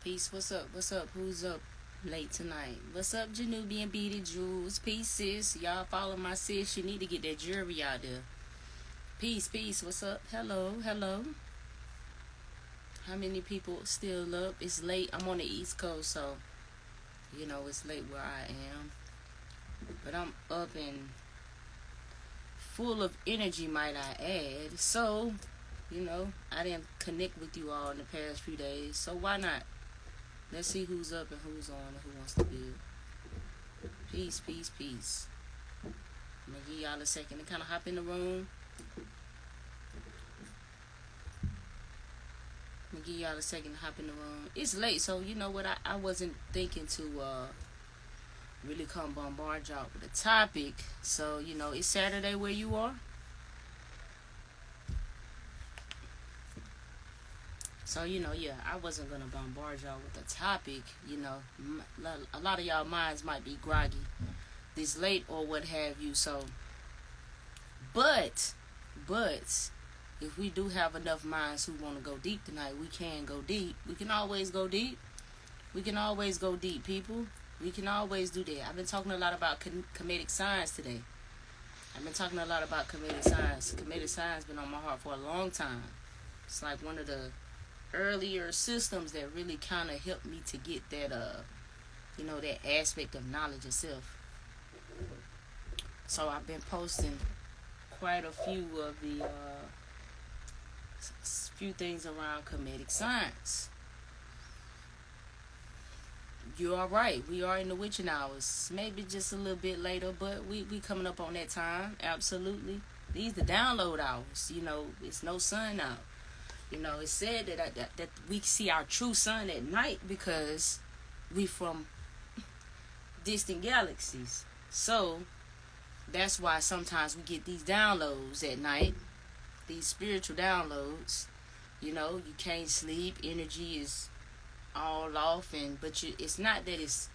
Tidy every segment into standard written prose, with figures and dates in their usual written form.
Peace. What's up? What's up? Who's up late tonight? What's up, Janubian Beaded Jewels? Peace, sis. Y'all follow my sis. You need to get that jewelry out there. Peace, peace. What's up? Hello, hello. How many people still up? It's late. I'm on the East Coast, so it's late where I am. But I'm up and full of energy, might I add. So, I didn't connect with you all in the past few days. So why not? Let's see who's up and who's on and who wants to build. Peace, peace, peace. I'm going to give y'all a second to kind of hop in the room. It's late, so you know what? I wasn't thinking to really come bombard y'all with a topic. So, it's Saturday where you are. So, I wasn't going to bombard y'all with a topic. A lot of y'all minds might be groggy this late or what have you. So, but, if we do have enough minds who want to go deep tonight, we can go deep. We can always go deep. People. We can always do that. I've been talking a lot about comedic science today. Comedic science been on my heart for a long time. It's like one of the earlier systems that really kind of helped me to get that that aspect of knowledge itself. So I've been posting quite a few of the few things around comedic science. You are right. We are in the witching hours. Maybe just a little bit later, but we coming up on that time. Absolutely. These the download hours. It's no sun out. It's said that we see our true sun at night because we from distant galaxies. So that's why sometimes we get these downloads at night, these spiritual downloads. You can't sleep. Energy is all off, it's not that it's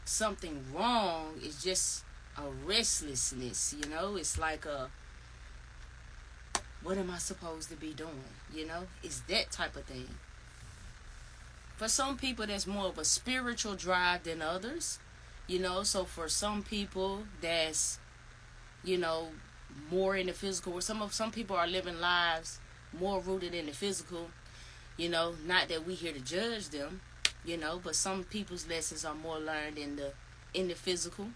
something wrong. It's just a restlessness. It's like what am I supposed to be doing? It's that type of thing. For some people, that's more of a spiritual drive than others. So for some people, that's more in the physical. Or some people are living lives more rooted in the physical. Not that we here to judge them. But some people's lessons are more learned in the physical.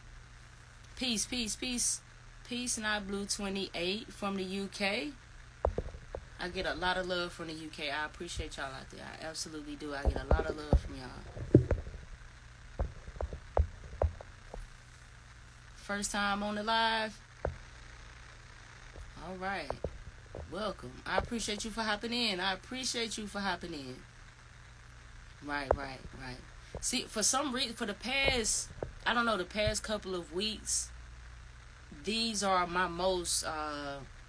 Peace, peace, peace, peace. Not Blue 28 from the UK. I get a lot of love from the UK. I appreciate y'all out there. I absolutely do. I get a lot of love from y'all. First time on the live. All right. Welcome. I appreciate you for hopping in. Right. See, for some reason, for the past couple of weeks, these are my most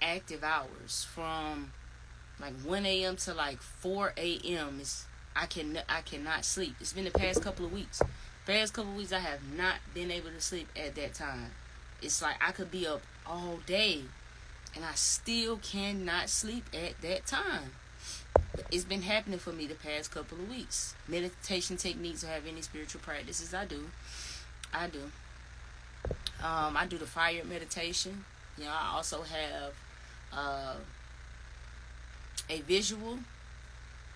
active hours. From like 1 a.m. to like 4 a.m. I cannot sleep. It's been the past couple of weeks. I have not been able to sleep at that time. It's like I could be up all day and I still cannot sleep at that time. It's been happening for me the past couple of weeks. Meditation techniques or have any spiritual practices, I do. I do the fire meditation. I also have a visual,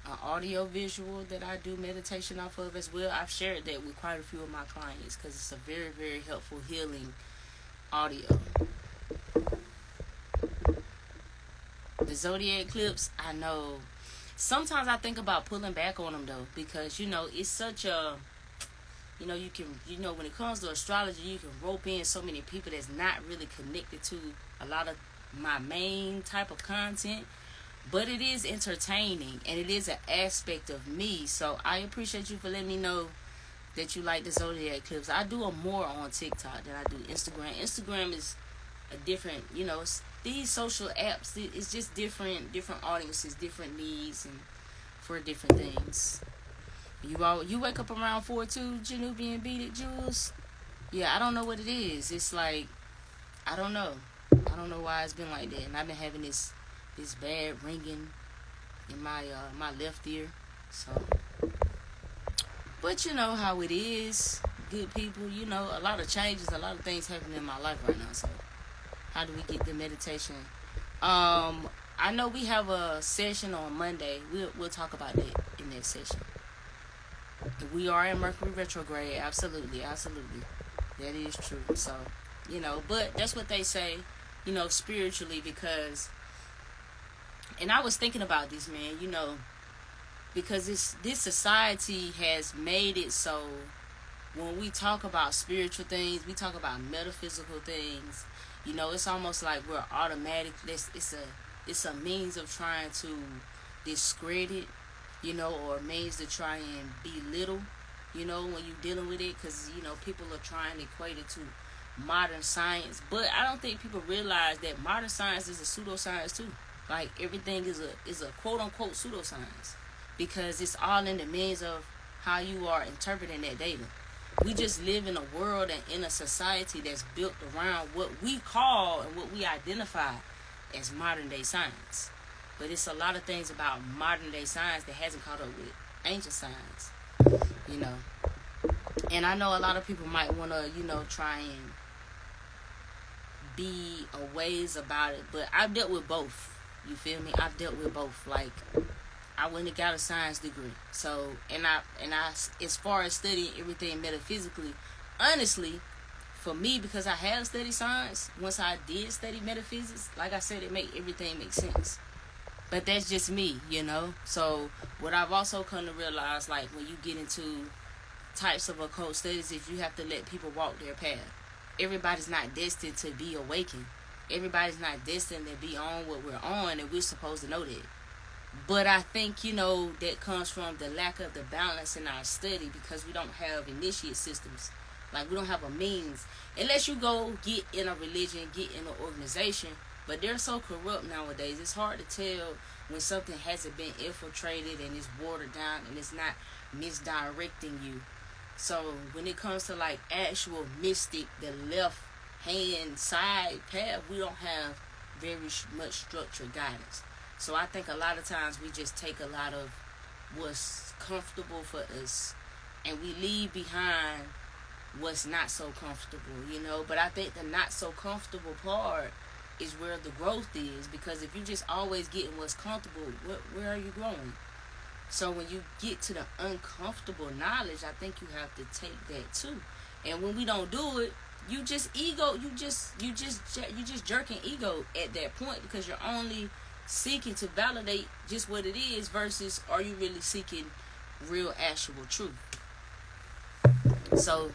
an audio visual that I do meditation off of as well. I've shared that with quite a few of my clients because it's a very, very helpful healing audio. The zodiac clips, I know. Sometimes I think about pulling back on them though, because it's such a, you can, when it comes to astrology, you can rope in so many people that's not really connected to a lot of my main type of content, but it is entertaining and it is an aspect of me. So I appreciate you for letting me know that you like the zodiac clips. I do them more on TikTok than I do Instagram. Instagram is a different, these social apps, it's just different audiences, different needs, and for different things. You wake up around 4 too, Janubian Beaded Jewels? Yeah, I don't know what it is. It's like, I don't know why it's been like that. And I've been having this bad ringing in my left ear. So But you know how it is, good people. You know, a lot of changes, a lot of things happening in my life right now. So, how do we get the meditation? I know we have a session on Monday. We'll talk about that in that session. We are in Mercury retrograde. Absolutely, absolutely. That is true. So, you know, but that's what they say, you know, spiritually, because, and I was thinking about this, man, you know, because this society has made it so when we talk about spiritual things, we talk about metaphysical things, you know, it's almost like we're automatic. It's a means of trying to discredit, you know, or means to try and belittle, you know, when you're dealing with it, because, you know, people are trying to equate it to modern science. But I don't think people realize that modern science is a pseudoscience too. Like, everything is a quote unquote pseudoscience, because it's all in the means of how you are interpreting that data. We just live in a world and in a society that's built around what we call and what we identify as modern day science. But it's a lot of things about modern day science that hasn't caught up with ancient science, you know. And I know a lot of people might want to, you know, try and be a ways about it, but I've dealt with both. You feel me? I've dealt with both. Like, I went and got a science degree. So, and I, as far as studying everything metaphysically, honestly, for me, because I had studied science, once I did study metaphysics, like I said, it made everything make sense. But that's just me, you know? So, what I've also come to realize, like, when you get into types of occult studies, is you have to let people walk their path. Everybody's not destined to be awakened. Everybody's not destined to be on what we're on, and we're supposed to know that. But I think, you know, that comes from the lack of the balance in our study, because we don't have initiate systems. Like, we don't have a means. Unless you go get in a religion, get in an organization. But they're so corrupt nowadays. It's hard to tell when something hasn't been infiltrated and it's watered down and it's not misdirecting you. So when it comes to, like, actual mystic, the left hand side path, we don't have very much structured guidance. So I think a lot of times we just take a lot of what's comfortable for us and we leave behind what's not so comfortable, you know. But I think the not so comfortable part is where the growth is, because if you just always getting what's comfortable, where are you growing? So when you get to the uncomfortable knowledge, I think you have to take that too. And when we don't do it, you just jerking ego at that point, because you're only seeking to validate just what it is, versus are you really seeking real actual truth? So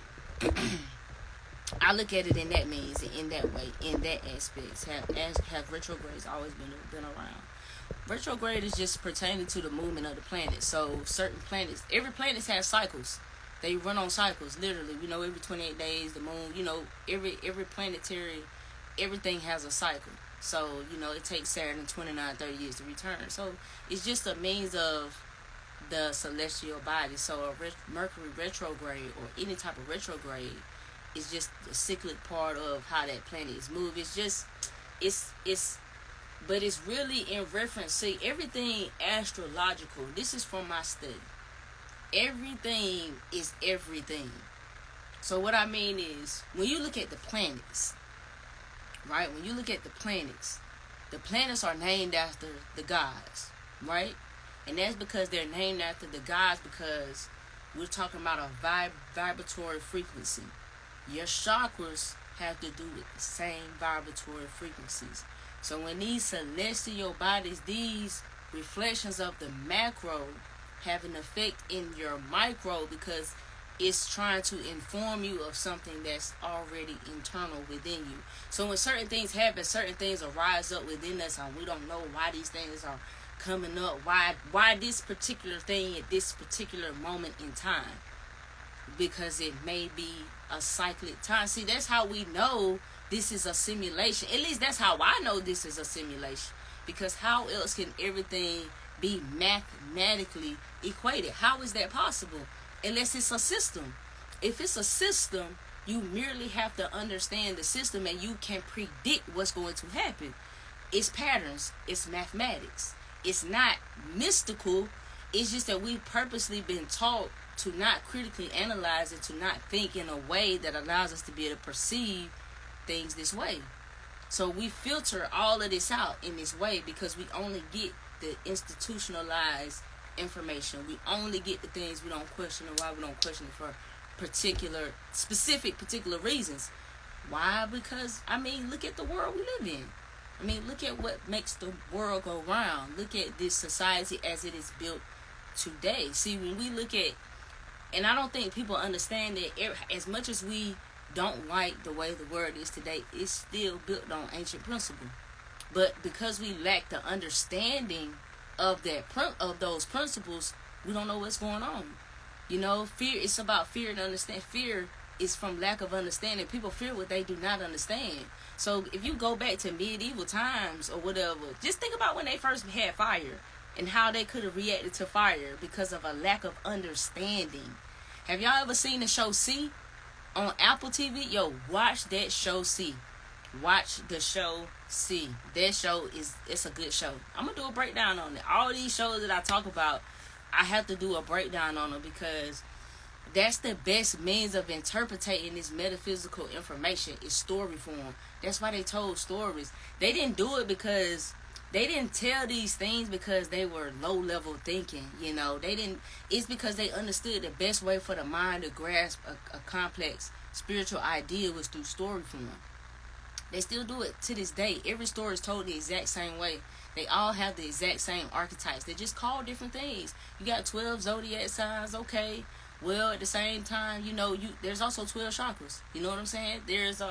I look at it in that means, in that way, in that aspect. Have retrogrades always been around? Retrograde is just pertaining to the movement of the planet. So certain planets, every planet has cycles. They run on cycles, literally. You know, every 28 days, the moon, you know, every planetary, everything has a cycle. So, you know, it takes Saturn 29, 30 years to return. So it's just a means of the celestial body. So a Mercury retrograde, or any type of retrograde, is just a cyclic part of how that planet is moved. It's just, but it's really in reference. See, everything astrological, this is from my study. Everything is everything. So what I mean is, when you look at the planets, right? When you look at the planets are named after the gods, right? And that's because they're named after the gods, because we're talking about a vibratory frequency. Your chakras have to do with the same vibratory frequencies. So when these celestial bodies, these reflections of the macro, have an effect in your micro, because it's trying to inform you of something that's already internal within you. So when certain things happen, certain things arise up within us, and we don't know why these things are coming up, why this particular thing at this particular moment in time, because it may be a cyclic time. See, that's how we know this is a simulation. At least that's how I know this is a simulation, because how else can everything be mathematically equated? How is that possible? Unless it's a system. If it's a system, you merely have to understand the system and you can predict what's going to happen. It's patterns. It's mathematics. It's not mystical. It's just that we've purposely been taught to not critically analyze and to not think in a way that allows us to be able to perceive things this way. So we filter all of this out in this way because we only get the institutionalized information. We only get the things we don't question, and why we don't question it for particular reasons. Why? Because, I mean, look at the world we live in. I mean, look at what makes the world go round. Look at this society as it is built today. See, when we look at, and I don't think people understand that as much as we don't like the way the world is today, it's still built on ancient principle. But because we lack the understanding of those principles, we don't know what's going on. You know, fear, it's about fear to understand. Fear is from lack of understanding. People fear what they do not understand. So if you go back to medieval times or whatever, just think about when they first had fire and how they could have reacted to fire because of a lack of understanding. Have y'all ever seen the show C on Apple TV? Yo, watch that show C. Watch the show C. That show it's a good show. I'm gonna do a breakdown on it. All these shows that I talk about, I have to do a breakdown on them because that's the best means of interpreting this metaphysical information is story form. That's why they told stories. They didn't do it because they didn't tell these things because they were low level thinking. You know, they didn't. It's because they understood the best way for the mind to grasp a complex spiritual idea was through story form. They still do it to this day. Every story is told the exact same way. They all have the exact same archetypes. They just call different things. You got 12 zodiac signs, okay. Well, at the same time, you know, there's also 12 chakras. You know what I'm saying? There's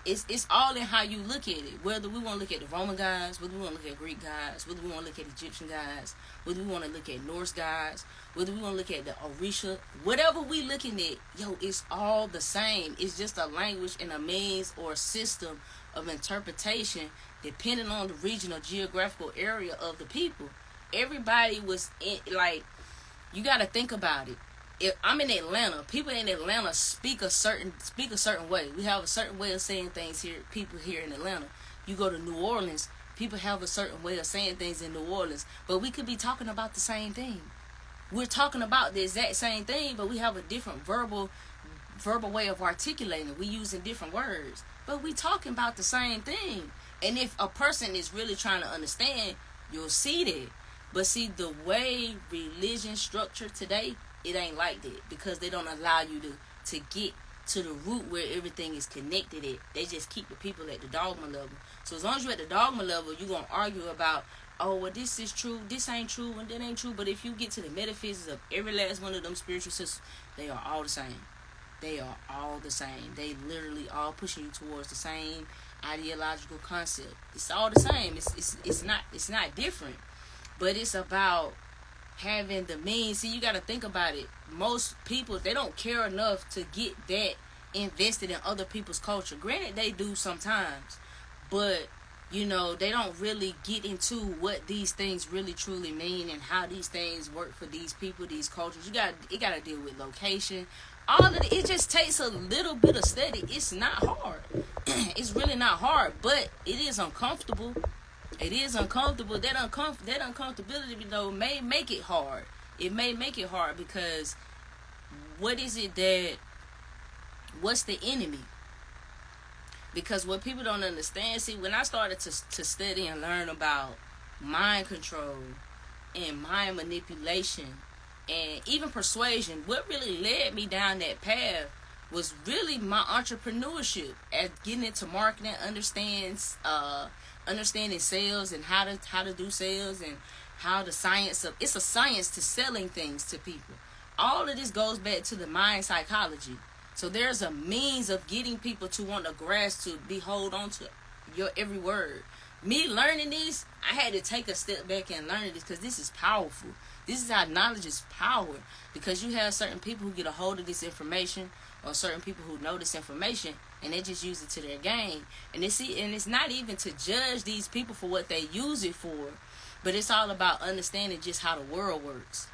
it's all in how you look at it. Whether we want to look at the Roman gods, whether we want to look at Greek gods, whether we want to look at Egyptian gods, whether we want to look at Norse gods, whether we want to look at the Orisha, whatever we looking at, yo, it's all the same. It's just a language and a means or a system of interpretation depending on the regional geographical area of the people. Everybody was in, like, you got to think about it. If I'm in Atlanta, people in Atlanta speak a certain way. We have a certain way of saying things here. People here in Atlanta. You go to New Orleans, people have a certain way of saying things in New Orleans. But we could be talking about the same thing. We're talking about the exact same thing, but we have a different verbal way of articulating it. We using different words, but we talking about the same thing. And if a person is really trying to understand, you'll see that. But see, the way religion structured today, it ain't like that because they don't allow you to get to the root where everything is connected at. They just keep the people at the dogma level. So as long as you're at the dogma level, you're going to argue about, oh, well, this is true, this ain't true, and that ain't true. But if you get to the metaphysics of every last one of them spiritual systems, they are all the same. They are all the same. They literally all pushing you towards the same ideological concept. It's all the same. It's not different. But it's about having the means. See, you got to think about it. Most people, they don't care enough to get that invested in other people's culture. Granted, they do sometimes, but you know, they don't really get into what these things really truly mean and how these things work for these people, these cultures. It got to deal with location. All of it just takes a little bit of study. It's not hard. It's really not hard, but it is uncomfortable. It is uncomfortable. That uncomfortability, though, may make it hard. It may make it hard because what's the enemy? Because what people don't understand, see, when I started to study and learn about mind control and mind manipulation and even persuasion, what really led me down that path was really my entrepreneurship at getting into marketing, understanding sales and how to do sales and how the science of it's a science to selling things to people. All of this goes back to the mind psychology. So there's a means of getting people to want to grasp, to hold on to your every word. Me learning this, I had to take a step back and learn this because this is powerful. This is how knowledge is power, because you have certain people who get a hold of this information or certain people who know this information and they just use it to their gain. And it's not even to judge these people for what they use it for, but it's all about understanding just how the world works.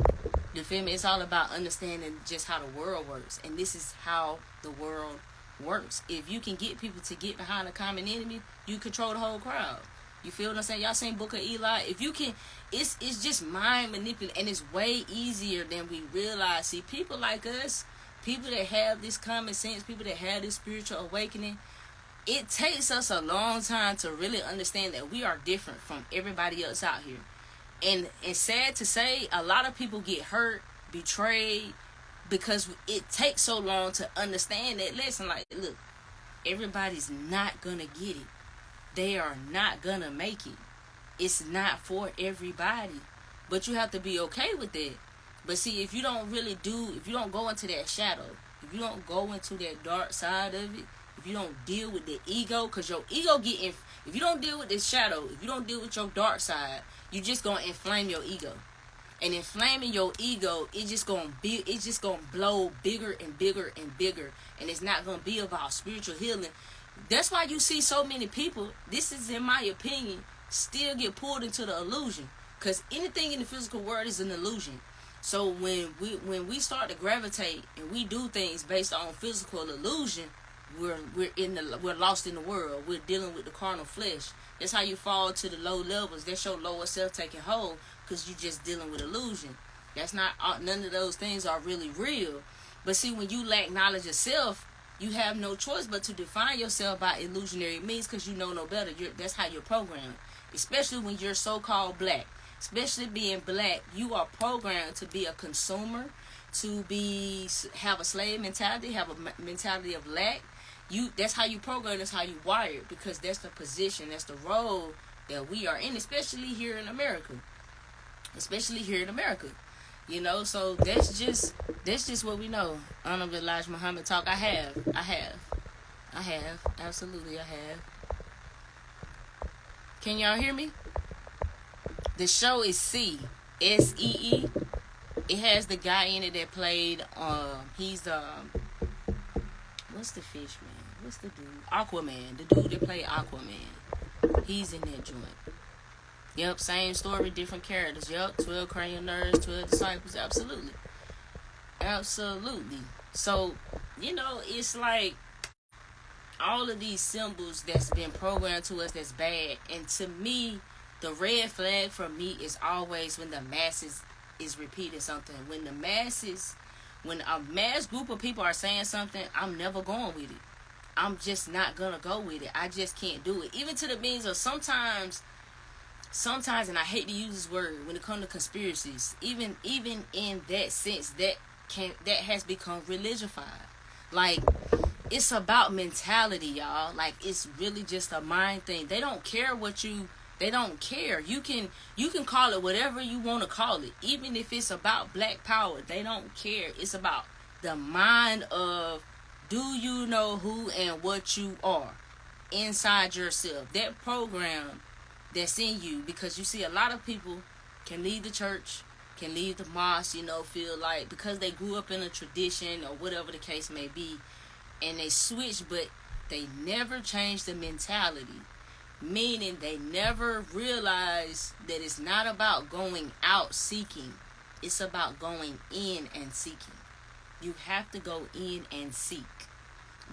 You feel me? It's all about understanding just how the world works. And this is how the world works. If you can get people to get behind a common enemy, you control the whole crowd. You feel what I'm saying? Y'all seen Book of Eli? If you can, it's just mind manipulating, and it's way easier than we realize. See, people like us, people that have this common sense, people that have this spiritual awakening, it takes us a long time to really understand that we are different from everybody else out here. And sad to say, a lot of people get hurt, betrayed, because it takes so long to understand that. Listen, like, look, everybody's not gonna get it. They are not gonna make it. It's not for everybody. But you have to be okay with that. But see, if you don't go into that shadow, if you don't go into that dark side of it, if you don't deal with the ego, because your ego if you don't deal with this shadow, if you don't deal with your dark side, you just gonna inflame your ego. And inflaming your ego, it's just gonna blow bigger and bigger and bigger. And it's not gonna be about spiritual healing. That's why you see so many people, this is in my opinion, still get pulled into the illusion. Because anything in the physical world is an illusion. So when we start to gravitate and we do things based on physical illusion, we're lost in the world. We're dealing with the carnal flesh. That's how you fall to the low levels. That's your lower self taking hold, because you're just dealing with illusion. That's not, none of those things are really real. But see, when you lack knowledge of self, you have no choice but to define yourself by illusionary means, because you know no better. That's how you're programmed. Especially when you're so-called black. Especially being black, you are programmed to be a consumer, to have a slave mentality, have a mentality of lack. That's how you program, that's how you wired, because that's the position, that's the role that we are in, especially here in America. You know, so that's just what we know. Honorable Elijah Muhammad talk. I have. Absolutely, I have. Can y'all hear me? The show is SEE. It has the guy in it that played, he's the, what's the fish man? What's the dude? Aquaman. The dude that played Aquaman. He's in that joint. Yep, same story, different characters. Yep, 12 cranial nerves, 12 disciples. Absolutely. So, you know, it's like all of these symbols that's been programmed to us that's bad. And to me, the red flag for me is always when the masses is repeating something. When a mass group of people are saying something, I'm never going with it. I'm just not gonna go with it. I just can't do it. Even to the means of sometimes, and I hate to use this word when it comes to conspiracies, even in that sense, that has become religified. Like, it's about mentality, y'all. Like, it's really just a mind thing. They don't care they don't care. You can call it whatever you want to call it. Even if it's about black power, they don't care. It's about the mind of, do you know who and what you are inside yourself? That program that's in you. Because you see, a lot of people can leave the church, can leave the mosque, you know, feel like because they grew up in a tradition or whatever the case may be, and they switch, but they never change the mentality. Meaning they never realize that it's not about going out seeking. It's about going in and seeking. You have to go in and seek.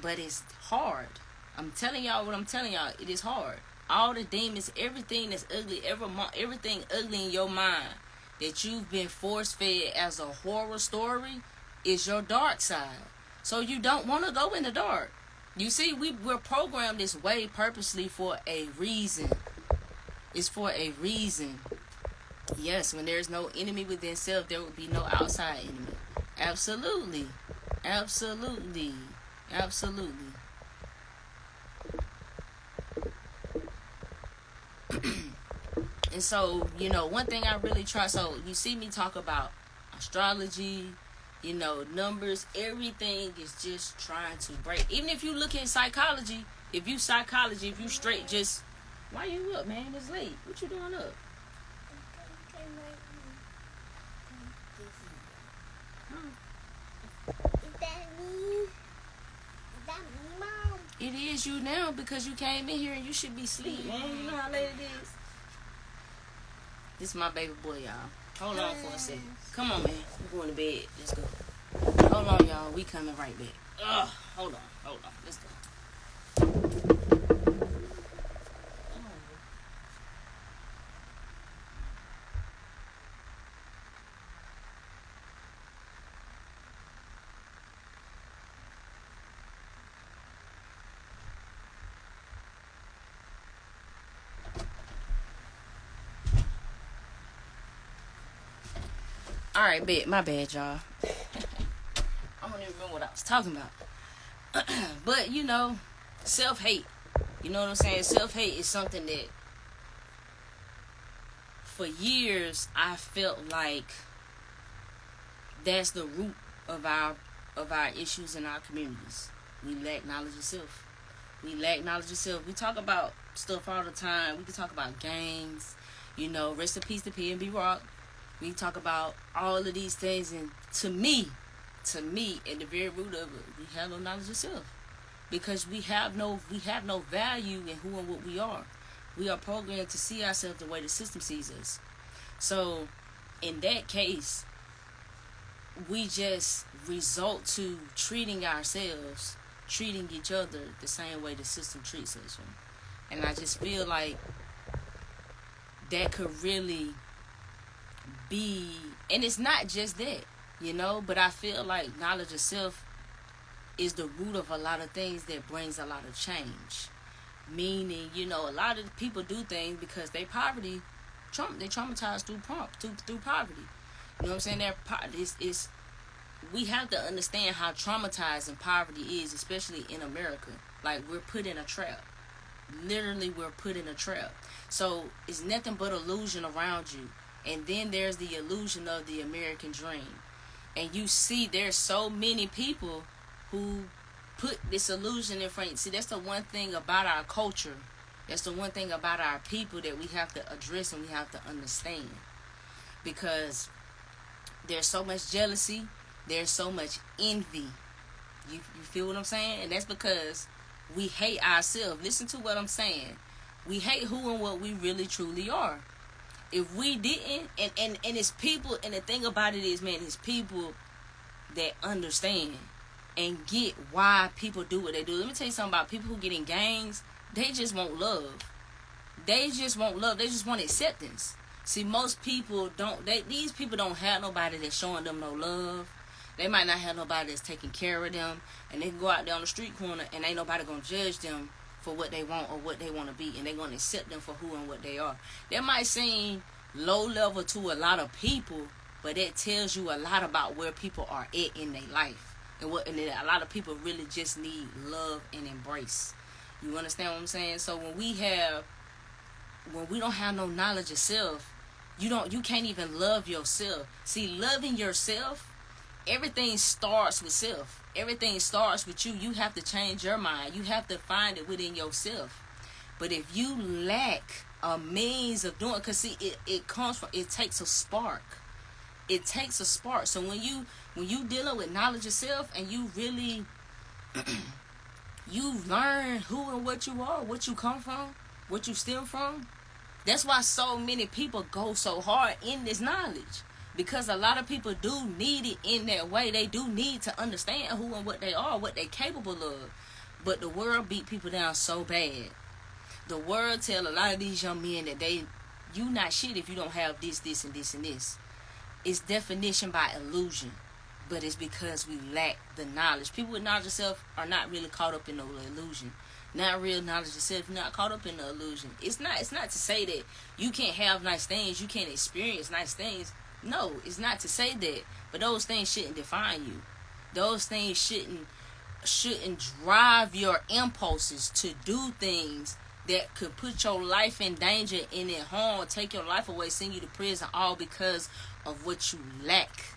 But it's hard. I'm telling y'all what I'm telling y'all. It is hard. All the demons, everything that's ugly, everything ugly in your mind that you've been force-fed as a horror story is your dark side. So you don't want to go in the dark. You see, we're programmed this way purposely for a reason. It's for a reason. Yes, when there's no enemy within self, there will be no outside enemy. Absolutely. And so, you know, one thing I really try, so you see me talk about astrology, you know, numbers, everything is just trying to break. Even if you look at psychology, if you straight just, why you up, man? It's late. What you doing up? Is that me, Mom? It is you now because you came in here and you should be asleep, man. You know how late it is. This is my baby boy, y'all. Hold on for a second. Come on, man. We're going to bed. Let's go. Hold on, y'all. We coming right back. Hold on. Let's go. Alright, bet. My bad, y'all. I don't even remember what I was talking about. But, self-hate. You know what I'm saying? Self-hate is something that for years I felt like that's the root of our issues in our communities. We lack knowledge of self. We lack knowledge of self. We talk about stuff all the time. We can talk about gangs, rest in peace to P&B Rock. We talk about all of these things, and to me, at the very root of it, we have no knowledge of self. Because we have no value in who and what we are. We are programmed to see ourselves the way the system sees us. So, in that case, we just result to treating each other the same way the system treats us. And I just feel like that could really be, and it's not just that, but I feel like knowledge of self is the root of a lot of things that brings a lot of change. Meaning, a lot of people do things because they traumatized through poverty. You know what I'm saying? We have to understand how traumatizing poverty is, especially in America. Like, we're put in a trap. Literally, we're put in a trap. So, it's nothing but illusion around you. And then there's the illusion of the American dream. And you see there's so many people who put this illusion in front. See, that's the one thing about our culture. That's the one thing about our people that we have to address and we have to understand. Because there's so much jealousy. There's so much envy. You feel what I'm saying? And that's because we hate ourselves. Listen to what I'm saying. We hate who and what we really truly are. If we didn't, and it's people, and the thing about it is, man, it's people that understand and get why people do what they do. Let me tell you something about people who get in gangs. They just want love. They just want love. They just want acceptance. See, most people don't. These people don't have nobody that's showing them no love. They might not have nobody that's taking care of them, and they can go out there on the street corner and ain't nobody gonna judge them for what they want or what they want to be, and they're gonna accept them for who and what they are. That might seem low level to a lot of people, but it tells you a lot about where people are at in their life, and a lot of people really just need love and embrace. You understand what I'm saying? So when we don't have no knowledge of self, you can't even love yourself. See, loving yourself, everything starts with self. Everything starts with you. You have to change your mind. You have to find it within yourself. But if you lack a means of doing, because see, it takes a spark. It takes a spark. So when you dealing with knowledge of self and you really you learn who and what you are, what you come from, what you stem from. That's why so many people go so hard in this knowledge. Because a lot of people do need it in that way. They do need to understand who and what they are, what they're capable of. But the world beat people down so bad. The world tell a lot of these young men that you not shit if you don't have this, this, and this, and this. It's definition by illusion. But it's because we lack the knowledge. People with knowledge of self are not really caught up in the illusion. Not real knowledge of self, not caught up in the illusion. It's not to say that you can't have nice things, you can't experience nice things. No, it's not to say that. But those things shouldn't define you. Those things shouldn't drive your impulses to do things that could put your life in danger and in harm, take your life away, send you to prison, all because of what you lack.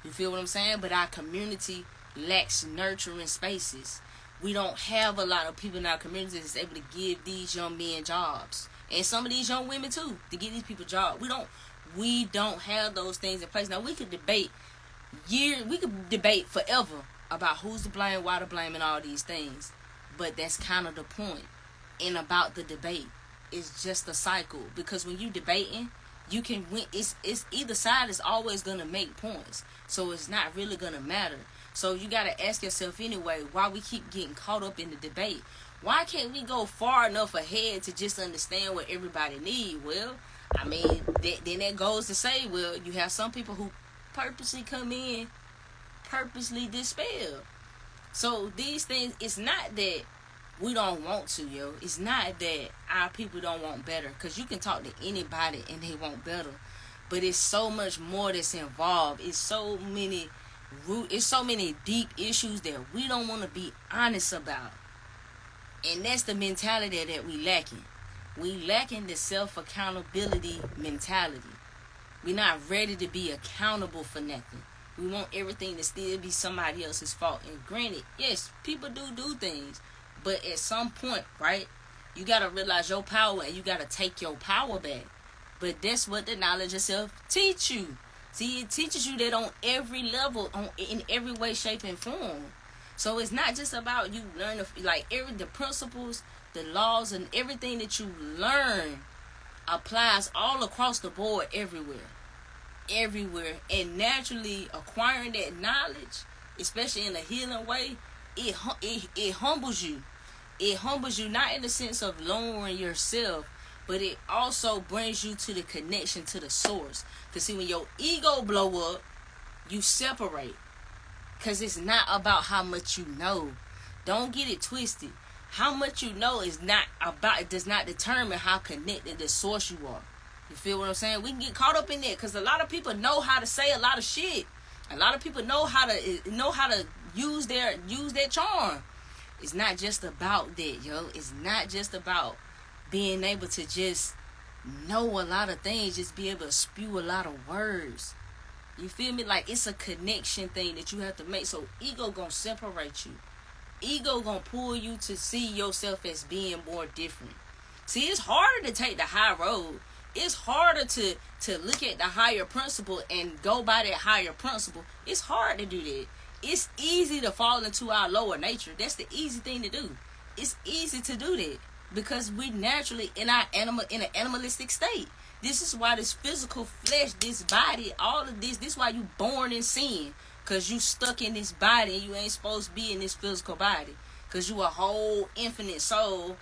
You feel what I'm saying? But our community lacks nurturing spaces. We don't have a lot of people in our community that's able to give these young men jobs. And some of these young women too, to give these people jobs. We don't have those things in place. Now we could debate forever about who's to blame, why to blame, and all these things. But that's kind of the point. And about the debate, it's just a cycle. Because when you debating, you can win. It's either side is always gonna make points. So it's not really gonna matter. So you gotta ask yourself anyway, why we keep getting caught up in the debate? Why can't we go far enough ahead to just understand what everybody needs? Well, I mean, then that goes to say, well, you have some people who purposely come in, purposely dispel. So these things, it's not that we don't want to, yo. It's not that our people don't want better. Because you can talk to anybody and they want better. but it's so much more that's involved. It's so many deep issues that we don't want to be honest about. And that's the mentality that we lacking. We lacking the self-accountability mentality. We're not ready to be accountable for nothing. We want everything to still be somebody else's fault. And granted, yes, people do things. But at some point, right, you got to realize your power and you got to take your power back. But that's what the knowledge of self teach you. See, it teaches you that on every level, in every way, shape, and form. So it's not just about you learning, like, the principles, the laws, and everything that you learn applies all across the board everywhere. And naturally acquiring that knowledge, especially in a healing way, it humbles you. It humbles you, not in the sense of lowering yourself, but it also brings you to the connection to the source. Because see, when your ego blow up, you separate. Because it's not about how much you know. Don't get it twisted. How much you know is not about, it does not determine how connected the source you are. You feel what I'm saying? We can get caught up in that because a lot of people know how to say a lot of shit. A lot of people know how to use their charm. It's not just about that, yo. It's not just about being able to just know a lot of things, just be able to spew a lot of words. You feel me? Like, it's a connection thing that you have to make. So ego gonna separate you. Ego gonna pull you to see yourself as being more different. See, it's harder to take the high road. It's harder to look at the higher principle and go by that higher principle. It's hard to do that. It's easy to fall into our lower nature. That's the easy thing to do. It's easy to do that because we naturally in an animalistic state. This is why this physical flesh, this body, all of this is why you born in sin. Because you stuck in this body and you ain't supposed to be in this physical body. Because you a whole infinite soul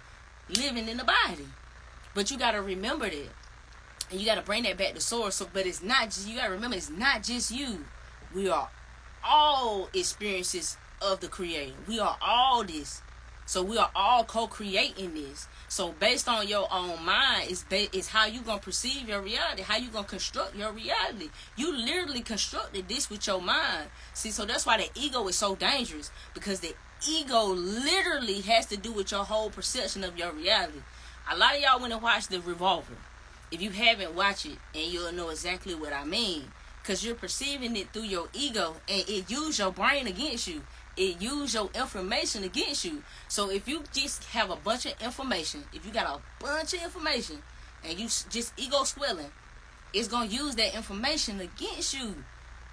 living in the body. But you got to remember that. And you got to bring that back to source. So, but it's not just, you got to remember, it's not just you. We are all experiences of the Creator. We are all this. So we are all co-creating this. So based on your own mind, it's how you going to perceive your reality, how you going to construct your reality. You literally constructed this with your mind. See, so that's why the ego is so dangerous, because the ego literally has to do with your whole perception of your reality. A lot of y'all went and watched The Revolver. If you haven't watched it, and you'll know exactly what I mean, because you're perceiving it through your ego, and it used your brain against you. It use your information against you. So if you just have a bunch of information, if you got a bunch of information and you just ego swelling, it's going to use that information against you.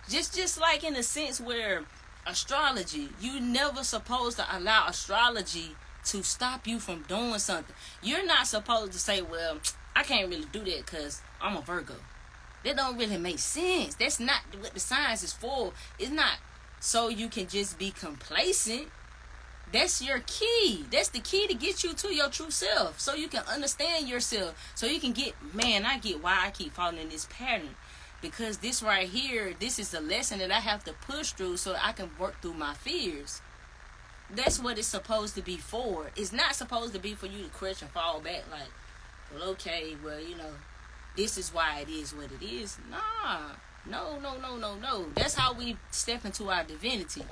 Just like in the sense where astrology, you never supposed to allow astrology to stop you from doing something. You're not supposed to say, well, I can't really do that because I'm a Virgo. That don't really make sense. That's not what the science is for. It's not so you can just be complacent. That's your key. That's the key to get you to your true self. So you can understand yourself. So you can get, man, I get why I keep falling in this pattern. Because this right here, this is the lesson that I have to push through so I can work through my fears. That's what it's supposed to be for. It's not supposed to be for you to crush and fall back like, well, okay, well, you know, this is why it is what it is. Nah. No. That's how we step into our divinity.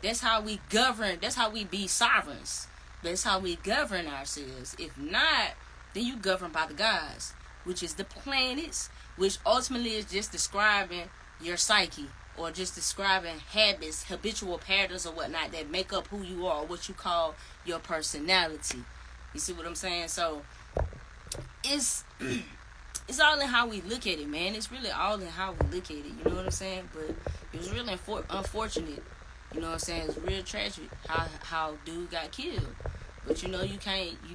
That's how we govern. That's how we be sovereigns. That's how we govern ourselves. If not, then you govern by the gods, which is the planets, which ultimately is just describing your psyche, or just describing habits, habitual patterns or whatnot that make up who you are, what you call your personality. You see what I'm saying? So it's all in how we look at it, man. It's really all in how we look at it. You know what I'm saying? But it was really unfortunate. You know what I'm saying? It's real tragic how dude got killed. But you know, you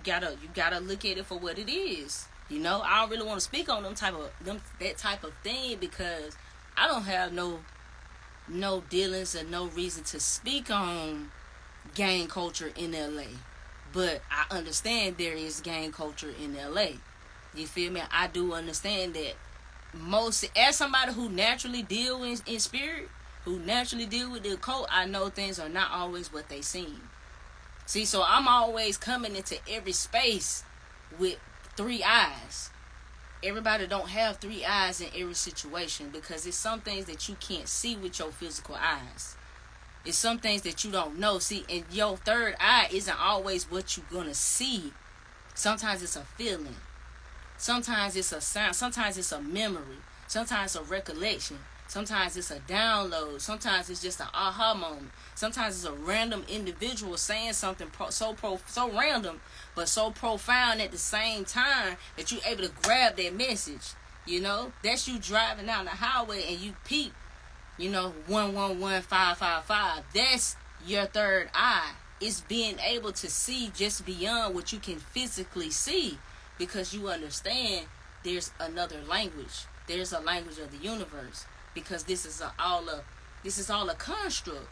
gotta look at it for what it is. You know, I don't really want to speak on that type of thing because I don't have no dealings and no reason to speak on gang culture in LA. But I understand there is gang culture in LA. You feel me? I do understand that as somebody who naturally deal in spirit, who naturally deal with the occult, I know things are not always what they seem. See, so I'm always coming into every space with 3 eyes. everybody don't have three eyes in every situation, because it's some things that you can't see with your physical eyes. It's some things that you don't know. See, and your third eye isn't always what you're gonna see. Sometimes it's a feeling. Sometimes it's a sound. Sometimes it's a memory. Sometimes a recollection. Sometimes it's a download. Sometimes it's just an aha moment. Sometimes it's a random individual saying something so random, but so profound at the same time that you're able to grab that message. You know, that's you driving down the highway and you peep, 111555. That's your third eye. It's being able to see just beyond what you can physically see, because you understand there's another language. There's a language of the universe, because this is all a construct.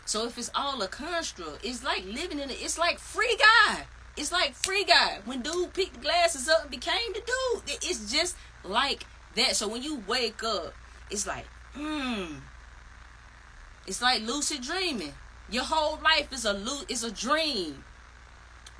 So if it's all a construct, it's like living in it. It's like Free Guy. It's like Free Guy. When dude picked the glasses up and became the dude. It's just like that. So when you wake up, it's like, It's like lucid dreaming. Your whole life is a dream.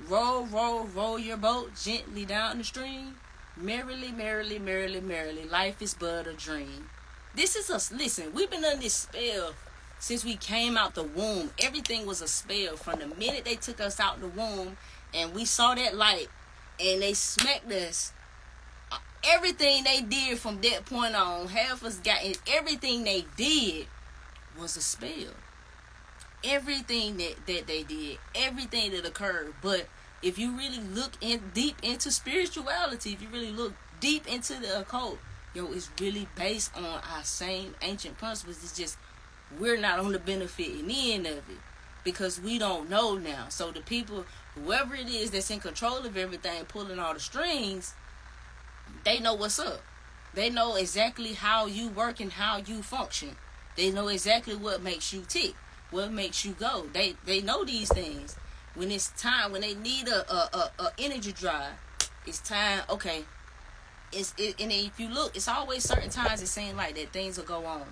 Roll, roll, roll your boat gently down the stream. Merrily, merrily, merrily, merrily. Life is but a dream. This is us. Listen, we've been under this spell since we came out the womb. Everything was a spell from the minute they took us out the womb and we saw that light and they smacked us. Everything they did from that point on, half us got in. Everything they did was a spell. Everything that they did, everything that occurred. But if you really look deep into spirituality, if you really look deep into the occult, it's really based on our same ancient principles. It's just we're not on the benefiting end of it because we don't know now. So the people, whoever it is that's in control of everything, pulling all the strings, they know what's up. They know exactly how you work and how you function. They know exactly what makes you tick, what makes you go. They know these things. When it's time, when they need a energy drive, it's time. Okay, and if you look, it's always certain times it seems like that things will go on,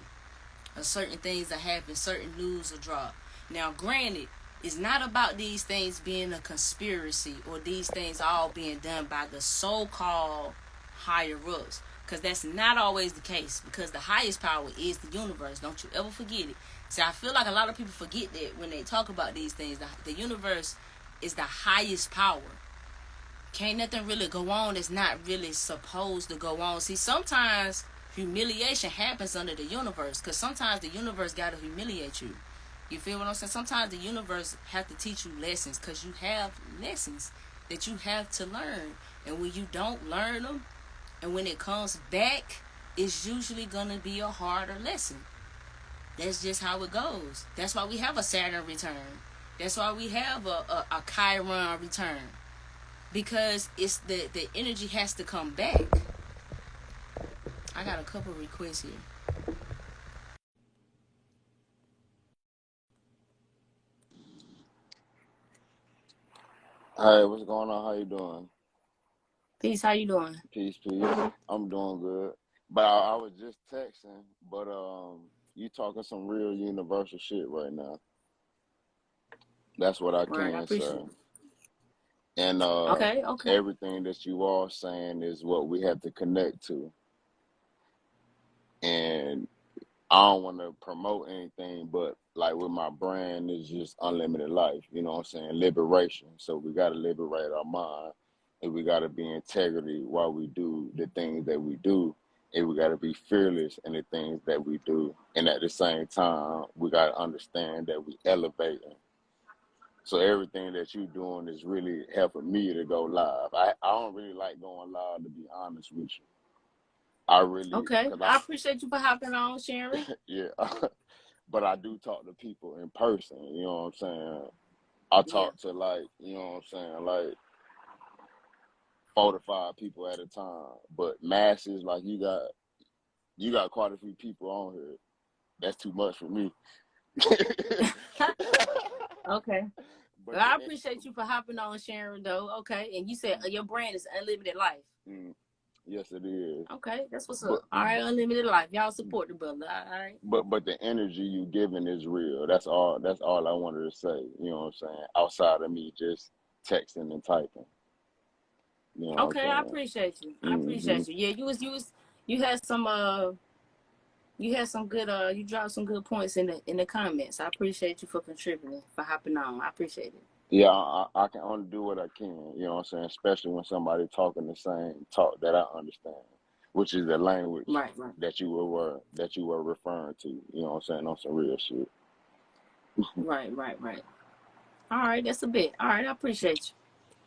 or certain things that happen, certain news will drop. Now, granted, it's not about these things being a conspiracy or these things all being done by the so-called higher ups, because that's not always the case, because the highest power is the universe. Don't you ever forget it. See, I feel like a lot of people forget that when they talk about these things. The universe is the highest power. Can't nothing really go on that's not really supposed to go on. See, sometimes humiliation happens under the universe, because sometimes the universe got to humiliate you. You feel what I'm saying? Sometimes the universe have to teach you lessons, because you have lessons that you have to learn. And when you don't learn them, and when it comes back, it's usually going to be a harder lesson. That's just how it goes. That's why we have a Saturn return. That's why we have a Chiron return. Because it's the energy has to come back. I got a couple requests here. Hey, what's going on? How you doing? Peace, how you doing? Peace, peace. I'm doing good. But I was just texting, but you talking some real universal shit right now. That's what I Right, I can say. appreciate it. And Okay. everything that you are saying is what we have to connect to. And I don't want to promote anything, but like with my brand is just unlimited life. You know what I'm saying? Liberation. So we got to liberate our mind, and we got to be integrity while we do the things that we do, and we got to be fearless in the things that we do. And at the same time, we got to understand that we elevating. So everything that you doing is really helping me to go live. I don't really like going live, to be honest with you. I really, Okay. cause I appreciate you for hopping on, Sharon. yeah. But I do talk to people in person, you know what I'm saying? I Yeah. talk to like, you know what I'm saying, like 4 to 5 people at a time. But masses, like you got quite a few people on here. That's too much for me. Okay. But Well, the I appreciate you for hopping on, Sharon, though. Okay. And you said your brand is Unlimited Life. mm, yes it is. Okay. That's what's But up. All right. Unlimited Life. Y'all support the brother. All right. but the energy you giving is real. That's all I wanted to say. You know what I'm saying? Outside of me just texting and typing. You know Okay, I what appreciate you. I I'm saying? appreciate you. Yeah, you had some you had some good you dropped some good points in the comments. I appreciate you for contributing, for hopping on. I appreciate it. Yeah, I can only do what I can, you know what I'm saying? Especially when somebody talking the same talk that I understand, which is the language Right, right. that you were referring to, you know what I'm saying, on some real shit. Right, right, right. All right, that's a bit. All right, I appreciate you.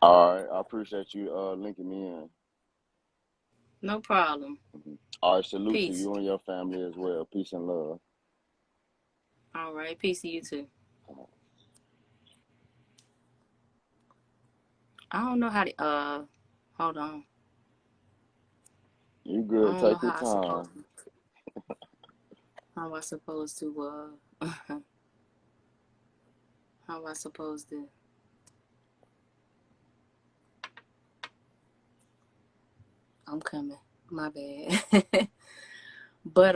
All right, I appreciate you linking me in. No problem. All right, salute to Peace. you and your family as well. Peace and love. All right, peace to you too. I don't know how to hold on. You I good? don't know Take your how I supposed time. to how I supposed to how I supposed to I'm coming. My bad. but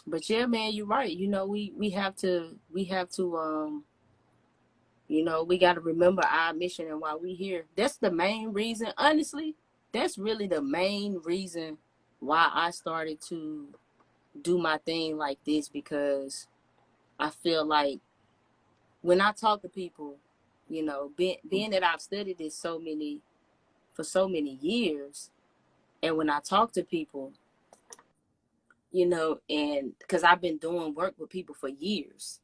but yeah, man, you're right. You know, we have to you know, we got to remember our mission and why we here. That's the main reason. Honestly, that's really the main reason why I started to do my thing like this, because I feel like when I talk to people, you know, being that I've studied this for so many years, and when I talk to people, you know, and because I've been doing work with people for years,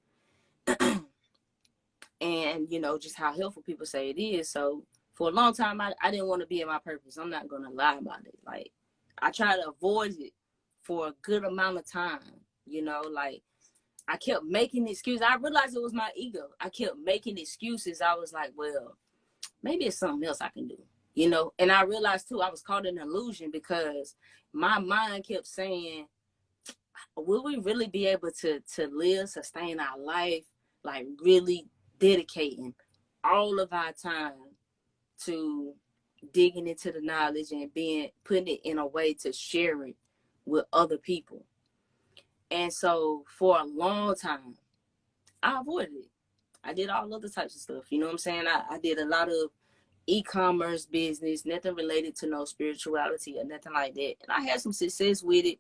and you know just how helpful people say it is. So for a long time, I didn't want to be in my purpose. I'm not gonna lie about it. Like I try to avoid it for a good amount of time. You know, like I kept making excuses. I realized it was my ego. I kept making excuses. I was like, well, maybe it's something else I can do. You know, and I realized too I was caught in an illusion because my mind kept saying, will we really be able to live, sustain our life, like really dedicating all of our time to digging into the knowledge and being putting it in a way to share it with other people. And so for a long time, I avoided it. I did all other types of stuff. You know what I'm saying? I did a lot of e-commerce business, nothing related to no spirituality or nothing like that. And I had some success with it.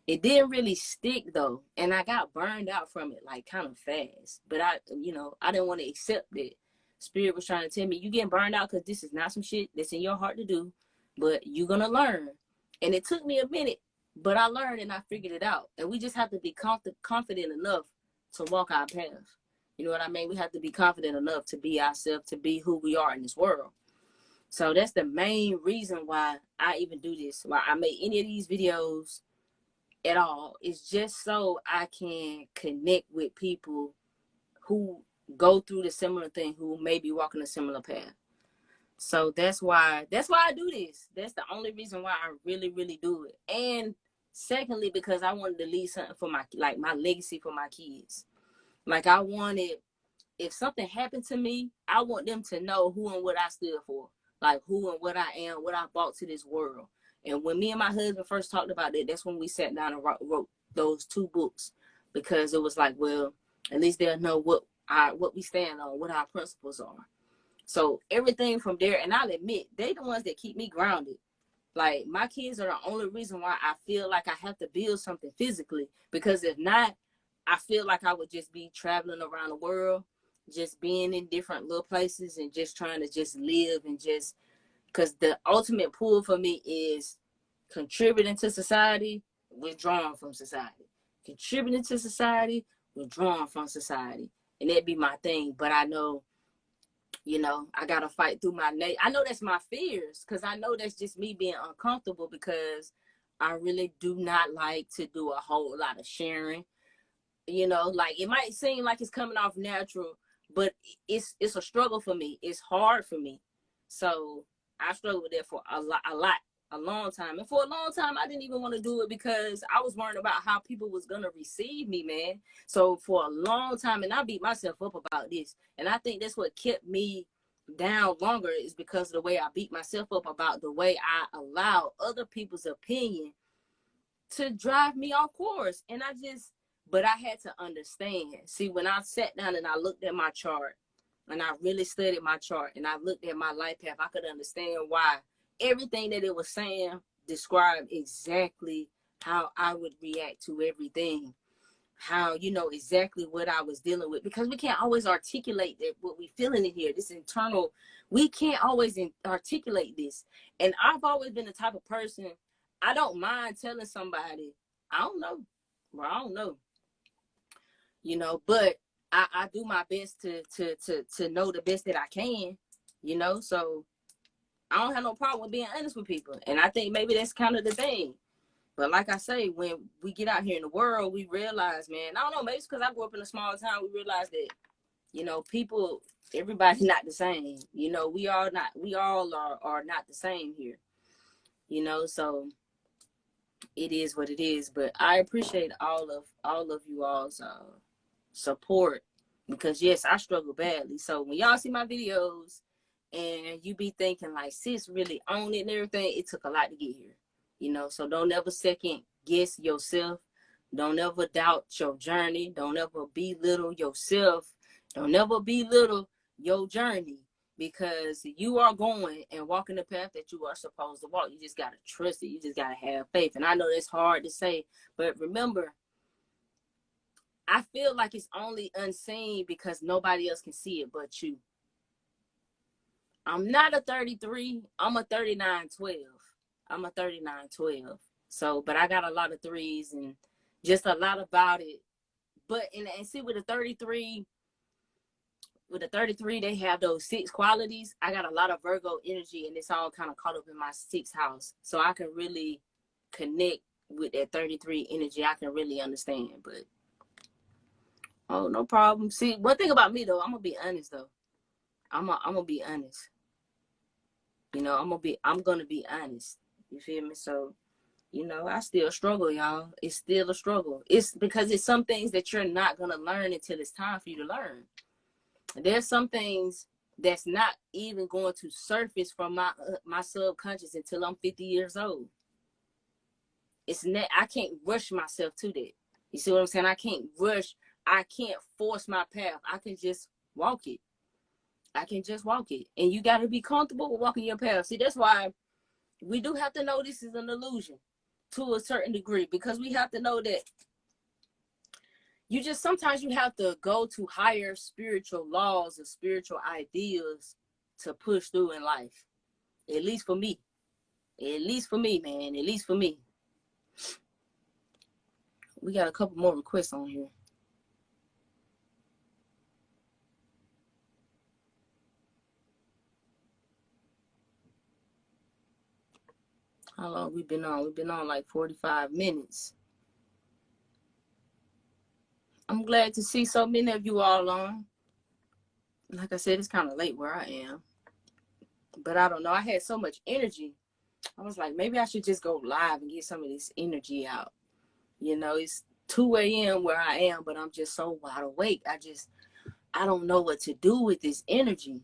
It didn't really stick though, and I got burned out from it like kind of fast. But you know, I didn't want to accept it. Spirit was trying to tell me, you getting burned out because this is not some shit that's in your heart to do, but you're gonna learn. And it took me a minute, but I learned and I figured it out. And we just have to be confident enough to walk our path. You know what I mean? We have to be confident enough to be ourselves, to be who we are in this world. So that's the main reason why I even do this. Why I make any of these videos at all. It's just so I can connect with people who go through the similar thing, who may be walking a similar path. So that's why I do this. That's the only reason why I really, really do it. And secondly, because I wanted to leave something for my legacy for my kids. Like I wanted, if something happened to me, I want them to know who and what I stood for, like who and what I am, what I brought to this world. And when me and my husband first talked about that, that's when we sat down and wrote those two books, because it was like, well, at least they'll know what we stand on, what our principles are. So everything from there, and I'll admit, they the ones that keep me grounded. Like my kids are the only reason why I feel like I have to build something physically, because if not, I feel like I would just be traveling around the world, just being in different little places and just trying to just live and just, because the ultimate pull for me is contributing to society, withdrawing from society. Contributing to society, withdrawing from society. And that'd be my thing. But I know, you know, I gotta fight through I know that's my fears, because I know that's just me being uncomfortable, because I really do not like to do a whole lot of sharing. You know, like it might seem like it's coming off natural, but it's a struggle for me. It's hard for me. So I struggled with that for a long time. And for a long time, I didn't even want to do it because I was worried about how people was gonna receive me, man. So for a long time, and I beat myself up about this, and I think that's what kept me down longer, is because of the way I beat myself up about the way I allow other people's opinion to drive me off course. And but I had to understand. See, when I sat down and I looked at my chart, and I really studied my chart and I looked at my life path, I could understand why everything that it was saying described exactly how I would react to everything. How, you know, exactly what I was dealing with, because we can't always articulate that what we feeling in here, this internal, we can't always articulate this. And I've always been the type of person, I don't mind telling somebody, I don't know, well, I don't know, you know, but I do my best to know the best that I can, you know. So I don't have no problem with being honest with people, and I think maybe that's kind of the thing. But like I say, when we get out here in the world, we realize, man, I don't know, maybe it's because I grew up in a small town, we realize that, you know, people, everybody's not the same. You know, we all are not the same here, you know. So it is what it is. But I appreciate all of you all's support, because yes, I struggle badly. So when y'all see my videos and you be thinking like, sis really own it and everything, it took a lot to get here, you know. So don't ever second guess yourself. Don't ever doubt your journey. Don't ever belittle yourself. Don't ever belittle your journey, because you are going and walking the path that you are supposed to walk. You just got to trust it. You just got to have faith. And I know that's hard to say, but remember, I feel like it's only unseen because nobody else can see it but you. I'm not a 33. I'm a 3912. I'm a 3912. So, but I got a lot of threes and just a lot about it. But and see, with the 33, they have those 6 qualities. I got a lot of Virgo energy, and it's all kind of caught up in my 6th house. So I can really connect with that 33 energy. I can really understand. But oh, no problem. See, one thing about me though, I'm gonna be honest though. I'm gonna be honest. You know, I'm gonna be honest. You feel me? So, you know, I still struggle, y'all. It's still a struggle. It's because it's some things that you're not gonna learn until it's time for you to learn. There's some things that's not even going to surface from my subconscious until I'm 50 years old. It's not. I can't rush myself to that. You see what I'm saying? I can't rush. I can't force my path. I can just walk it. I can just walk it. And you got to be comfortable with walking your path. See, that's why we do have to know this is an illusion to a certain degree, because we have to know that sometimes you have to go to higher spiritual laws or spiritual ideas to push through in life. At least for me. At least for me, man. At least for me. We got a couple more requests on here. How long we been on? We've been on like 45 minutes. I'm glad to see so many of you all on. Like I said, it's kind of late where I am. But I don't know. I had so much energy. I was like, maybe I should just go live and get some of this energy out. You know, it's 2 a.m. where I am, but I'm just so wide awake. I don't know what to do with this energy.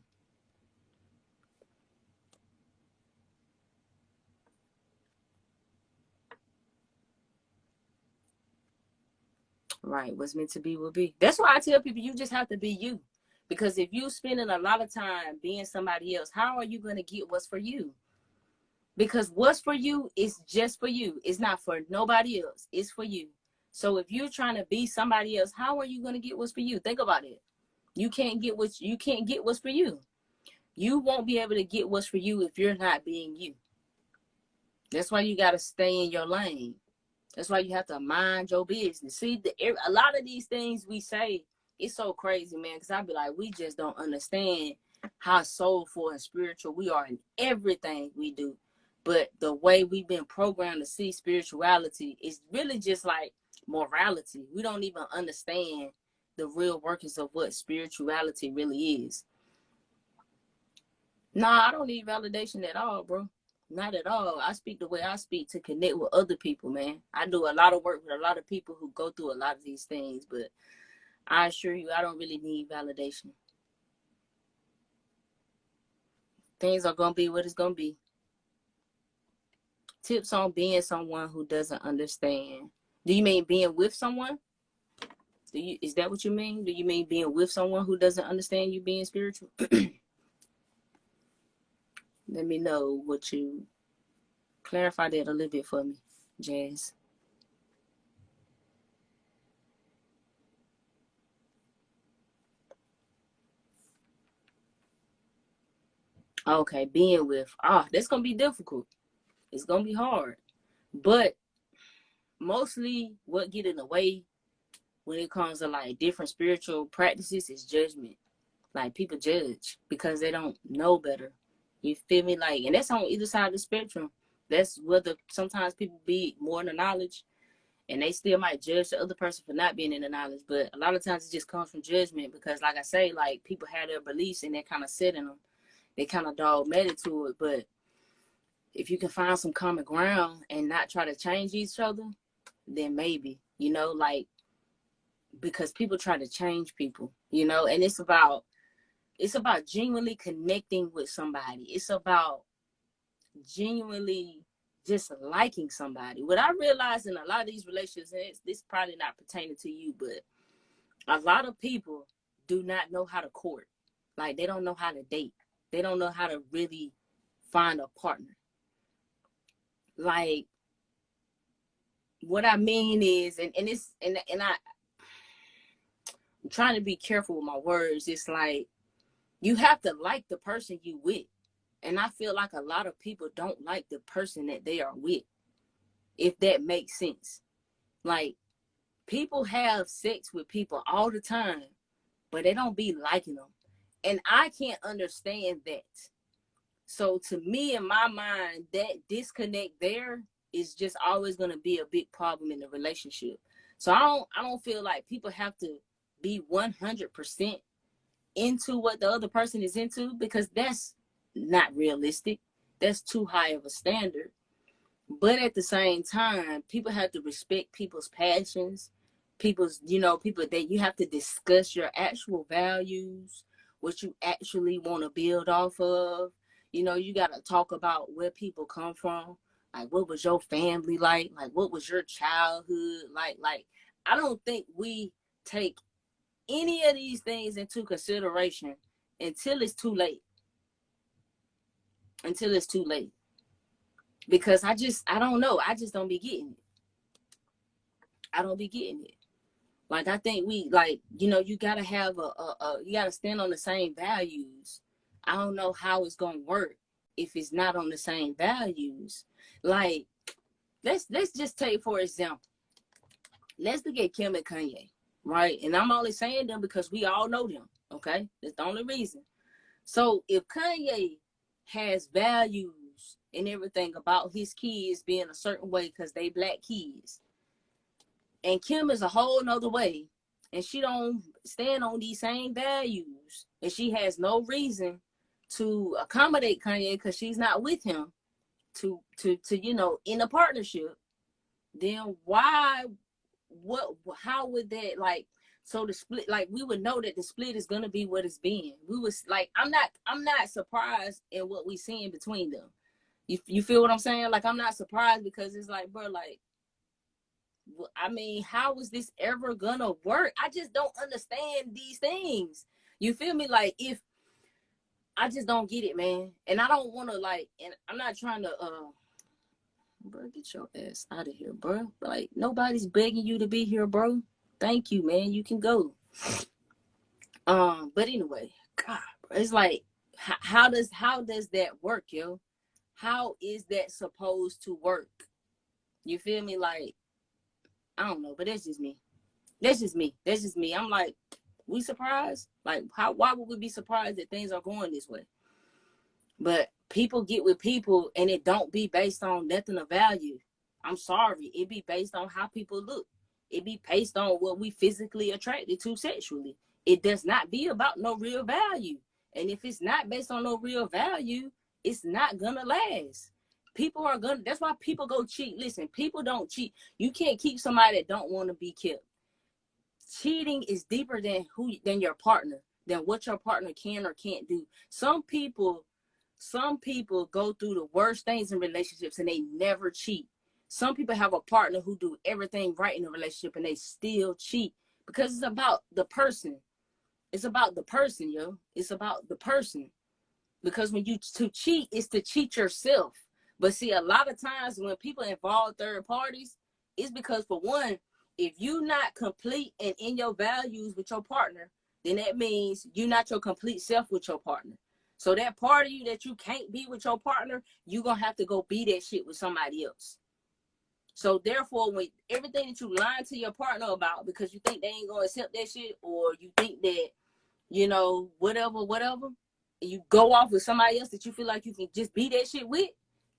Right. What's meant to be will be. That's why I tell people you just have to be you. Because if you spending a lot of time being somebody else, how are you going to get what's for you? Because what's for you is just for you. It's not for nobody else. It's for you. So if you're trying to be somebody else, how are you going to get what's for you? Think about it. You can't get what's for you. You won't be able to get what's for you if you're not being you. That's why you got to stay in your lane. That's why you have to mind your business. See, a lot of these things we say, it's so crazy, man, because I be like, we just don't understand how soulful and spiritual we are in everything we do. But the way we've been programmed to see spirituality is really just like morality. We don't even understand the real workings of what spirituality really is. Nah, I don't need validation at all, bro. Not at all. I speak the way I speak to connect with other people, man. I do a lot of work with a lot of people who go through a lot of these things, but I assure you, I don't really need validation. Things are going to be what it's going to be. Tips on being someone who doesn't understand. Do you mean being with someone? Is that what you mean? Do you mean being with someone who doesn't understand you being spiritual? Let me know what you clarify that a little bit for me, Jazz. Okay, being with. That's gonna be difficult. It's gonna be hard. But mostly what get in the way when it comes to like different spiritual practices is judgment. Like people judge because they don't know better. You feel me? Like, and that's on either side of the spectrum. That's whether sometimes people be more in the knowledge and they still might judge the other person for not being in the knowledge. But a lot of times it just comes from judgment because, like I say, like people have their beliefs and they kind of set in them. They kind of dogmatic to it. But if you can find some common ground and not try to change each other, then maybe, like, because people try to change people, and it's about genuinely connecting with somebody. It's about genuinely just liking somebody. What I realize in a lot of these relationships, and this probably not pertaining to you, but a lot of people do not know how to court. Like they don't know how to date. They don't know how to really find a partner. Like what I mean is, and I'm trying to be careful with my words. It's like you have to like the person you with. And I feel like a lot of people don't like the person that they are with, if that makes sense. Like, people have sex with people all the time, but they don't be liking them. And I can't understand that. So to me, in my mind, that disconnect there is just always going to be a big problem in the relationship. So I don't feel like people have to be 100% into what the other person is into, because that's not realistic. That's too high of a standard. But at the same time, people have to respect people's passions, people that you have to discuss your actual values, what you actually want to build off of. You got to talk about where people come from. Like, what was your family like? Like, what was your childhood like? I don't think we take any of these things into consideration until it's too late. Because I don't know. I just don't be getting it. I don't be getting it. Like, I think we, like, you gotta have you gotta stand on the same values. I don't know how it's gonna work if it's not on the same values. Like, let's just take, for example, let's look at Kim and Kanye, right? And I'm only saying them because we all know them, okay? That's the only reason. So if Kanye has values and everything about his kids being a certain way because they black kids, and Kim is a whole nother way, and she don't stand on these same values, and she has no reason to accommodate Kanye because she's not with him to in a partnership, then how would that, like, so the split, like, we would know that the split is gonna be what it's been. We was like, I'm not surprised at what we seeing between them. You feel what I'm saying? Like, I'm not surprised because it's like, bro, like, I mean, how is this ever gonna work? I just don't understand these things. You feel me? Like, if I just don't get it, man. And I don't want to, like, and I'm not trying to, bro, get your ass out of here, bro. Like, nobody's begging you to be here, bro. Thank you, man. You can go. But anyway, God, bro, it's like, how does that work, yo? How is that supposed to work? You feel me? Like, I don't know, but that's just me. I'm like, we surprised? Like, why would we be surprised that things are going this way? But people get with people and it don't be based on nothing of value. I'm sorry. It be based on how people look. It be based on what we physically attracted to sexually. It does not be about no real value. And if it's not based on no real value, it's not gonna last. That's why people go cheat. Listen, people don't cheat. You can't keep somebody that don't want to be kept. Cheating is deeper than your partner, than what your partner can or can't do. Some people go through the worst things in relationships and they never cheat. Some people have a partner who do everything right in a relationship and they still cheat because it's about the person. It's about the person, yo. It's about the person. Because when you to cheat, it's to cheat yourself. But see, a lot of times when people involve third parties, it's because, for one, if you're not complete and in your values with your partner, then that means you're not your complete self with your partner. So that part of you that you can't be with your partner, you're going to have to go be that shit with somebody else. So therefore, when everything that you lying to your partner about because you think they ain't going to accept that shit, or you think that, you know, whatever, and you go off with somebody else that you feel like you can just be that shit with,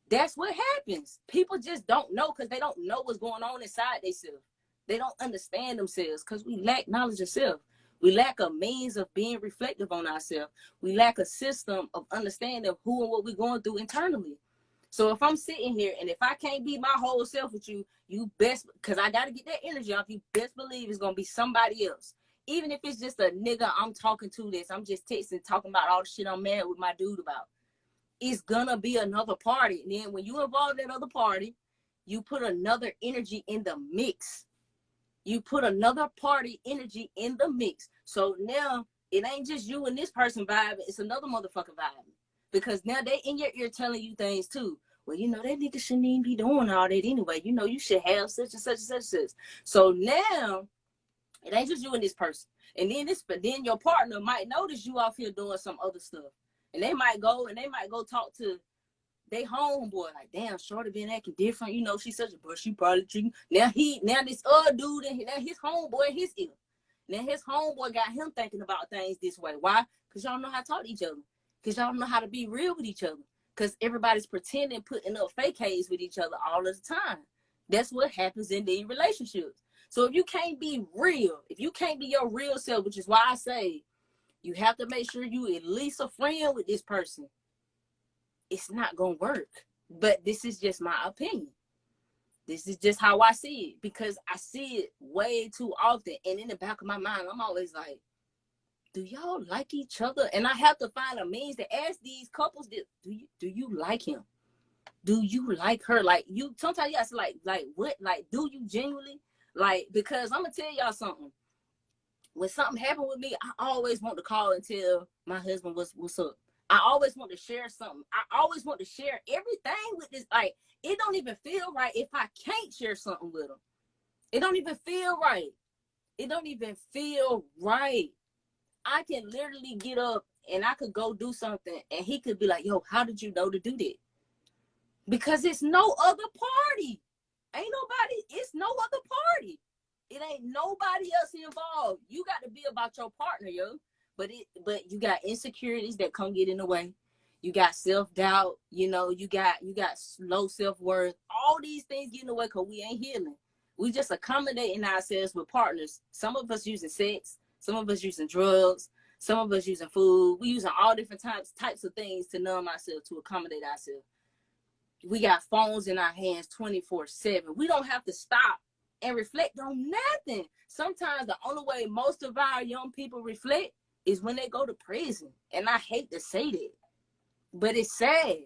that's what happens. People just don't know because they don't know what's going on inside themselves. They don't understand themselves because we lack knowledge of self. We lack a means of being reflective on ourselves. We lack a system of understanding of who and what we're going through internally. So if I'm sitting here and if I can't be my whole self with you, you best, because I got to get that energy off, you best believe it's going to be somebody else. Even if it's just a nigga I'm talking to this, I'm just texting, talking about all the shit I'm mad with my dude about. It's gonna be another party. And then when you involve that other party, you put another energy in the mix. You put another party energy in the mix. So now it ain't just you and this person vibing, it's another motherfucker vibing. Because now they in your ear telling you things too. Well, you know, that nigga shouldn't even be doing all that anyway. You know, you should have such and such and such and such. So now it ain't just you and this person. And then your partner might notice you off here doing some other stuff. And they might go talk to they homeboy, like, damn, Shorty been acting different. You know, she's such a bush. She probably treating. Now this other dude, and now his homeboy, his ear. Now his homeboy got him thinking about things this way. Why? Because y'all know how to talk to each other. Because y'all know how to be real with each other. Because everybody's pretending, putting up fake haze with each other all of the time. That's what happens in these relationships. So if you can't be real, if you can't be your real self, which is why I say you have to make sure you at least a friend with this person, it's not going to work. But this is just my opinion. This is just how I see it, because I see it way too often. And in the back of my mind, I'm always like, do y'all like each other? And I have to find a means to ask these couples, do you like him? Do you like her? Like, you sometimes you have to like what? Like, do you genuinely? Like, because I'm gonna tell y'all something. When something happened with me, I always want to call and tell my husband what's up. I always want to share something. I always want to share everything with this. Like, it don't even feel right if I can't share something with him. It don't even feel right. It don't even feel right. I can literally get up and I could go do something and he could be like, yo, how did you know to do that? Because it's no other party. It's no other party. It ain't nobody else involved. You got to be about your partner, yo. But you got insecurities that come get in the way. You got self-doubt, you know, you got low self-worth. All these things get in the way because we ain't healing. We just accommodating ourselves with partners. Some of us using sex, some of us using drugs, some of us using food. We using all different types of things to numb ourselves, to accommodate ourselves. We got phones in our hands 24/7. We don't have to stop and reflect on nothing. Sometimes the only way most of our young people reflect is when they go to prison. And I hate to say that, but it's sad,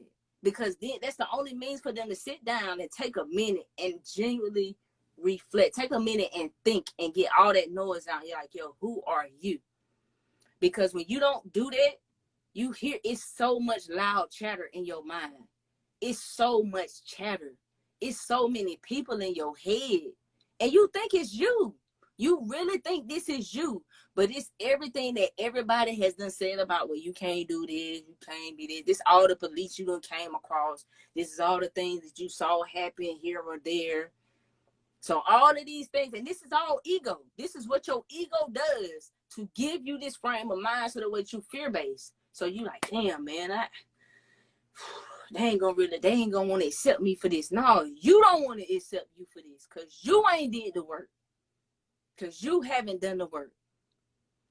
because then that's the only means for them to sit down and take a minute and genuinely reflect. Take a minute and think and get all that noise out. You're like, yo, who are you? Because when you don't do that, you hear it's so much loud chatter in your mind. It's so much chatter. It's so many people in your head. And you think it's you. You really think this is you. But it's everything that everybody has done said about, well, you can't do this, you can't be this. This all the police you done came across. This is all the things that you saw happen here or there. So all of these things, and this is all ego. This is what your ego does to give you this frame of mind so that way you fear-based. So you like, damn, man, they ain't gonna want to accept me for this. No, you don't want to accept you for this because you ain't did the work. Because you haven't done the work.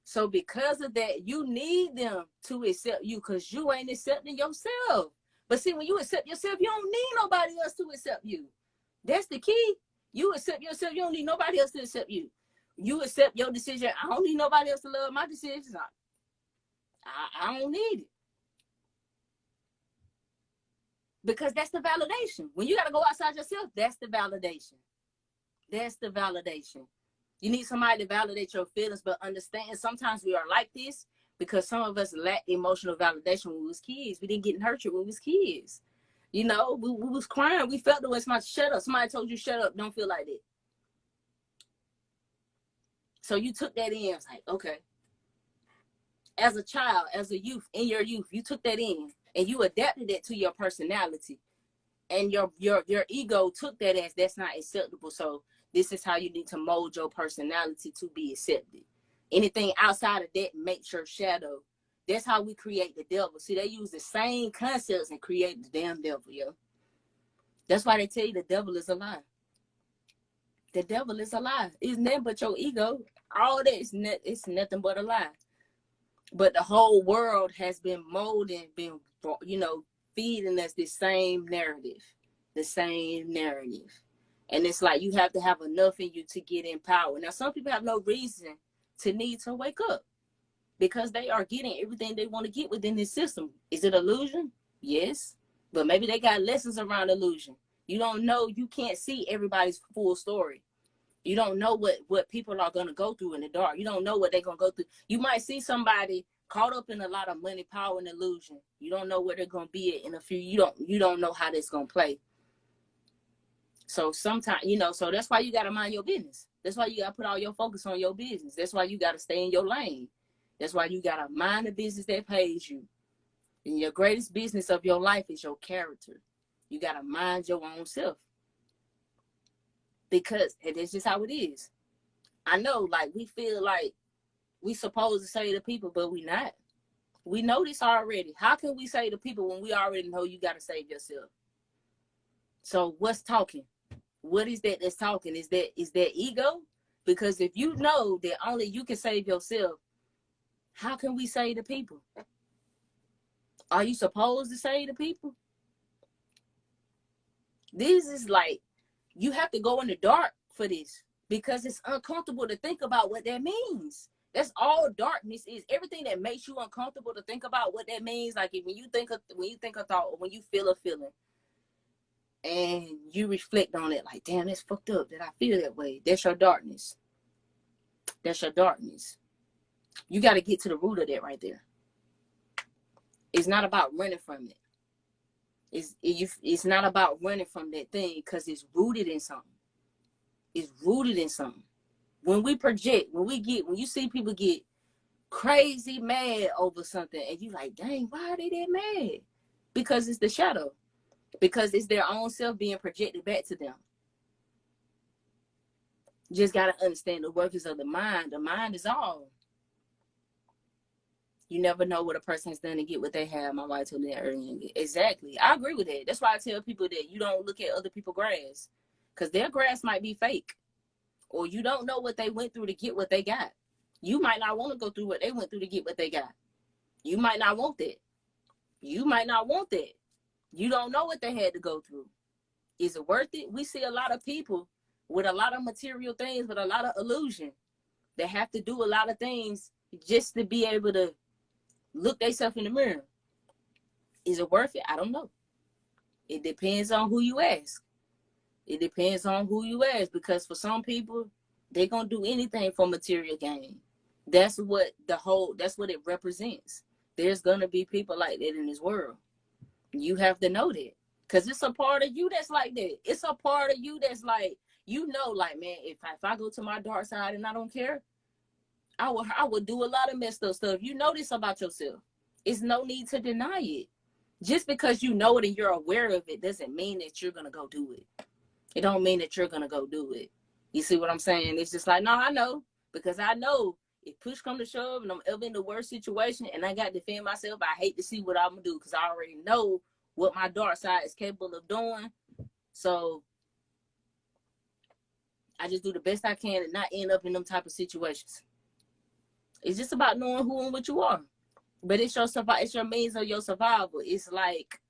So because of that, you need them to accept you because you ain't accepting yourself. But see, when you accept yourself, you don't need nobody else to accept you. That's the key. You accept yourself, you don't need nobody else to accept you. You accept your decision. I don't need nobody else to love my decisions. I don't need it. Because that's the validation. When you got to go outside yourself, that's the validation. That's the validation. You need somebody to validate your feelings, but understand sometimes we are like this because some of us lack emotional validation when we was kids. We didn't get nurtured when we was kids. You know, we was crying. We felt the way somebody shut up. Somebody told you shut up. Don't feel like that. So you took that in. It's like, okay. As a child, as a youth, in your youth, you took that in and you adapted it to your personality. And your ego took that as that's not acceptable. So this is how you need to mold your personality to be accepted. Anything outside of that makes your shadow. That's how we create the devil. See, they use the same concepts and create the damn devil, yo. That's why they tell you the devil is a lie. The devil is a lie. It's nothing but your ego. All that is it's nothing but a lie. But the whole world has been molding, been, you know, feeding us the same narrative. And it's like you have to have enough in you to get in power. Now, some people have no reason to need to wake up because they are getting everything they want to get within this system. Is it illusion? Yes. But maybe they got lessons around illusion. You don't know. You can't see everybody's full story. You don't know what people are going to go through in the dark. You don't know what they're going to go through. You might see somebody caught up in a lot of money, power, and illusion. You don't know where they're going to be at in a few. You don't know how that's going to play. So sometimes, you know, so that's why you got to mind your business. That's why you got to put all your focus on your business. That's why you got to stay in your lane. That's why you got to mind the business that pays you. And your greatest business of your life is your character. You got to mind your own self. Because it's just how it is. I know, like, we feel like we supposed to say to people, but we not. We know this already. How can we say to people when we already know you got to save yourself? So what's talking? What is that that's talking? Is that ego? Because if you know that only you can save yourself, how can we say to people? Are you supposed to say to people? This is like, you have to go in the dark for this because it's uncomfortable to think about what that means. That's all darkness is. Everything that makes you uncomfortable to think about what that means. Like when you think a thought, or when you feel a feeling, and you reflect on it, like, damn, that's fucked up that I feel that way. That's your darkness. That's your darkness. You got to get to the root of that right there. It's not about running from it. It's not about running from that thing because it's rooted in something. It's rooted in something. When we project, when you see people get crazy mad over something and you like, dang, why are they that mad? Because it's the shadow. Because it's their own self being projected back to them. You just got to understand the workings of the mind. The mind is all. You never know what a person has done to get what they have. My wife told me that earlier. Exactly. I agree with that. That's why I tell people that you don't look at other people's grass. Because their grass might be fake. Or you don't know what they went through to get what they got. You might not want to go through what they went through to get what they got. You might not want that. You might not want that. You don't know what they had to go through. Is it worth it? We see a lot of people with a lot of material things, with a lot of illusion. They have to do a lot of things just to be able to look themselves in the mirror. Is it worth it? I don't know. It depends on who you ask. It depends on who you ask, because for some people, they're going to do anything for material gain. That's what it represents. There's going to be people like that in this world. You have to know that, because it's a part of you that's like that. It's a part of you that's like, you know, like, man, if I go to my dark side and I don't care, I would do a lot of messed up stuff. You know this about yourself. It's no need to deny it. Just because you know it and you're aware of it doesn't mean that you're going to go do it. It don't mean that you're going to go do it. You see what I'm saying? It's just like, no, I know. Because I know if push come to shove and I'm ever in the worst situation and I got to defend myself, I hate to see what I'm going to do, because I already know what my dark side is capable of doing. So I just do the best I can and not end up in them type of situations. It's just about knowing who and what you are. But it's your means of your survival. It's like,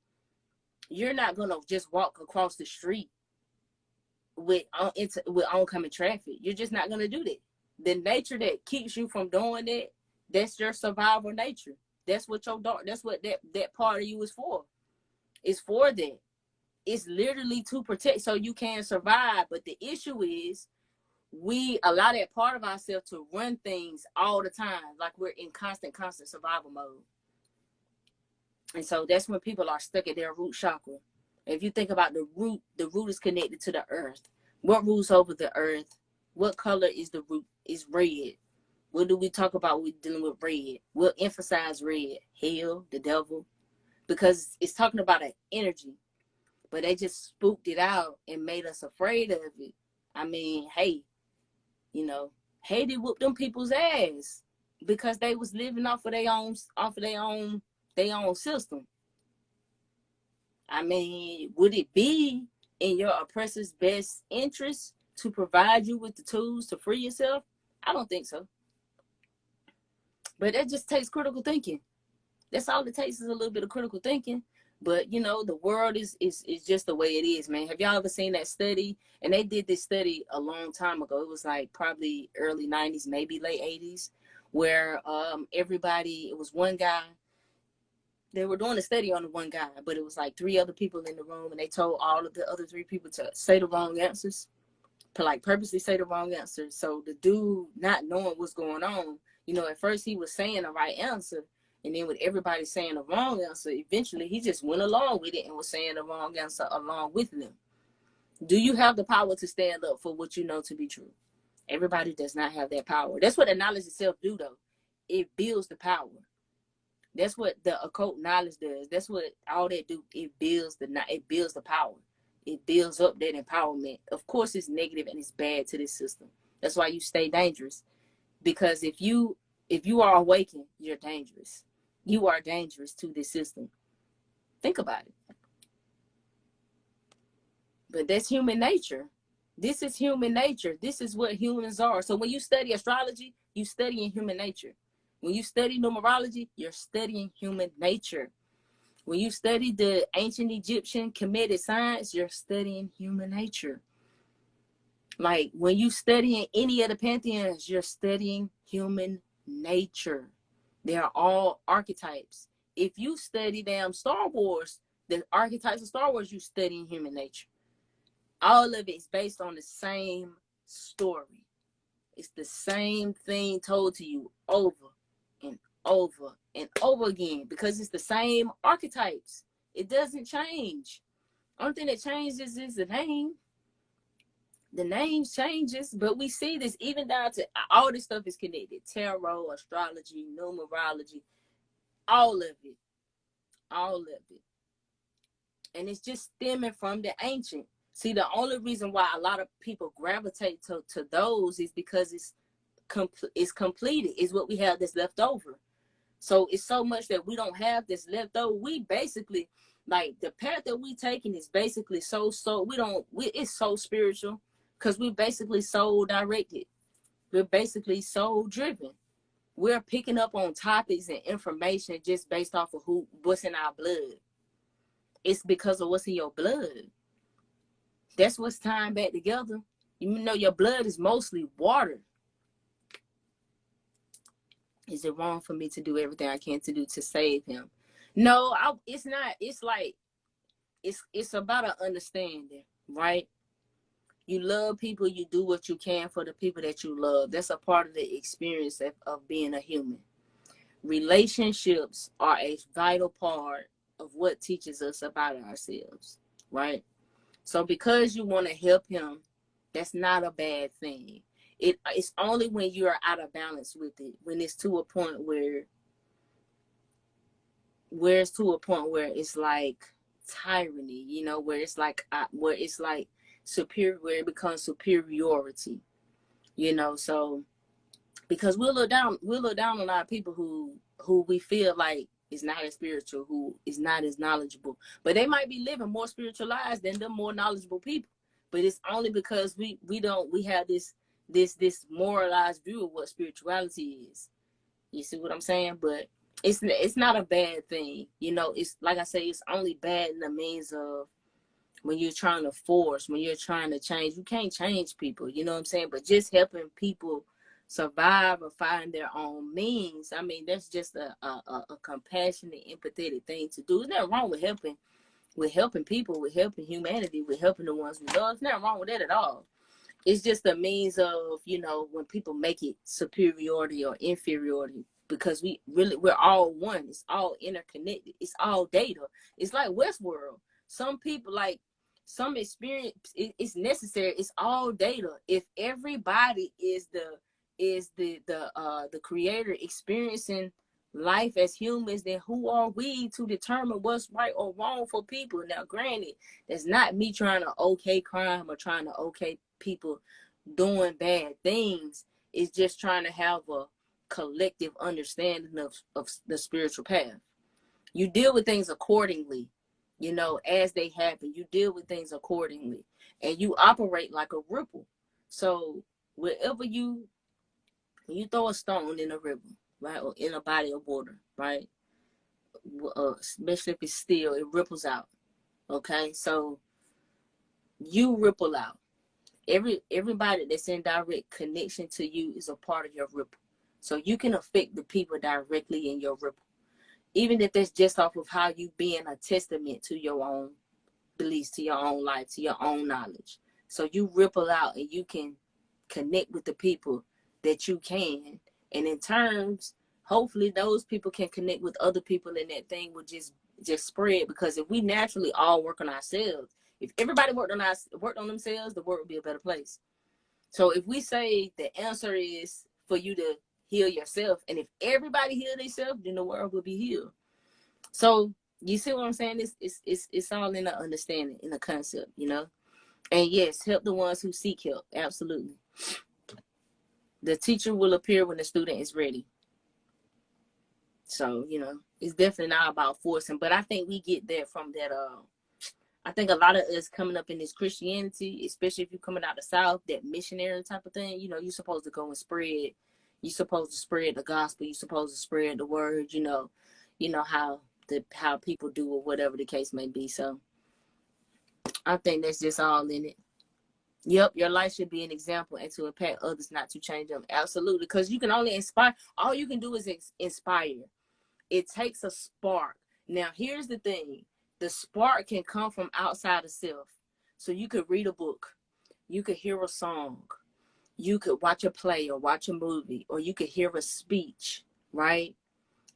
you're not going to just walk across the street with oncoming traffic. You're just not going to do that. The nature that keeps you from doing that, that's your survival nature. That's what that part of you is for. It's for that. It's literally to protect so you can survive. But the issue is, we allow that part of ourselves to run things all the time, like we're in constant survival mode. And so that's when people are stuck at their root chakra. If you think about the root is connected to the earth. What rules over the earth? What color is the root? Is red. What do we talk about when we're dealing with red? We'll emphasize red. Hell, the devil. Because it's talking about an energy. But they just spooked it out and made us afraid of it. I mean, hey, you know, Haiti whooped them people's ass because they was living off of their own system. I mean, would it be in your oppressor's best interest to provide you with the tools to free yourself? I don't think so. But that just takes critical thinking. That's all it takes is a little bit of critical thinking. But you know, the world is just the way it is, man. Have y'all ever seen that study? And they did this study a long time ago. It was like probably early 90s, maybe late 80s, where everybody, it was one guy. They were doing a study on the one guy, but it was like 3 other people in the room, and they told all of the other 3 people to say the wrong answers, to like purposely say the wrong answers. So the dude, not knowing what's going on, you know, at first he was saying the right answer, and then with everybody saying the wrong answer, eventually he just went along with it and was saying the wrong answer along with them. Do you have the power to stand up for what you know to be true? Everybody does not have that power. That's what the knowledge itself do, though. It builds the power. That's what the occult knowledge does. That's what all that do. It builds the power. It builds up that empowerment. Of course, it's negative and it's bad to this system. That's why you stay dangerous. Because if you are awakened, you're dangerous. You are dangerous to this system. Think about it. But that's human nature. This is human nature. This is what humans are. So when you study astrology, you study in human nature. When you study numerology, you're studying human nature. When you study the ancient Egyptian Kemetic science, you're studying human nature. Like when you study in any of the pantheons, you're studying human nature. They are all archetypes. If you study Star Wars, the archetypes of Star Wars, you studying human nature. All of it is based on the same story. It's the same thing told to you over and over and over again because it's the same archetypes. It doesn't change. Only thing that changes is the name. The name changes, but we see this even down to all this stuff is connected. Tarot, astrology, numerology, all of it. All of it. And it's just stemming from the ancient. See, the only reason why a lot of people gravitate to those is because it's completed. It's what we have that's left over. So it's so much that we don't have that's left over. We basically, like, the path that we taking is basically it's so spiritual because we're basically soul directed. We're basically soul driven. We're picking up on topics and information just based off of what's in our blood. It's because of what's in your blood. That's what's tying back together. You know, your blood is mostly water. Is it wrong for me to do everything I can to do to save him? No, it's not. It's like, it's about an understanding, right? You love people, you do what you can for the people that you love. That's a part of the experience of being a human. Relationships are a vital part of what teaches us about ourselves, right? So because you want to help him, that's not a bad thing. It's only when you are out of balance with it, when it's to a point where it's like tyranny, you know, where it's like superior, where it becomes superiority, you know. So because we'll look down on a lot of people who we feel like is not as spiritual, who is not as knowledgeable, but they might be living more spiritual lives than the more knowledgeable people. But it's only because we have this moralized view of what spirituality is. You see what I'm saying? But it's not a bad thing. You know, it's like I say, it's only bad in the means of when you're trying to force, when you're trying to change. You can't change people, you know what I'm saying? But just helping people survive or find their own means, I mean, that's just a compassionate, empathetic thing to do. There's nothing wrong with helping people, with helping humanity, with helping the ones we love. There's nothing wrong with that at all. It's just a means of, when people make it superiority or inferiority, because we're all one. It's all interconnected. It's all data. It's like Westworld. Some people, like, some experience, it's necessary. It's all data. If everybody is the creator experiencing life as humans, then who are we to determine what's right or wrong for people? Now, granted, that's not me trying to okay crime or trying to okay people doing bad things. It's just trying to have a collective understanding of the spiritual path. You deal with things accordingly, as they happen. You deal with things accordingly, and you operate like a ripple. So wherever you throw a stone in a river, right, or in a body of water, right, especially if it's still, it ripples out. Okay, so you ripple out. Everybody that's in direct connection to you is a part of your ripple. So you can affect the people directly in your ripple, even if that's just off of how you being a testament to your own beliefs, to your own life, to your own knowledge. So you ripple out and you can connect with the people that you can. And in terms, hopefully those people can connect with other people, and that thing will just spread. Because if we naturally all work on ourselves, if everybody worked on themselves, the world would be a better place. So if we say the answer is for you to heal yourself, and if everybody heal themselves, then the world will be healed. So you see what I'm saying? It's all in the understanding, in the concept, And yes, help the ones who seek help. Absolutely. The teacher will appear when the student is ready. So, it's definitely not about forcing, but I think we get that from that. I think a lot of us coming up in this Christianity, especially if you're coming out of the South, that missionary type of thing, you're supposed to go and spread. You're supposed to spread the gospel. You're supposed to spread the word. How people do, or whatever the case may be. So I think that's just all in it. Yep, your life should be an example and to impact others, not to change them. Absolutely, because you can only inspire. All you can do is inspire. It takes a spark. Now, here's the thing. The spark can come from outside of self. So you could read a book. You could hear a song. You could watch a play or watch a movie. Or you could hear a speech, right?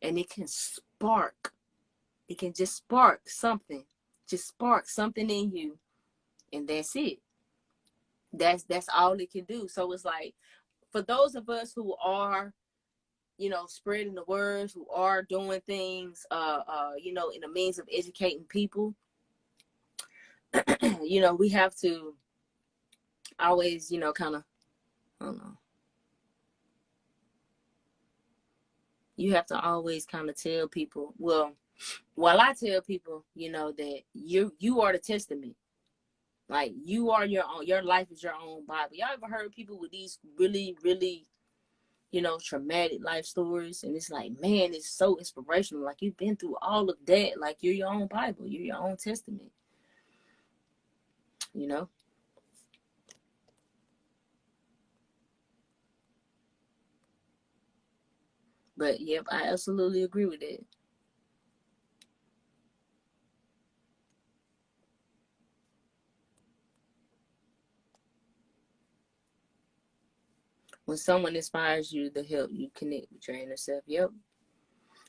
And it can spark. It can just spark something. Just spark something in you. And that's it. That's all it can do. So it's like, for those of us who are spreading the words, who are doing things, in the means of educating people, we have to always, kind of, I don't know, you have to always kind of tell people, well, I tell people, that you are the testament. Like, you are your life is your own Bible. Y'all ever heard people with these really, really, traumatic life stories? And it's like, man, it's so inspirational. Like, you've been through all of that. Like, you're your own Bible. You're your own testament, you know? But, yep, I absolutely agree with that. When someone inspires you to help you connect with your inner self, yep.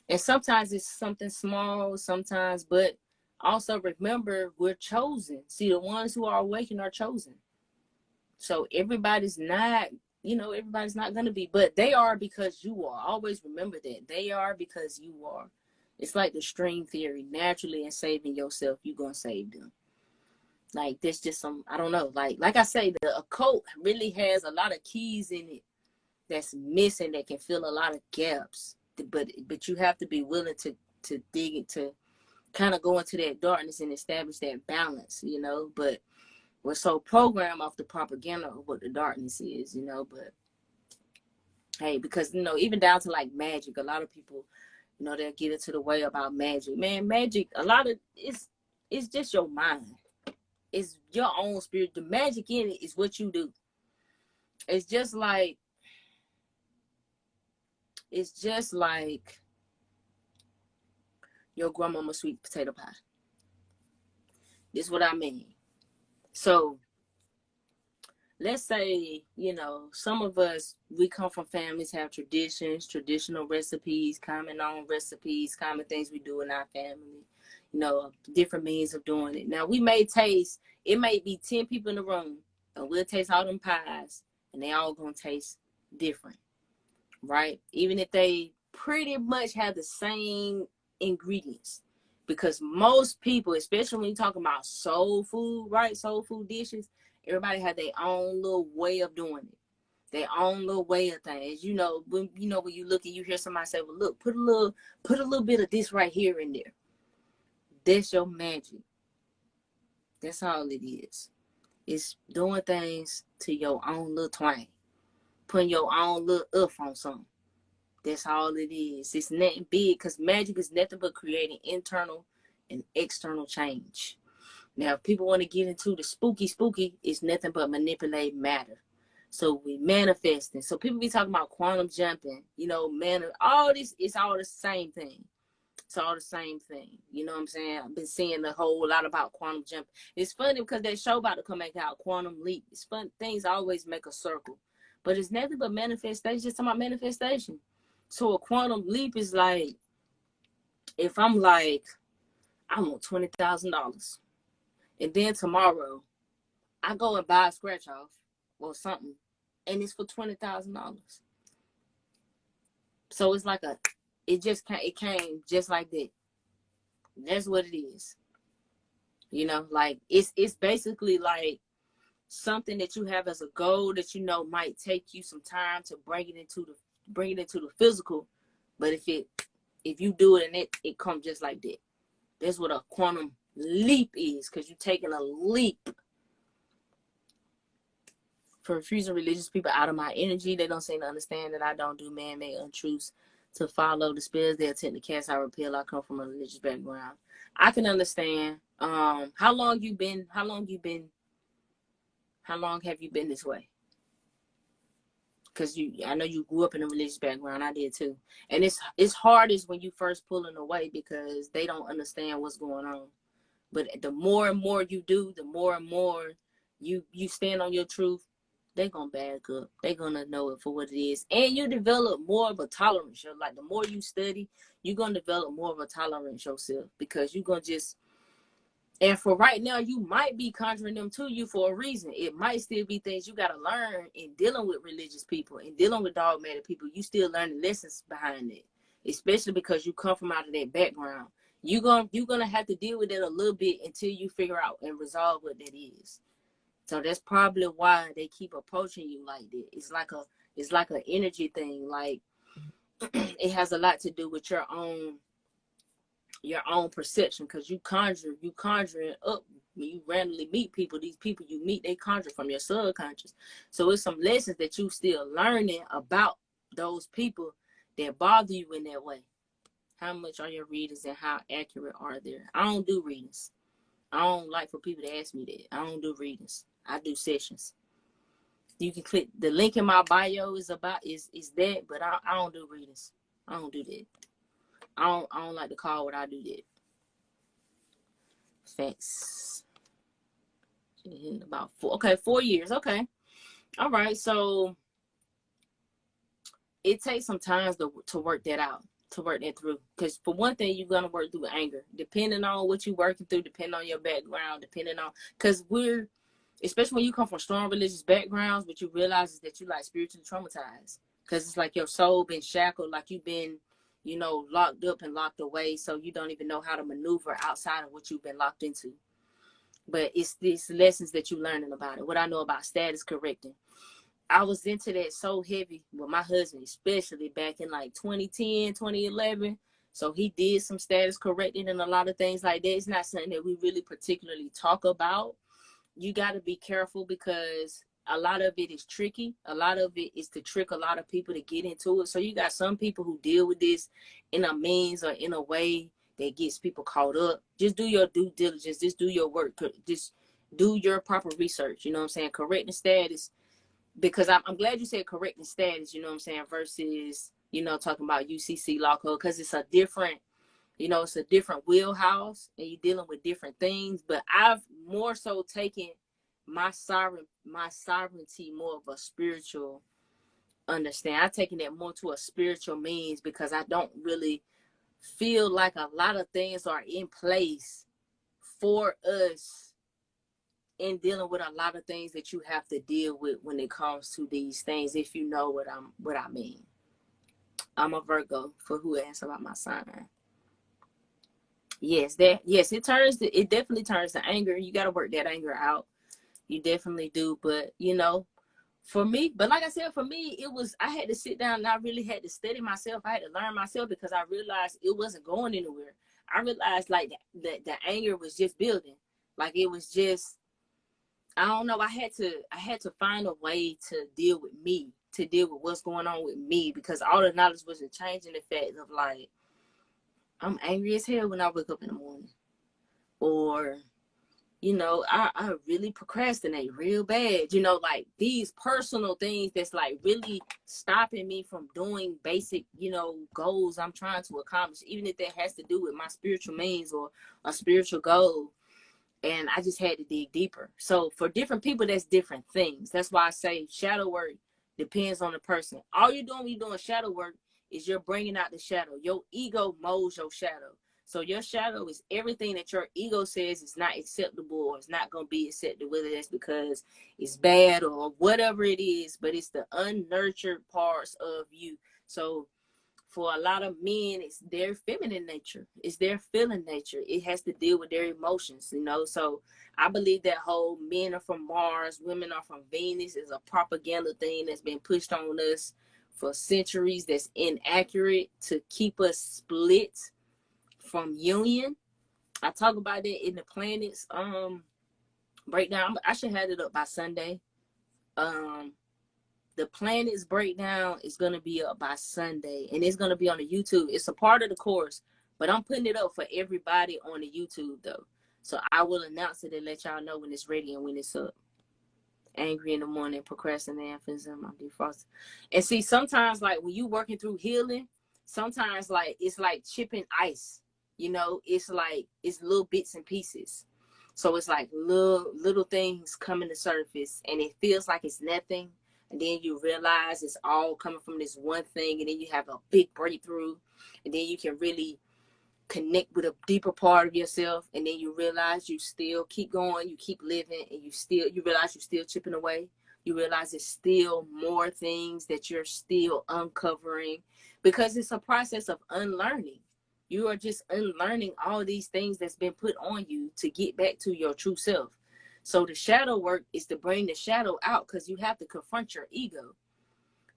And sometimes it's something small, sometimes, but also remember, we're chosen. See, the ones who are awakened are chosen. So everybody's not going to be, but they are because you are. Always remember that. They are because you are. It's like the string theory. Naturally, in saving yourself, you're going to save them. Like, there's just some, I don't know. Like I say, the occult really has a lot of keys in it that's missing, that can fill a lot of gaps. But you have to be willing to dig into, kind of go into that darkness and establish that balance, But we're so programmed off the propaganda of what the darkness is, But hey, because even down to like magic, a lot of people, they'll get into the way about magic. Man, magic, a lot of it's just your mind. It's your own spirit. The magic in it is what you do. It's just like it's just like your grandmama's sweet potato pie. This is what I mean. So let's say, some of us, we come from families, have traditions, traditional recipes, common known recipes, common things we do in our family, different means of doing it. Now, we may taste, it may be 10 people in the room, and we'll taste all them pies, and they all gonna taste different, right? Even if they pretty much have the same ingredients. Because most people, especially when you're talking about soul food, right? Soul food dishes, everybody have their own little way of doing it. Their own little way of things. When you look and you hear somebody say, well, look, put a little bit of this right here in there. That's your magic. That's all it is. It's doing things to your own little twang. Putting your own little oof on something. That's all it is. It's nothing big, because magic is nothing but creating internal and external change. Now, if people want to get into the spooky, it's nothing but manipulate matter. So we manifesting. So people be talking about quantum jumping, all this, it's all the same thing. It's all the same thing. You know what I'm saying? I've been seeing a whole lot about quantum jumping. It's funny because that show about to come back out, Quantum Leap. It's fun. Things always make a circle. But it's nothing but manifestation. Just talking about manifestation. So a quantum leap is like, if I'm like, I want $20,000, and then tomorrow I go and buy a scratch off or something, and it's for $20,000. So it's like it came just like that. That's what it is. Like it's basically like something that you have as a goal that might take you some time to bring it into the physical, but if you do it and it comes just like that. That's what a quantum leap is, because you're taking a leap. For refusing religious people out of my energy, they don't seem to understand that I don't do man-made untruths to follow the spells they attempt to cast. I repel. I come from a religious background. I can understand. How long have you been this way? Because I know you grew up in a religious background. I did too. And it's hardest when you first pulling away, because they don't understand what's going on. But the more and more you do, the more and more you stand on your truth, they're going to back up. They're going to know it for what it is. And you develop more of a tolerance. Like, the more you study, you're going to develop more of a tolerance yourself, because you're going to just, and for right now, you might be conjuring them to you for a reason. It might still be things you got to learn in dealing with religious people and dealing with dogmatic people. You still learning lessons behind it, especially because you come from out of that background. You're gonna have to deal with it a little bit until you figure out and resolve what that is. So that's probably why they keep approaching you like that. It's like an energy thing. Like, it has a lot to do with your own perception, because you conjuring up when you randomly meet people. These people you meet, they conjure from your subconscious. So it's some lessons that you still learning about those people that bother you in that way. How much are your readings and how accurate are they? I don't do readings. I don't like for people to ask me that. I don't do readings. I do sessions. You can click the link in my bio is that, but I don't do readings. I don't do that. I don't like to call what I do that. Facts. About 4 years. Okay. All right. So it takes some time to work that out, to work that through. Because for one thing, you're going to work through anger, depending on what you're working through, depending on your background, because especially when you come from strong religious backgrounds, what you realize is that you like spiritually traumatized, because it's like your soul been shackled, like you've been, locked up and locked away. So you don't even know how to maneuver outside of what you've been locked into. But it's these lessons that you're learning about it. What I know about status correcting. I was into that so heavy with my husband, especially back in like 2010, 2011. So he did some status correcting and a lot of things like that. It's not something that we really particularly talk about. You got to be careful, because a lot of it is tricky. A lot of it is to trick a lot of people to get into it. So you got some people who deal with this in a means or in a way that gets people caught up. Just do your due diligence. Just do your work. Just do your proper research. You know what I'm saying? Correcting status. Because I'm glad you said correcting status, you know what I'm saying, versus, talking about UCC law code, because it's a different, it's a different wheelhouse and you're dealing with different things. But I've more so taken my sovereignty more of a spiritual understand. I'm taking it more to a spiritual means because I don't really feel like a lot of things are in place for us in dealing with a lot of things that you have to deal with when it comes to these things. If you know what I mean. I'm a Virgo for who asks about my sign. Yes, it definitely turns to anger. You got to work that anger out. You definitely do. But for me, but like I said, for me, I had to sit down and I really had to study myself. I had to learn myself because I realized it wasn't going anywhere. I realized like the anger was just building. Like it was just, I don't know. I had to find a way to deal with me, to deal with what's going on with me, because all the knowledge wasn't changing the fact of like, I'm angry as hell when I wake up in the morning. Or I really procrastinate real bad. Like these personal things that's like really stopping me from doing basic, goals I'm trying to accomplish, even if that has to do with my spiritual means or a spiritual goal. And I just had to dig deeper. So for different people, that's different things. That's why I say shadow work depends on the person. All you're doing when you're doing shadow work is you're bringing out the shadow. Your ego molds your shadow. So your shadow is everything that your ego says is not acceptable or it's not going to be accepted, whether that's because it's bad or whatever it is, but it's the unnurtured parts of you. So for a lot of men, it's their feminine nature. It's their feeling nature. It has to deal with their emotions, So I believe that whole men are from Mars, women are from Venus is a propaganda thing that's been pushed on us for centuries that's inaccurate to keep us split from union. I talk about that in the planets breakdown. I should have it up by Sunday. The planets breakdown is going to be up by Sunday, and it's going to be on the YouTube. It's a part of the course, but I'm putting it up for everybody on the YouTube though. So I will announce it and let y'all know when it's ready and when it's up. Angry in the morning, procrastinating, my defaults. And see, sometimes like when you working through healing, sometimes like it's like chipping ice. It's like it's little bits and pieces. So it's like little things coming to surface, and it feels like it's nothing. And then you realize it's all coming from this one thing, and then you have a big breakthrough, and then you can really connect with a deeper part of yourself, and then you realize you still keep going, you keep living, and you realize you're still chipping away. You realize there's still more things that you're still uncovering, because it's a process of unlearning. You are just unlearning all these things that's been put on you to get back to your true self. So the shadow work is to bring the shadow out, because you have to confront your ego.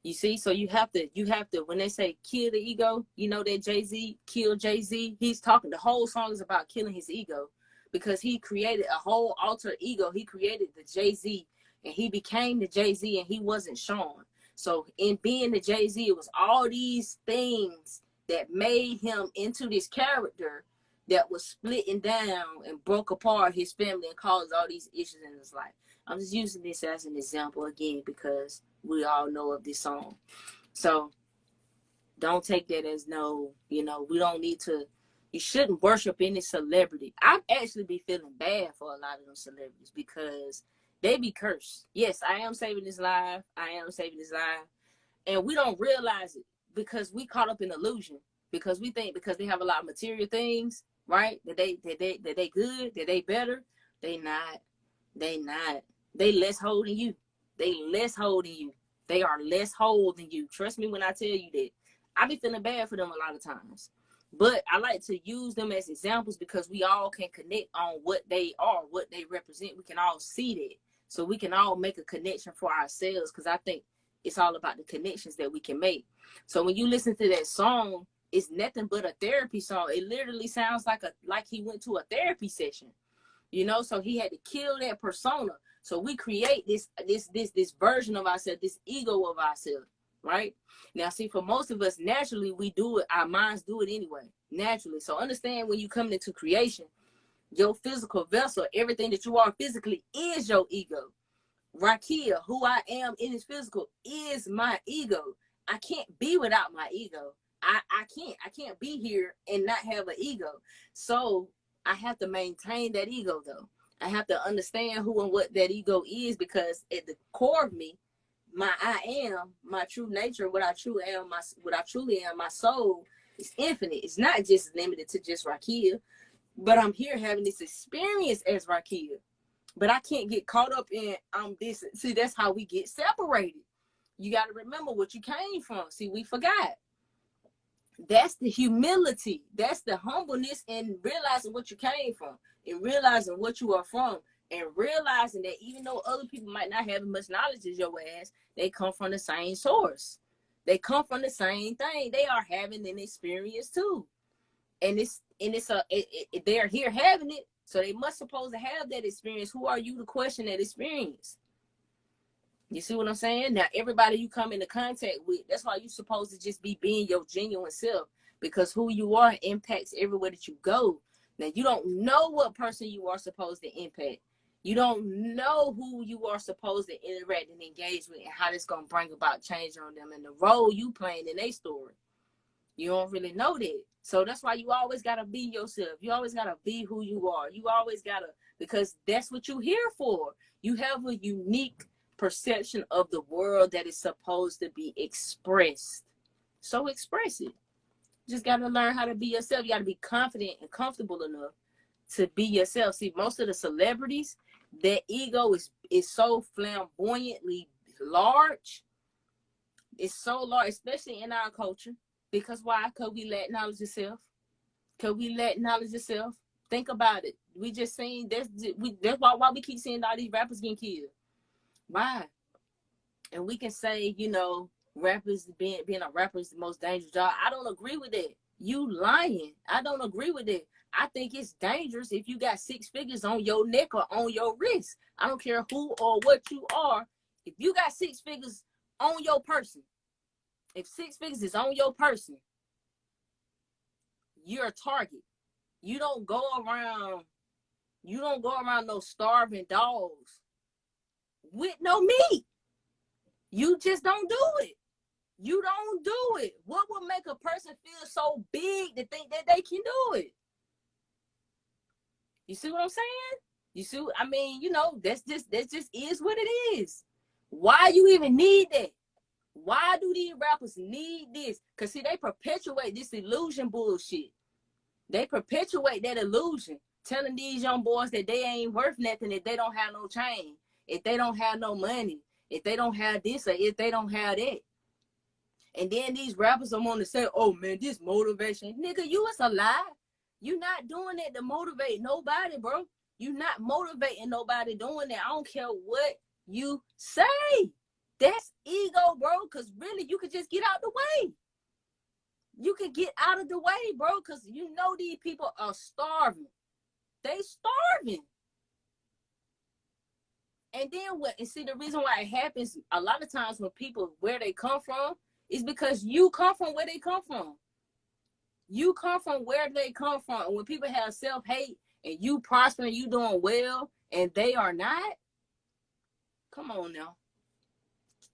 You see, so you have to, when they say kill the ego, that Jay-Z, kill Jay-Z, he's talking, the whole song is about killing his ego, because he created a whole alter ego. He created the Jay-Z, and he became the Jay-Z, and he wasn't Sean. So in being the Jay-Z, it was all these things that made him into this character that was splitting down and broke apart his family and caused all these issues in his life. I'm just using this as an example again because we all know of this song. So don't take that as no, we don't need to, you shouldn't worship any celebrity. I actually be feeling bad for a lot of those celebrities because they be cursed. Yes, I am saving this life. And we don't realize it because we caught up in illusion, because we think because they have a lot of material things, right? That they good, that they better. They not. They less whole than you. They are less whole than you. Trust me when I tell you that. I be feeling bad for them a lot of times. But I like to use them as examples because we all can connect on what they are, what they represent. We can all see that. So we can all make a connection for ourselves, because I think it's all about the connections that we can make. So when you listen to that song, it's nothing but a therapy song. It literally sounds like he went to a therapy session. So he had to kill that persona. So we create this version of ourselves, this ego of ourselves, right? Now, see, for most of us, naturally, we do it. Our minds do it anyway, naturally. So understand, when you come into creation, your physical vessel, everything that you are physically is your ego. Rakia, who I am in this physical, is my ego. I can't be without my ego. I can't be here and not have an ego. So I have to maintain that ego though. I have to understand who and what that ego is, because at the core of me, I am, my true nature, what I truly am, my soul is infinite. It's not just limited to just Rakia, but I'm here having this experience as Rakia. But I can't get caught up in this. See, that's how we get separated. You got to remember what you came from. See, we forgot. That's the humility. That's the humbleness in realizing what you came from, and realizing what you are from, and realizing that even though other people might not have as much knowledge as your ass, they come from the same source. They come from the same thing. They are having an experience too. And they're here having it, so they must supposed to have that experience. Who are you to question that experience? You see what I'm saying? Now, everybody you come into contact with, that's why you're supposed to just be being your genuine self, because who you are impacts everywhere that you go. Now, you don't know what person you are supposed to impact. You don't know who you are supposed to interact and engage with, and how that's going to bring about change on them and the role you playing in their story. You don't really know that. So that's why you always got to be yourself. You always got to be who you are. You always got to, because that's what you're here for. You have a unique perception of the world that is supposed to be expressed. So express it. Just got to learn how to be yourself. You got to be confident and comfortable enough to be yourself. See, most of the celebrities, their ego is so flamboyantly large. It's so large, especially in our culture. Because why? Because we lack knowledge of self. Because we lack knowledge of self. Think about it. We just seen that's why we keep seeing all these rappers getting killed. Why? And we can say, rappers being a rapper is the most dangerous job. I don't agree with that. You lying. I don't agree with it. I think it's dangerous if you got 6 figures on your neck or on your wrist. I don't care who or what you are. If you got 6 figures on your person, if 6 figures is on your person, you're a target. You don't go around no starving dogs with no meat. You just don't do it. You don't do it. What would make a person feel so big to think that they can do it? You see what I'm saying? You see, that's just is what it is. Why you even need that? Why do these rappers need this? Because, see, they perpetuate this illusion bullshit. They perpetuate that illusion, telling these young boys that they ain't worth nothing if they don't have no chain, if they don't have no money, if they don't have this or if they don't have that. And then these rappers are want to say, oh, man, this motivation. Nigga, you is a lie. You not doing that to motivate nobody, bro. You not motivating nobody doing that. I don't care what you say. That's ego, bro, because really you could just get out the way. You could get out of the way, bro, because these people are starving. They starving. And then what? And see, the reason why it happens a lot of times when people, where they come from, is because you come from where they come from. You come from where they come from. And when people have self-hate and you prospering, you doing well, and they are not, come on now.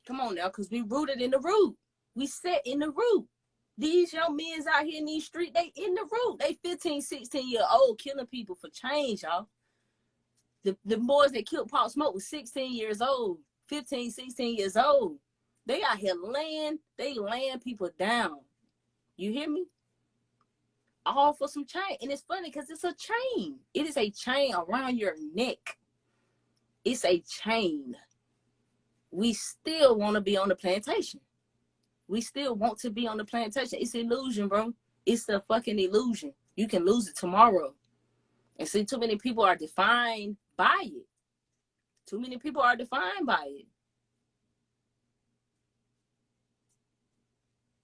Come on now, because we rooted in the root. We set in the root. These young men out here in these streets, they in the root. They 15, 16-year-old killing people for change, y'all. The boys that killed Pop Smoke was 16 years old, 15, 16 years old. They out here laying people down. You hear me? All for some chain. And it's funny because it's a chain. It is a chain around your neck. It's a chain. We still want to be on the plantation. We still want to be on the plantation. It's illusion, bro. It's a fucking illusion. You can lose it tomorrow. And see, too many people are defined by it. Too many people are defined by it.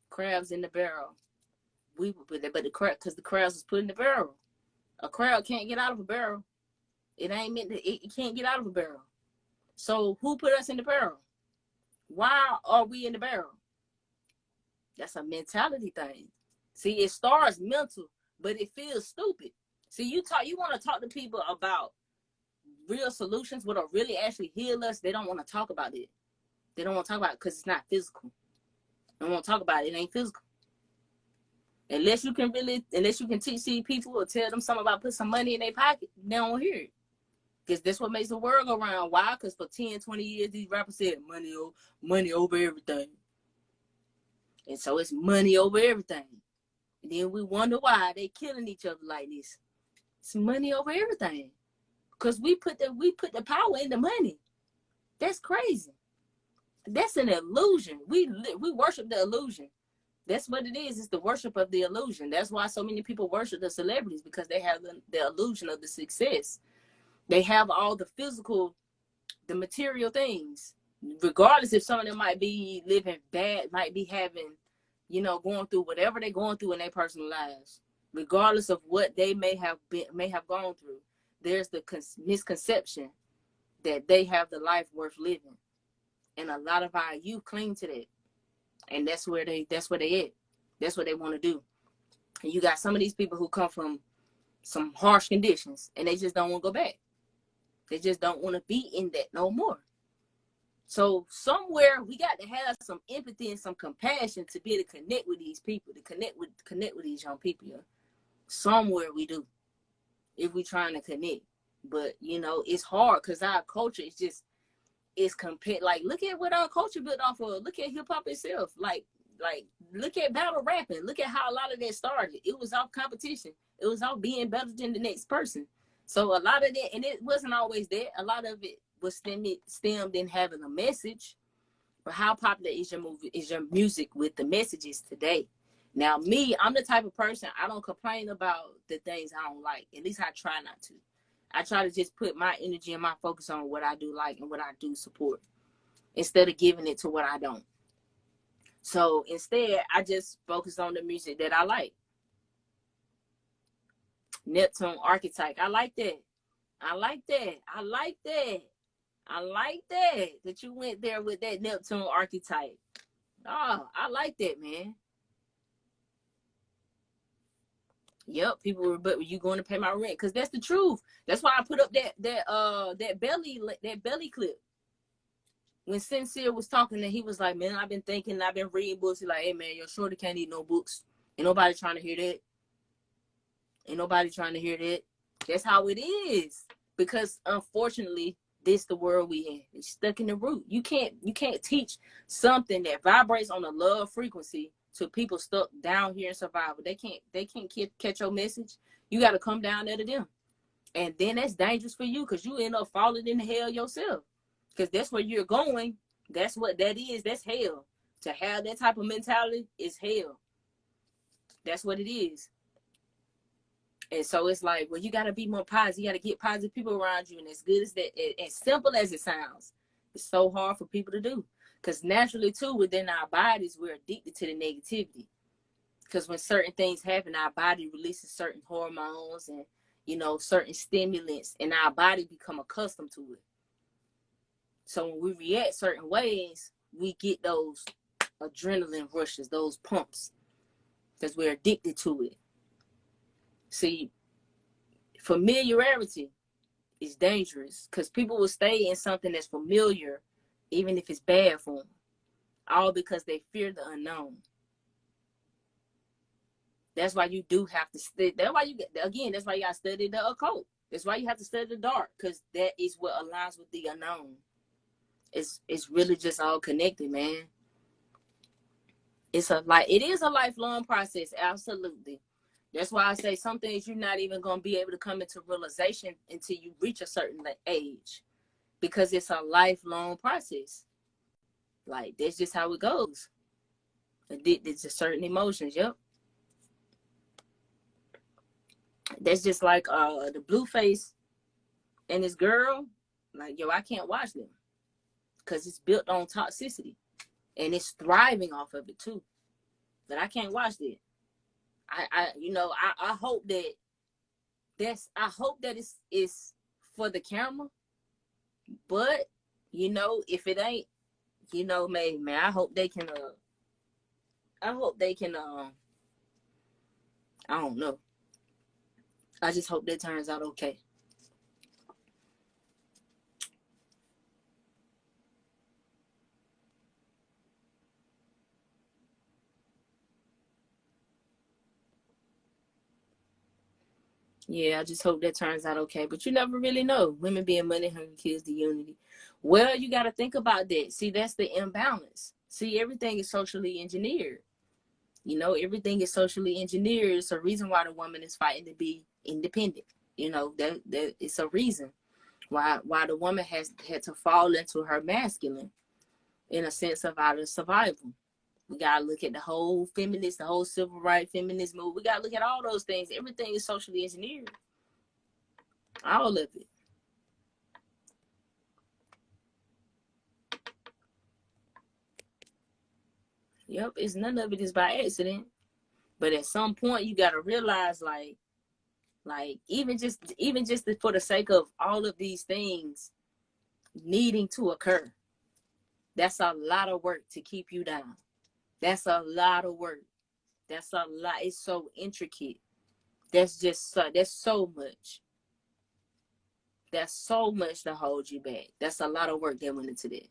Crabs in the barrel. But the crab, because the crabs was put in the barrel. A crab can't get out of a barrel. It ain't meant to, it can't get out of a barrel. So who put us in the barrel? Why are we in the barrel? That's a mentality thing. See, it starts mental, but it feels stupid. See, you want to talk to people about real solutions, what'll really actually heal us. They don't want to talk about it. They don't want to talk about it because it's not physical. They don't want to talk about it. It ain't physical. Unless you can teach these people or tell them something about put some money in their pocket, they don't hear it. Because that's what makes the world go round. Why? Because for 10, 20 years, these rappers said money over everything. And so it's money over everything. And then we wonder why they killing each other like this. It's money over everything. Because we put the power in the money. That's crazy. That's an illusion. We worship the illusion. That's what it is. It's the worship of the illusion. That's why so many people worship the celebrities, because they have the illusion of the success. They have all the physical, the material things. Regardless if some of them might be living bad, might be having, going through whatever they're going through in their personal lives. Regardless of what they may have gone through, there's the misconception that they have the life worth living. And a lot of our youth cling to that. And that's where they at. That's what they want to do. And you got some of these people who come from some harsh conditions and they just don't want to go back. They just don't want to be in that no more. So somewhere we got to have some empathy and some compassion to be able to connect with these people, to connect with these young people. Yeah. Somewhere we do, if we trying to connect. But it's hard because our culture is just compared. Like, look at what our culture built off of. Look at hip hop itself. Like look at battle rapping. Look at how a lot of that started. It was all competition. It was all being better than the next person. So a lot of that, and it wasn't always that. A lot of it was stemmed in having a message. But how popular is your music with the messages today? Now, me, I'm the type of person, I don't complain about the things I don't like. At least I try not to. I try to just put my energy and my focus on what I do like and what I do support, instead of giving it to what I don't. So instead, I just focus on the music that I like. Neptune archetype. I like that. I like that. I like that. I like that you went there with that Neptune archetype. Oh, I like that, man. Yep, people were, but you going to pay my rent? Because that's the truth. That's why I put up that belly clip. When Sincere was talking, and he was like, man, I've been thinking, I've been reading books. He's like, hey, man, your shorty can't eat no books. Ain't nobody trying to hear that. Ain't nobody trying to hear that. That's how it is. Because unfortunately, this the world we in. It's stuck in the root. You can't teach something that vibrates on a love frequency to people stuck down here in survival. They can't catch your message. You got to come down there to them. And then that's dangerous for you, because you end up falling into hell yourself. Because that's where you're going. That's what that is. That's hell. To have that type of mentality is hell. That's what it is. And so it's like, well, you got to be more positive. You got to get positive people around you. And as good as that, as simple as it sounds, it's so hard for people to do. Because naturally, too, within our bodies, we're addicted to the negativity. Because when certain things happen, our body releases certain hormones and, certain stimulants, and our body become accustomed to it. So when we react certain ways, we get those adrenaline rushes, those pumps, because we're addicted to it. See, familiarity is dangerous, because people will stay in something that's familiar, even if it's bad for them, all because they fear the unknown. That's why you do have to study. That's why that's why you got to study the occult. That's why you have to study the dark, because that is what aligns with the unknown. It's really just all connected, man. It is a lifelong process, absolutely. That's why I say some things you're not even gonna be able to come into realization until you reach a certain age, because it's a lifelong process. Like, that's just how it goes. Addicted to certain emotions. Yep. That's just like the Blueface and his girl. Like, yo, I can't watch them, because it's built on toxicity and it's thriving off of it too. But I can't watch that. I hope that it's for the camera. But if it ain't, maybe, man, I hope they can I don't know. I just hope that turns out okay. Yeah, I just hope that turns out okay. But you never really know. Women being money hungry, kids the unity. Well, you got to think about that. See, that's the imbalance. See, everything is socially engineered. You know, everything is socially engineered. It's a reason why the woman is fighting to be independent. You know, that it's a reason why the woman has had to fall into her masculine in a sense of out of survival. We gotta look at the whole feminist, the whole civil rights feminist move. We gotta look at all those things. Everything is socially engineered. All of it. Yep, it's none of it is by accident. But at some point you gotta realize like even just for the sake of all of these things needing to occur, that's a lot of work to keep you down. That's a lot of work. That's a lot. It's so intricate. That's so much. That's so much to hold you back. That's a lot of work that went into that.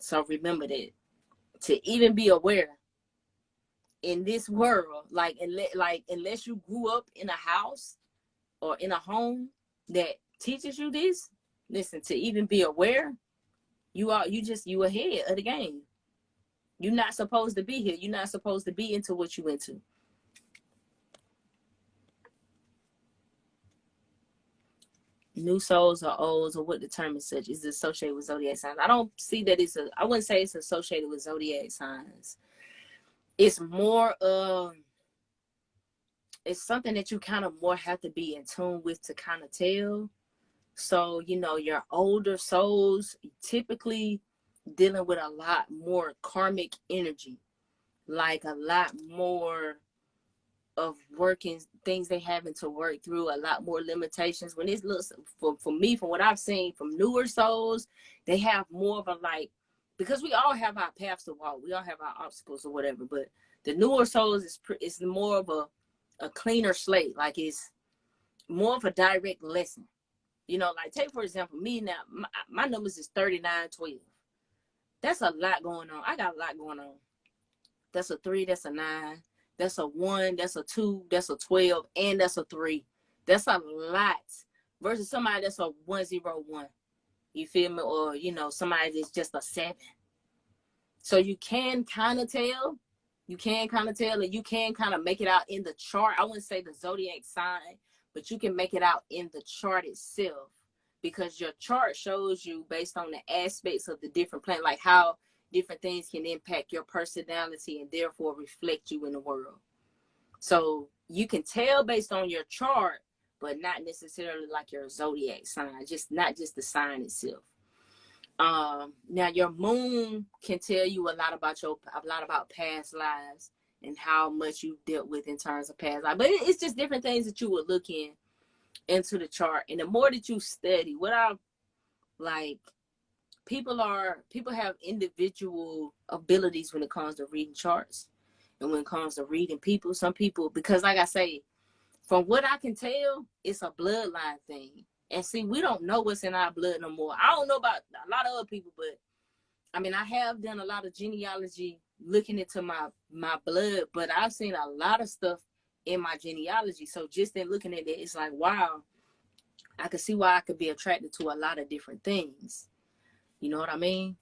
So remember that. To even be aware in this world, unless you grew up in a house or in a home that teaches you this, listen, to even be aware, you ahead of the game. You're not supposed to be here. You're not supposed to be into what you into. New souls or olds, or what determines such is associated with zodiac signs. I don't see that I wouldn't say it's associated with zodiac signs. It's more of, it's something that you kind of more have to be in tune with to kind of tell. So, you know, your older souls typically dealing with a lot more karmic energy, like a lot more of working things they having to work through, a lot more limitations. When it looks for me, from what I've seen from newer souls, they have more of a like, because we all have our paths to walk, we all have our obstacles or whatever, but the newer souls is more of a cleaner slate. Like it's more of a direct lesson. You know, like take for example me now, my numbers is 3912. That's a lot going on. I got a lot going on. That's a 3, that's a 9, that's a 1, that's a 2, that's a 12, and that's a 3. That's a lot versus somebody that's a 101. You feel me? Or, you know, somebody that's just a 7. So you can kind of tell. You can kind of tell, and you can kind of make it out in the chart. I wouldn't say the zodiac sign, but you can make it out in the chart itself, because your chart shows you based on the aspects of the different planets, like how different things can impact your personality and therefore reflect you in the world. So you can tell based on your chart, but not necessarily like your zodiac sign, just not just the sign itself. Now your moon can tell you a lot about past lives and how much you dealt with in terms of past life. But it's just different things that you would look into the chart. And the more that you study, what I like, people have individual abilities when it comes to reading charts and when it comes to reading people. Some people, because like I say, from what I can tell, it's a bloodline thing. And see, we don't know what's in our blood no more. I don't know about a lot of other people, but I mean, I have done a lot of genealogy looking into my blood, but I've seen a lot of stuff in my genealogy. So just in looking at it, it's like, wow, I could see why I could be attracted to a lot of different things. You know what I mean?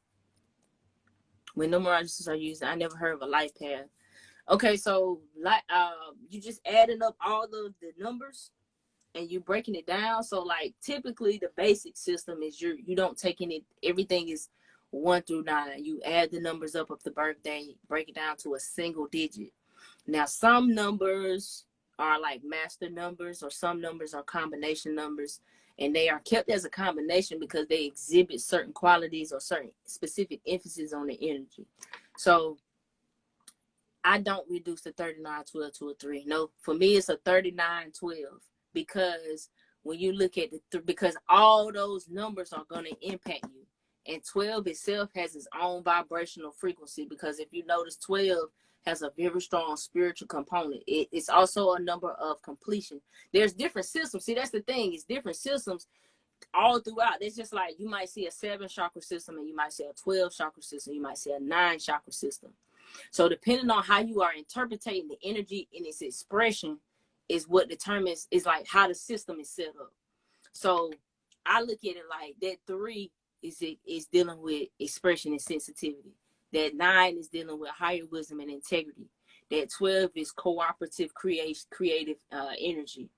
When numerologists are used, I never heard of a life path. Okay, so like you just adding up all of the numbers and you breaking it down. So like typically the basic system is you don't take everything is 1 through 9. You add the numbers up of the birthday, break it down to a single digit. Now some numbers are like master numbers, or some numbers are combination numbers, and they are kept as a combination because they exhibit certain qualities or certain specific emphasis on the energy. So I don't reduce the 3912 to a 3. No, for me it's a 3912, because when you look at because all those numbers are going to impact you. And 12 itself has its own vibrational frequency, because if you notice, 12 has a very strong spiritual component. It's also a number of completion. There's different systems. See, that's the thing. It's different systems all throughout. It's just like you might see a 7 chakra system, and you might see a 12 chakra system. You might see a 9 chakra system. So depending on how you are interpreting the energy in its expression, is what determines, is like how the system is set up. So I look at it like that 3 is dealing with expression and sensitivity. That 9 is dealing with higher wisdom and integrity. That 12 is cooperative creative energy.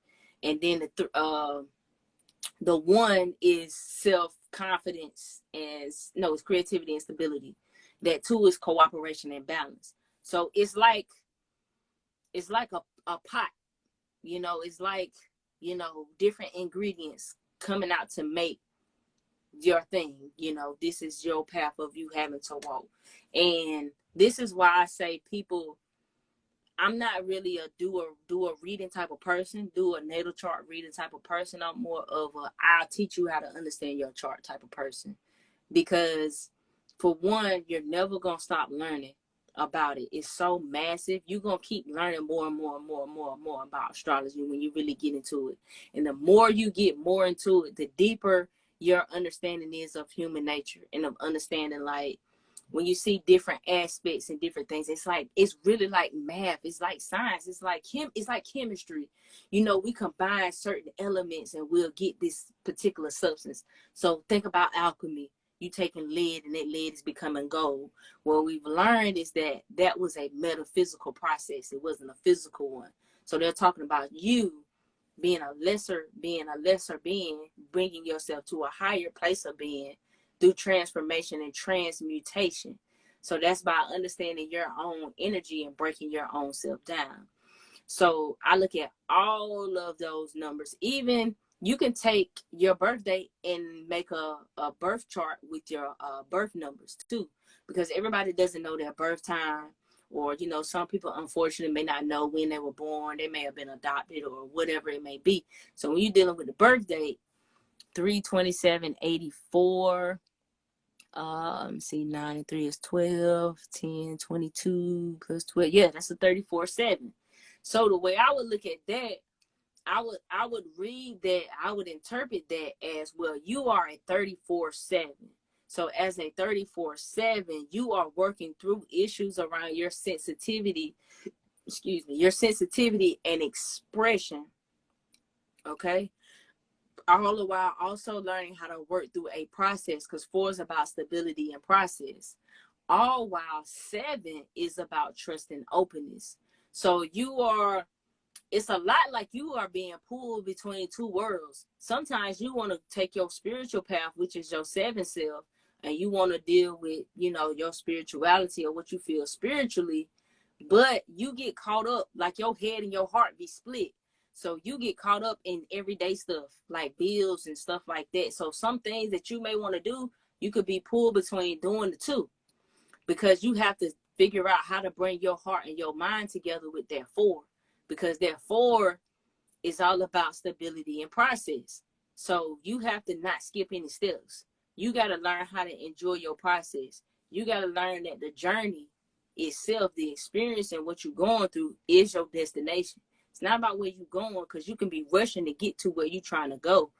And then the 1 is self confidence, as no, it's creativity and stability. That 2 is cooperation and balance. So it's like a pot, it's like, different ingredients coming out to make your thing. This is your path of you having to walk. And this is why I say, people, I'm not really a do a reading type of person, do a natal chart reading type of person. I'm more of a I'll teach you how to understand your chart type of person. Because for one, you're never gonna stop learning about it. It's so massive. You're gonna keep learning more and more and more and more and more about astrology when you really get into it. And the more you get more into it, the deeper your understanding is of human nature, and of understanding, like, when you see different aspects and different things, it's really like math. It's like science. It's like chemistry. We combine certain elements and we'll get this particular substance. So think about alchemy. You taking lead and that lead is becoming gold. What we've learned is that was a metaphysical process. It wasn't a physical one. So they're talking about you being a lesser being, bringing yourself to a higher place of being through transformation and transmutation. So that's by understanding your own energy and breaking your own self down. So I look at all of those numbers. Even you can take your birthday and make a birth chart with your birth numbers too, because everybody doesn't know their birth time. Or, some people unfortunately may not know when they were born. They may have been adopted or whatever it may be. So when you're dealing with the birth date, 3/27/84. See, 9 and 3 is 12, 10, 22 plus 12. Yeah, that's a 34/7. So the way I would look at that, I would read that, I would interpret that as, well, you are a 34/7. So as a 34/7, you are working through issues around your sensitivity, and expression. Okay. All the while also learning how to work through a process, because 4 is about stability and process. All while 7 is about trust and openness. So it's a lot like you are being pulled between two worlds. Sometimes you want to take your spiritual path, which is your 7 self, and you want to deal with, your spirituality or what you feel spiritually, but you get caught up, like your head and your heart be split. So you get caught up in everyday stuff like bills and stuff like that. So some things that you may want to do, you could be pulled between doing the two, because you have to figure out how to bring your heart and your mind together with that 4, because that 4 is all about stability and process. So you have to not skip any steps. You got to learn how to enjoy your process. You got to learn that the journey itself, the experience and what you're going through, is your destination. It's not about where you're going, because you can be rushing to get to where you're trying to go.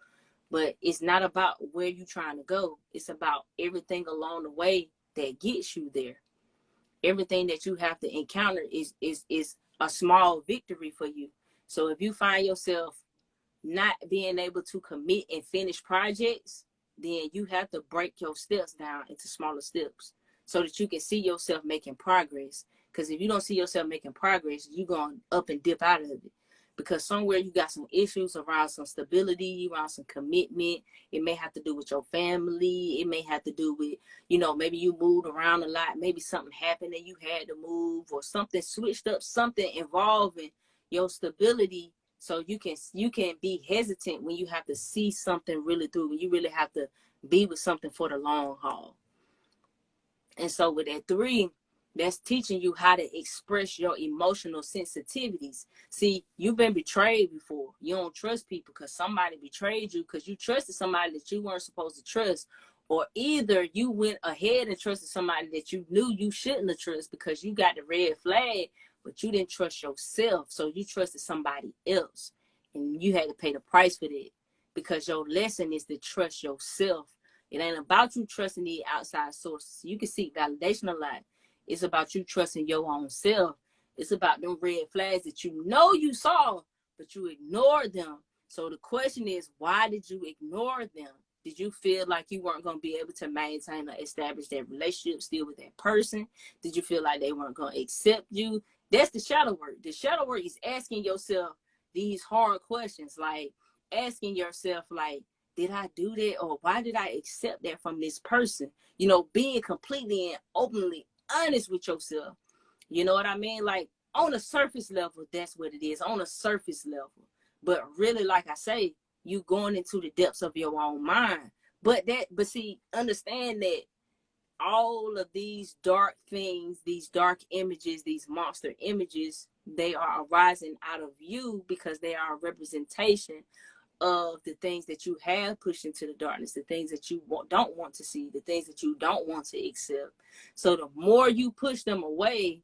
But it's not about where you're trying to go. It's about everything along the way that gets you there. Everything that you have to encounter is a small victory for you. So if you find yourself not being able to commit and finish projects, then you have to break your steps down into smaller steps so that you can see yourself making progress. Because if you don't see yourself making progress, you're going up and dip out of it. Because somewhere you got some issues around some stability, around some commitment. It may have to do with your family. It may have to do with, maybe you moved around a lot. Maybe something happened and you had to move, or something switched up, something involving your stability. So you can be hesitant when you have to see something really through, when you really have to be with something for the long haul. And so with that 3, that's teaching you how to express your emotional sensitivities. See, you've been betrayed before. You don't trust people because somebody betrayed you, because you trusted somebody that you weren't supposed to trust. Or either you went ahead and trusted somebody that you knew you shouldn't have trusted because you got the red flag, but you didn't trust yourself. So you trusted somebody else. And you had to pay the price for that, because your lesson is to trust yourself. It ain't about you trusting the outside sources. You can seek validation a lot. It's about you trusting your own self. It's about them red flags that you saw, but you ignored them. So the question is, why did you ignore them? Did you feel like you weren't going to be able to maintain or establish that relationship still with that person? Did you feel like they weren't going to accept you? That's the shadow work. The shadow work is asking yourself these hard questions, like asking yourself, like, did I do that? Or why did I accept that from this person? You know, being completely and openly honest with yourself. You know what I mean? Like, on a surface level, that's what it is, on a surface level. But really, like I say, you going into the depths of your own mind. But see, understand that all of these dark things, these dark images, these monster images, they are arising out of you because they are a representation of the things that you have pushed into the darkness, the things that you don't want to see, the things that you don't want to accept. So the more you push them away,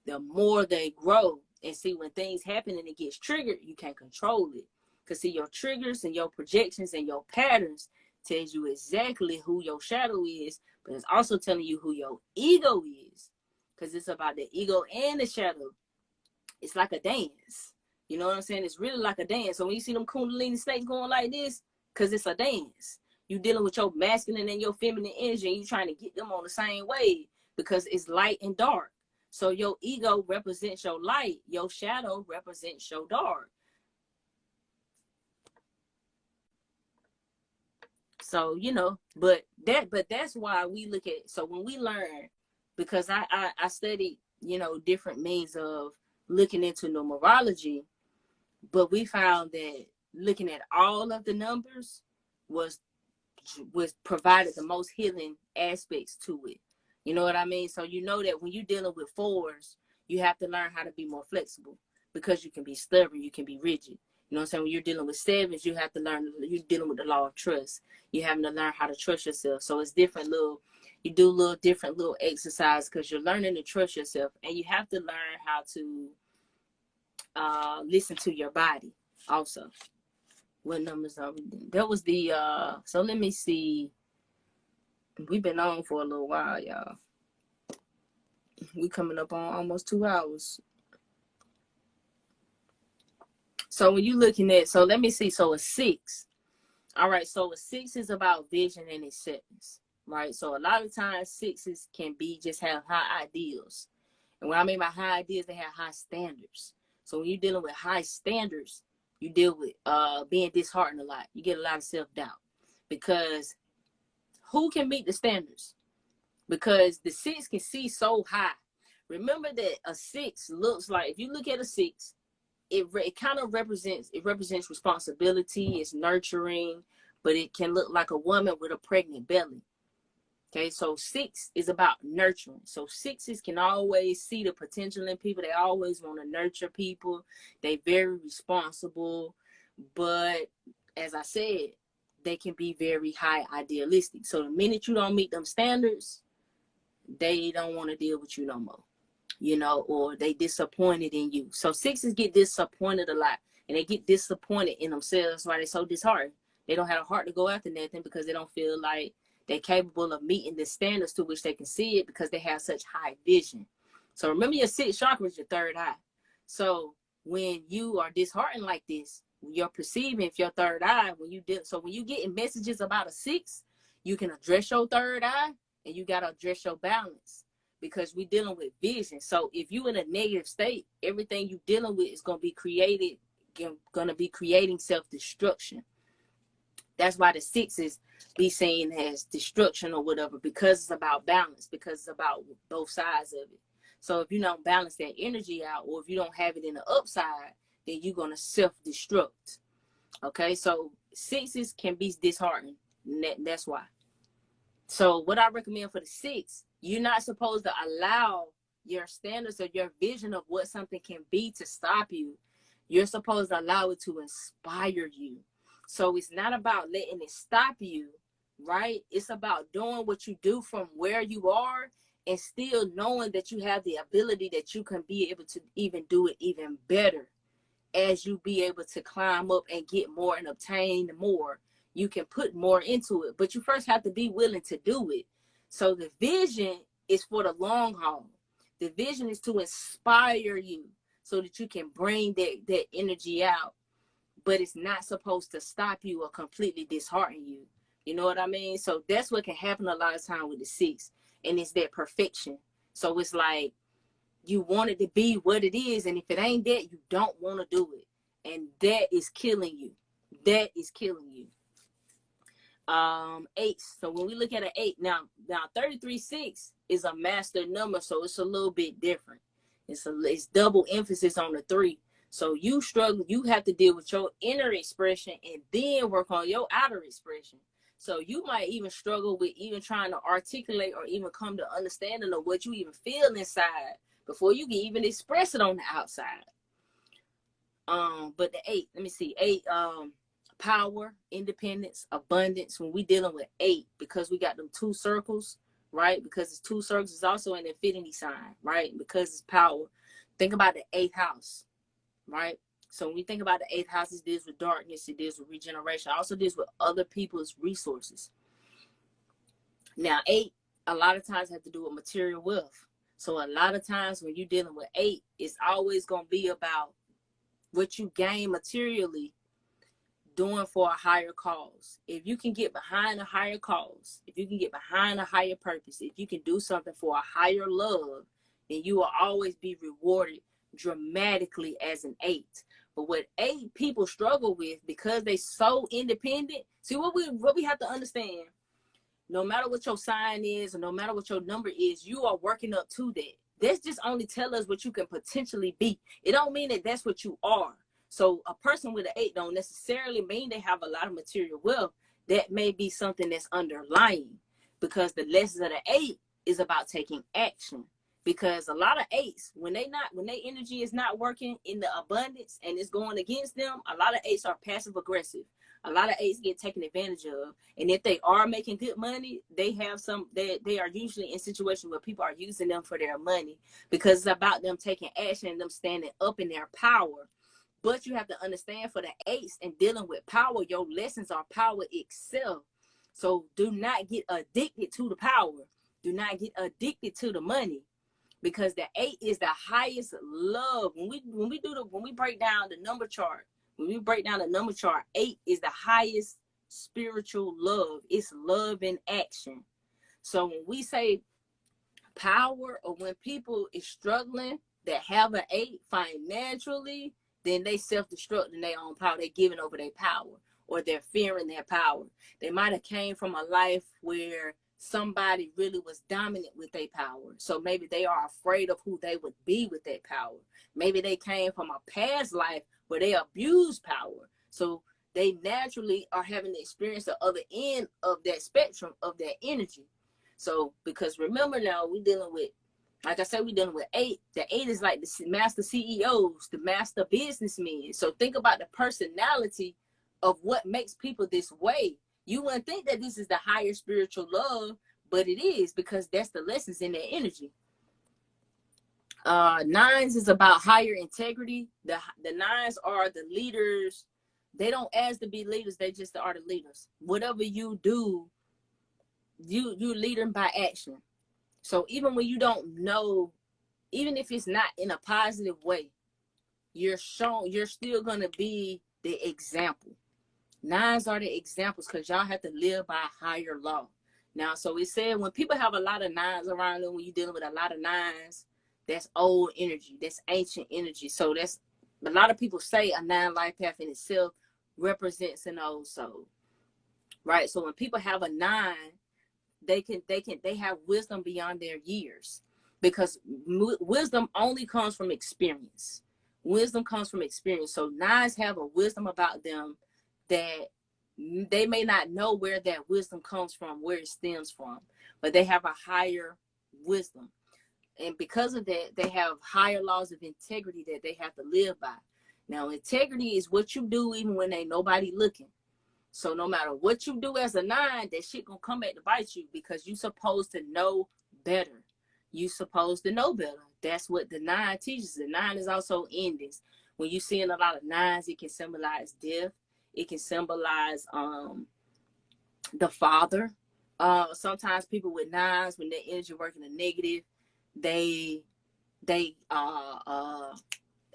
the more they grow. And see, when things happen and it gets triggered, you can't control it. Because see, your triggers and your projections and your patterns tells you exactly who your shadow is, but it's also telling you who your ego is. Because it's about the ego and the shadow. It's like a dance. You know what I'm saying? It's really like a dance. So when you see them kundalini snakes going like this, because it's a dance. You dealing with your masculine and your feminine energy, and you trying to get them on the same wave because it's light and dark. So your ego represents your light. Your shadow represents your dark. So, you know, but that's why we look at, so when we learn, because I studied, you know, different means of looking into numerology, but we found that looking at all of the numbers was provided the most healing aspects to it. You know what I mean? So you know that when you're dealing with fours, you have to learn how to be more flexible because you can be stubborn, you can be rigid. You know what I'm saying? When you're dealing with sevens, you have to learn, you're dealing with the law of trust. You're having to learn how to trust yourself. So it's different little, you do little different little exercise because you're learning to trust yourself, and you have to learn how to listen to your body also. What numbers are we doing? That was the so let me see. We've been on for a little while, y'all. We coming up on almost 2 hours. So when you looking at, so let me see. So a 6. All right. So a 6 is about vision and acceptance, right? So a lot of times 6s can be just have high ideals. And what I mean by high ideas, they have high standards. So when you're dealing with high standards, you deal with being disheartened a lot. You get a lot of self-doubt because who can meet the standards? Because the 6 can see so high. Remember that a 6 looks like, if you look at a 6, it kind of represents responsibility, it's nurturing, but it can look like a woman with a pregnant belly. Okay, so 6 is about nurturing. So 6s can always see the potential in people. They always want to nurture people. They very responsible, but as I said, they can be very high idealistic. So the minute you don't meet them standards, they don't want to deal with you no more, you know, or they disappointed in you. So 6s get disappointed a lot, and they get disappointed in themselves. That's why they're so disheartened. They don't have a heart to go after nothing because they don't feel like they're capable of meeting the standards to which they can see it because they have such high vision. So remember, your 6th chakra is your third eye. So when you are disheartened like this, you're perceiving your third eye when you did. So when you getting messages about a 6, you can address your third eye, and you got to address your balance because we're dealing with vision. So if you in a negative state, everything you dealing with is going to be creating self-destruction. That's why the 6s be seen as destruction or whatever, because it's about balance, because it's about both sides of it. So if you don't balance that energy out, or if you don't have it in the upside, then you're going to self-destruct. Okay, so 6s can be disheartening. That's why. So what I recommend for the 6, you're not supposed to allow your standards or your vision of what something can be to stop you. You're supposed to allow it to inspire you. So it's not about letting it stop you, right? It's about doing what you do from where you are and still knowing that you have the ability that you can be able to even do it even better as you be able to climb up and get more and obtain more. You can put more into it, but you first have to be willing to do it. So the vision is for the long haul. The vision is to inspire you. so that you can bring that energy out, but it's not supposed to stop you or completely dishearten you. You know what I mean? So that's what can happen a lot of time with the 6, and it's that perfection. So it's like you want it to be what it is, and if it ain't that, you don't want to do it, and that is killing you. That is killing you. 8. So when we look at an 8, now 33-6 is a master number, so it's a little bit different. It's double emphasis on the 3. So you struggle, you have to deal with your inner expression and then work on your outer expression. So you might even struggle with even trying to articulate or even come to understanding of what you even feel inside before you can even express it on the outside. But the 8, let me see, 8, power, independence, abundance. When we dealing with 8, because we got them 2 circles, right? Because it's 2 circles, it's also an infinity sign, right? Because it's power. Think about the 8th house, right? So when we think about the 8th house, it deals with darkness, it deals with regeneration, it also deals with other people's resources. Now 8, a lot of times have to do with material wealth. So a lot of times when you're dealing with 8, it's always going to be about what you gain materially doing for a higher cause. If you can get behind a higher cause, if you can get behind a higher purpose, if you can do something for a higher love, then you will always be rewarded dramatically as an 8. But what 8 people struggle with, because they so independent, see what we have to understand, no matter what your sign is or no matter what your number is, you are working up to that. This just only tell us what you can potentially be. It don't mean that that's what you are. So a person with an 8 don't necessarily mean they have a lot of material wealth. That may be something that's underlying, because the lessons of the 8 is about taking action. Because a lot of 8s, when their energy is not working in the abundance and it's going against them, a lot of 8s are passive aggressive. A lot of 8s get taken advantage of. And if they are making good money, they are usually in situations where people are using them for their money, because it's about them taking action and them standing up in their power. But you have to understand, for the 8s and dealing with power, your lessons are power itself. So do not get addicted to the power. Do not get addicted to the money, because the 8 is the highest love. When we break down the number chart, 8 is the highest spiritual love. It's love in action. So when we say power, or when people is struggling that have an 8 financially, then they self-destruct in their own power. They're giving over their power, or they're fearing their power. They might have came from a life where somebody really was dominant with their power. So maybe they are afraid of who they would be with that power. Maybe they came from a past life where they abused power. So they naturally are having the experience the other end of that spectrum of that energy. So, because remember now, we're dealing with, like I said, we're dealing with 8. The 8 is like the master CEOs, the master businessmen. So think about the personality of what makes people this way. You wouldn't think that this is the higher spiritual love, but it is, because that's the lessons in their energy. 9s is about higher integrity. The 9s are the leaders. They don't ask to be leaders, they just are the leaders. Whatever you do, you lead them by action. So even when you don't know, even if it's not in a positive way, you're still gonna be the example. 9s are the examples, because y'all have to live by a higher law. Now, so it said when people have a lot of 9s around them, when you're dealing with a lot of 9s, that's old energy, that's ancient energy. So that's, a lot of people say a 9 life path in itself represents an old soul, right? So when people have a 9, they have wisdom beyond their years, because wisdom only comes from experience. Wisdom comes from experience. So 9s have a wisdom about them that they may not know where that wisdom comes from, where it stems from, but they have a higher wisdom. And because of that, they have higher laws of integrity that they have to live by. Now, integrity is what you do even when ain't nobody looking. So no matter what you do as a 9, that shit gonna come back to bite you, because you supposed to know better. You supposed to know better. That's what the 9 teaches. The 9 is also endings. When you seeing a lot of 9s, it can symbolize death. It can symbolize the father. Sometimes people with 9s, when their energy working a negative, they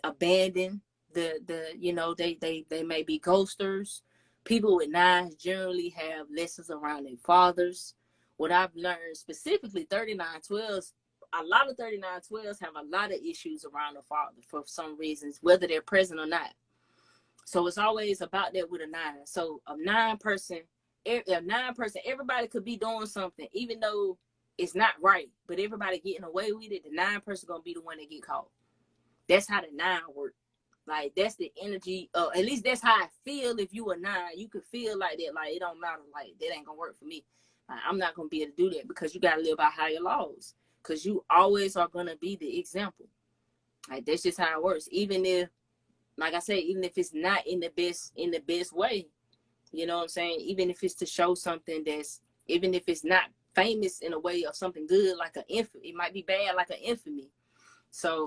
abandon they may be ghosters. People with nines generally have lessons around their fathers. What I've learned specifically, 3912s, a lot of 3912s have a lot of issues around the father for some reasons, whether they're present or not. So it's always about that with a nine. So a nine person, everybody could be doing something, even though it's not right, but everybody getting away with it. The nine person gonna be the one that get caught. That's how the nine work. Like, that's the energy. At least that's how I feel. If you a nine, you could feel like that. Like, it don't matter. Like, that ain't gonna work for me. Like, I'm not gonna be able to do that, because you gotta live by higher laws. Because you always are gonna be the example. Like, that's just how it works. Even if, like I said, even if it's not in the best way, you know what I'm saying? Even if it's to show something even if it's not famous in a way of something good, like it might be bad, like an infamy. So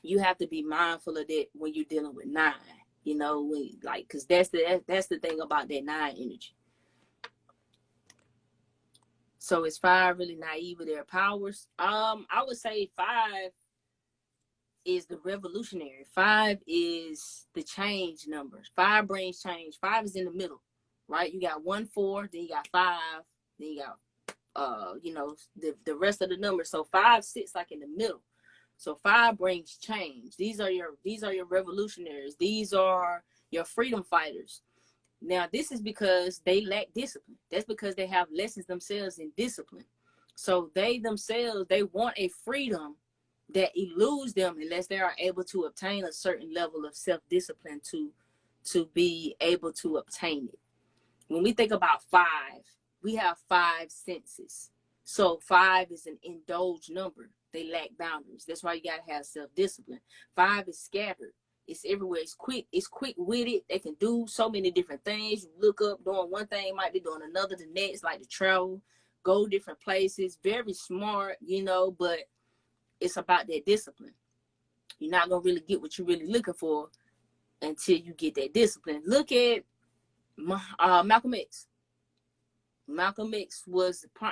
you have to be mindful of that when you're dealing with nine, because that's the thing about that nine energy. So is five really naive with their powers? I would say five is the revolutionary. Five is the change number. Five brings change. Five is in the middle, right? You got 1, 4, then you got 5, then you got the rest of the numbers. So five sits like in the middle. So five brings change. These are your revolutionaries. These are your freedom fighters. Now, this is because they lack discipline. That's because they have lessons themselves in discipline. So they themselves, they want a freedom that eludes them unless they are able to obtain a certain level of self-discipline to be able to obtain it. When we think about five, we have 5 senses. So 5 is an indulged number. They lack boundaries. That's why you got to have self-discipline. 5 is scattered. It's everywhere. It's quick. It's quick-witted. They can do so many different things. You look up doing one thing, might be doing another the next, like to travel, go different places. Very smart, but it's about that discipline. You're not going to really get what you're really looking for until you get that discipline. Look at Malcolm X. Malcolm X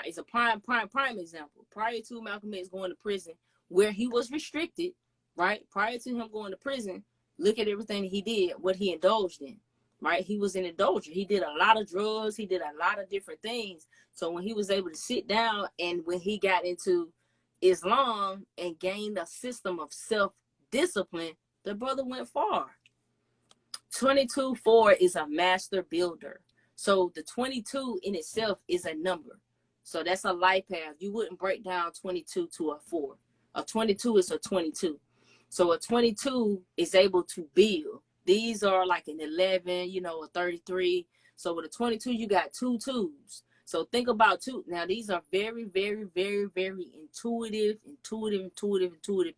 is a prime example. Prior to Malcolm X going to prison, where he was restricted, right? Prior to him going to prison, look at everything he did, what he indulged in, right? He was an indulger. He did a lot of drugs. He did a lot of different things. So when he was able to sit down, and when he got into Islam and gained a system of self-discipline, the brother went far. 22-4 is a master builder. So the 22 in itself is a number. So that's a life path. You wouldn't break down 22 to a 4. A 22 is a 22. So a 22 is able to build. These are like an 11, a 33. So with a 22, you got 2 twos. So think about 2. Now, these are very, very, very, very intuitive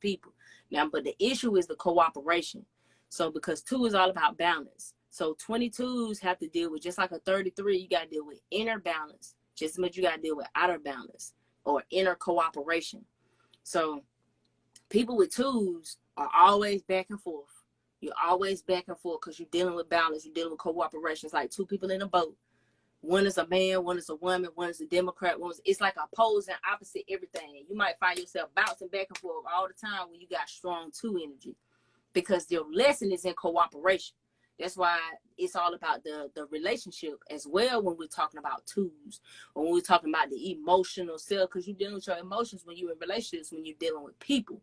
people. Now, but the issue is the cooperation. So because 2 is all about balance. So 22s have to deal with, just like a 33, you got to deal with inner balance. Just as much you got to deal with outer balance or inner cooperation. So people with 2s are always back and forth. You're always back and forth because you're dealing with balance. You're dealing with cooperation. It's like 2 people in a boat. One is a man, one is a woman, one is a Democrat. It's like opposing, opposite everything. You might find yourself bouncing back and forth all the time when you got strong 2 energy, because your lesson is in cooperation. That's why it's all about the relationship as well when we're talking about 2s, or when we're talking about the emotional self, because you're dealing with your emotions when you're in relationships, when you're dealing with people,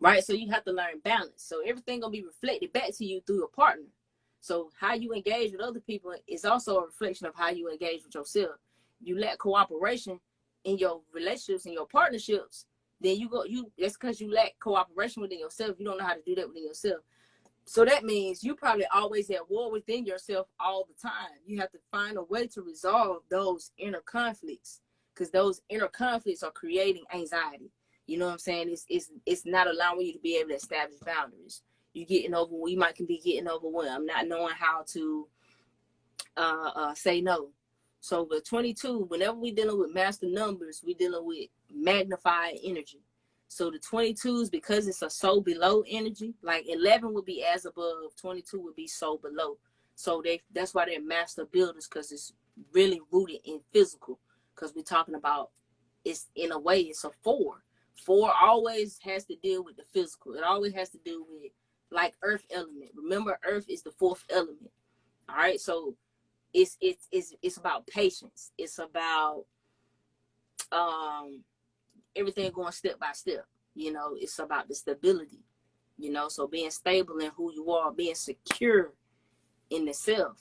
right? So you have to learn balance. So everything going to be reflected back to you through a partner. So how you engage with other people is also a reflection of how you engage with yourself. You lack cooperation in your relationships and your partnerships, then that's because you lack cooperation within yourself. You don't know how to do that within yourself. So that means you probably always at war within yourself all the time. You have to find a way to resolve those inner conflicts, because those inner conflicts are creating anxiety. You know what I'm saying? It's not allowing you to be able to establish boundaries. You might be getting overwhelmed, not knowing how to say no. So with 22, whenever we're dealing with master numbers, we're dealing with magnified energy. So the 22s, because it's a so below energy, like 11 would be as above, 22 would be so below. So that's why they're master builders, because it's really rooted in physical. Because we're talking about, it's in a way, it's a 4. 4 always has to deal with the physical. It always has to deal with like earth element. Remember, earth is the fourth element. All right, so it's about patience. It's about um everything going step by step. You know, it's about the stability. You know, so being stable in who you are, being secure in the self.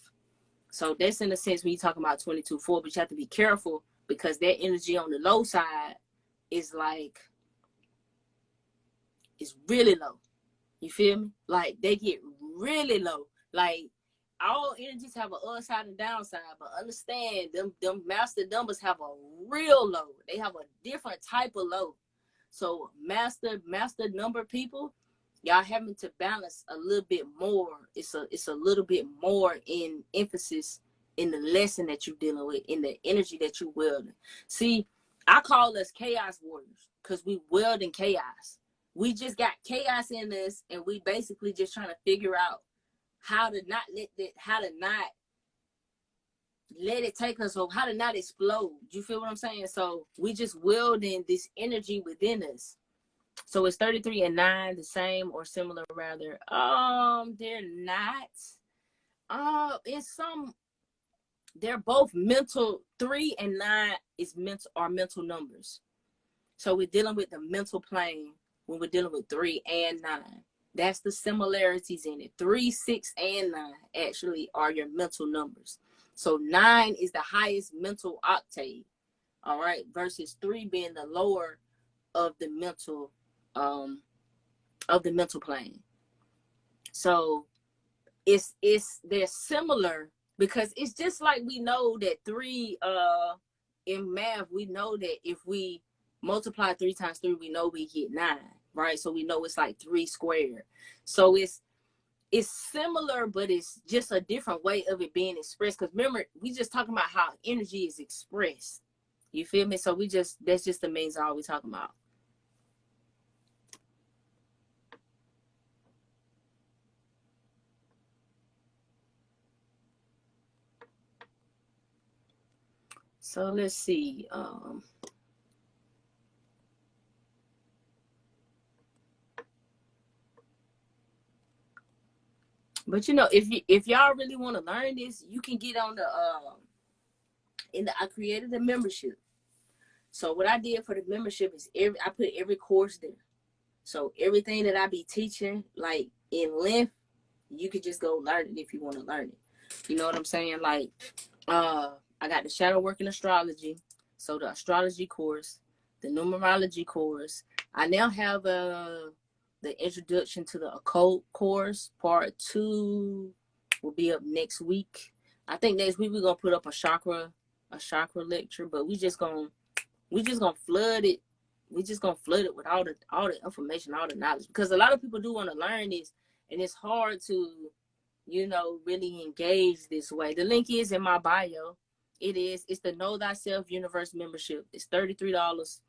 So that's in the sense when you talk about 22-4, but you have to be careful because that energy on the low side is like, it's really low. You feel me? Like they get really low. Like all energies have an upside and downside, but understand them master numbers have a real low. They have a different type of low. So master number people, y'all having to balance a little bit more. It's a little bit more in emphasis in the lesson that you're dealing with, in the energy that you're wielding. See, I call us chaos warriors because we wield in chaos. We just got chaos in us, and we basically just trying to figure out how to not let it take us, or how to not explode. You feel what I'm saying? So we just wielding this energy within us. So it's 33 and 9 the same or similar rather? They're not. In some, they're both mental. 3 and 9 is mental numbers. So we're dealing with the mental plane when we're dealing with 3 and 9. That's the similarities in it. 3, 6, and 9 actually are your mental numbers. So 9 is the highest mental octave. All right, versus 3 being the lower of the mental plane. So they're similar because it's just like we know that 3 in math, we know that if we multiply 3 times 3, we know we get 9, right? So we know it's like 3 squared. So it's similar, but it's just a different way of it being expressed. Because remember, we just talking about how energy is expressed. You feel me? So that's just the main all we talking about. So let's see. But you know, if y'all really want to learn this, you can get on the I created a membership. So what I did for the membership is I put every course there. So everything that I be teaching, like in length, you could just go learn it if you want to learn it. You know what I'm saying? Like, I got the shadow working astrology, so the astrology course, the numerology course. I now have the introduction to the occult course. Part 2 will be up next week. I think next week we're gonna put up a chakra lecture, but we just gonna flood it. We just gonna flood it with all the information, all the knowledge, because a lot of people do want to learn this, and it's hard to, you know, really engage this way. The link is in my bio. It's the Know Thyself Universe membership. It's $33.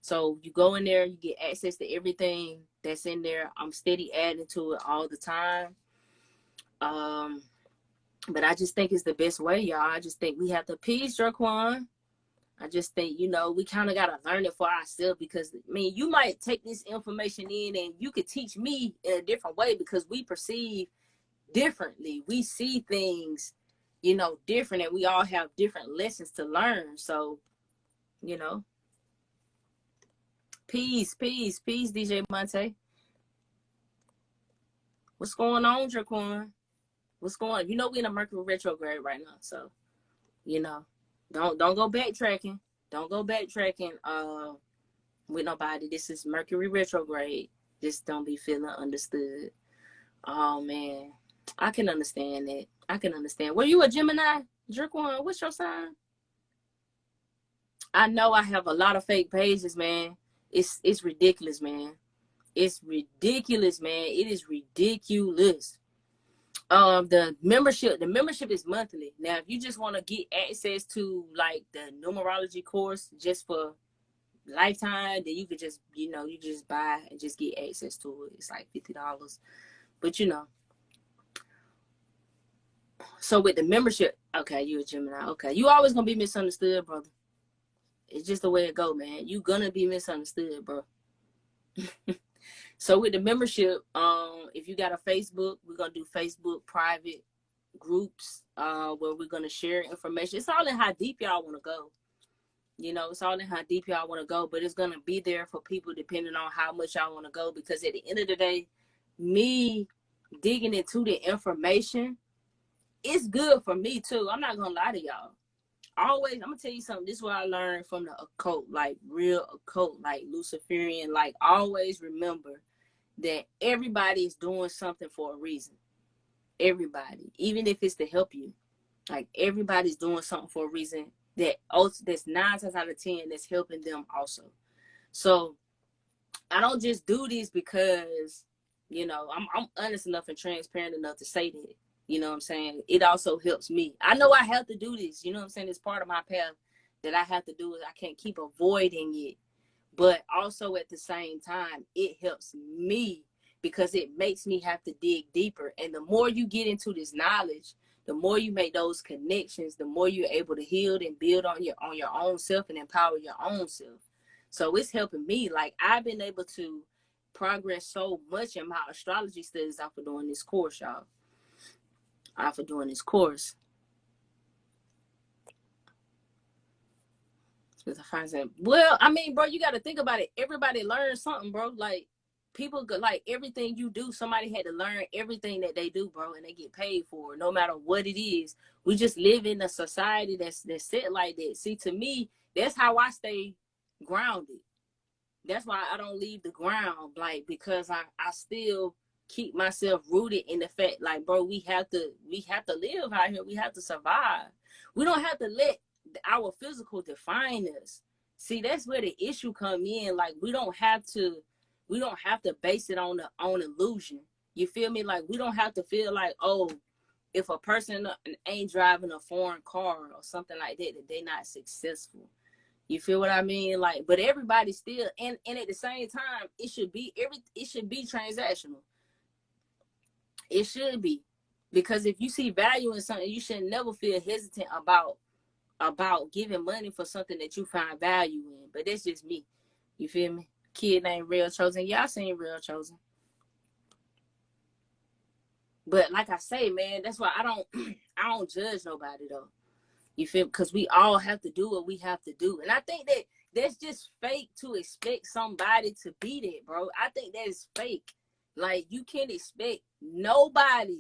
So you go in there, you get access to everything that's in there. I'm steady adding to it all the time. But I just think it's the best way, y'all. I just think we have to peace, Jaquan. I just think, you know, we kind of got to learn it for ourselves, because, I mean, you might take this information in and you could teach me in a different way, because we perceive differently. We see things, you know, different, and we all have different lessons to learn. So, you know, peace, DJ Monte. What's going on, Jaquan? What's going on? You know, we in a Mercury retrograde right now. So, you know, don't go backtracking. Don't go backtracking with nobody. This is Mercury retrograde. Just don't be feeling understood. Oh man, I can understand that. I can understand. Were you a Gemini, Jerquan? What's your sign? I know I have a lot of fake pages, man. It's ridiculous, man. It's ridiculous, man. It is ridiculous. The membership is monthly. Now, if you just want to get access to like the numerology course just for lifetime, then you could just, you know, you just buy and just get access to it. It's like $50. But you know. So with the membership, okay, you a Gemini. Okay. You always gonna be misunderstood, brother. It's just the way it go, man. You gonna be misunderstood, bro. So with the membership, If you got a Facebook, we're gonna do Facebook private groups where we're gonna share information. It's all in how deep y'all want to go. It's all in how deep y'all want to go, but it's gonna be there for people depending on how much y'all want to go. Because at the end of the day, me digging into the information, it's good for me too. I'm not gonna lie to y'all. Always, I'm gonna tell you something. This is what I learned from the occult, like real occult, like Luciferian. Like, always remember that everybody is doing something for a reason. Everybody, even if it's to help you, like everybody's doing something for a reason. That's 9 times out of 10 that's helping them also. So I don't just do this because I'm honest enough and transparent enough to say that. You know what I'm saying? It also helps me. I know I have to do this. You know what I'm saying? It's part of my path that I have to do it. I can't keep avoiding it. But also at the same time, it helps me because it makes me have to dig deeper. And the more you get into this knowledge, the more you make those connections, the more you're able to heal and build on your own self and empower your own self. So it's helping me. Like, I've been able to progress so much in my astrology studies after doing this course, y'all. After doing this course. Well, I mean, bro, you got to think about it. Everybody learns something, bro. Like, people, like, everything you do, somebody had to learn everything that they do, bro, and they get paid for it, no matter what it is. We just live in a society that's set like that. See, to me, that's how I stay grounded. That's why I don't leave the ground, like, because I still keep myself rooted in the fact, like, bro, we have to live out here. We have to survive. We don't have to let our physical define us. See, that's where the issue come in. Like, we don't have to base it on illusion. You feel me? Like, we don't have to feel like, oh, if a person ain't driving a foreign car or something like that they're not successful. You feel what I mean? Like, but everybody still, and at the same time, it should be transactional. It should be, because if you see value in something, you should never feel hesitant about giving money for something that you find value in. But that's just me. You feel me? Kid named Real Chosen. Y'all seen Real Chosen. But like I say, man, that's why I don't judge nobody though. You feel? Because we all have to do what we have to do. And I think that that's just fake to expect somebody to be that, bro. I think that is fake. Like, you can't expect nobody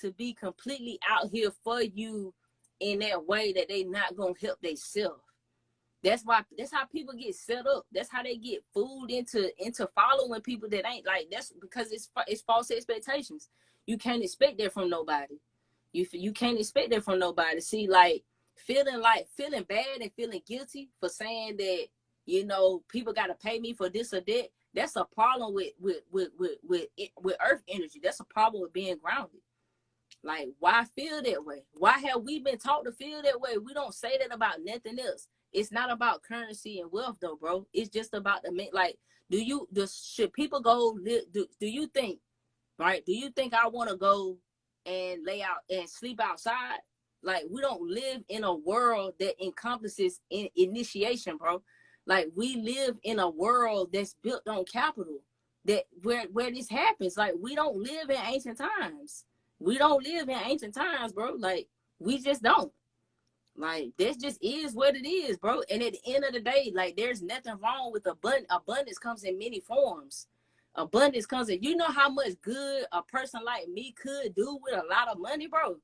to be completely out here for you in that way that they not going to help themselves. That's how people get set up. That's how they get fooled into following people that ain't. Like, that's because it's false expectations. You can't expect that from nobody. You can't expect that from nobody. See, like, feeling bad and feeling guilty for saying that, people got to pay me for this or that. That's a problem with earth energy. That's a problem with being grounded. Like, why feel that way? Why have we been taught to feel that way? We don't say that about nothing else. It's not about currency and wealth though, bro. It's just about like, should people go, do you think, right? Do you think I want to go and lay out and sleep outside? Like, we don't live in a world that encompasses initiation, bro. Like, we live in a world that's built on capital, that where this happens. Like, we don't live in ancient times. We don't live in ancient times, bro. Like, we just don't. Like, this just is what it is, bro. And at the end of the day, like, there's nothing wrong with abundance. Abundance comes in many forms. Abundance comes in, you know how much good a person like me could do with a lot of money, bro?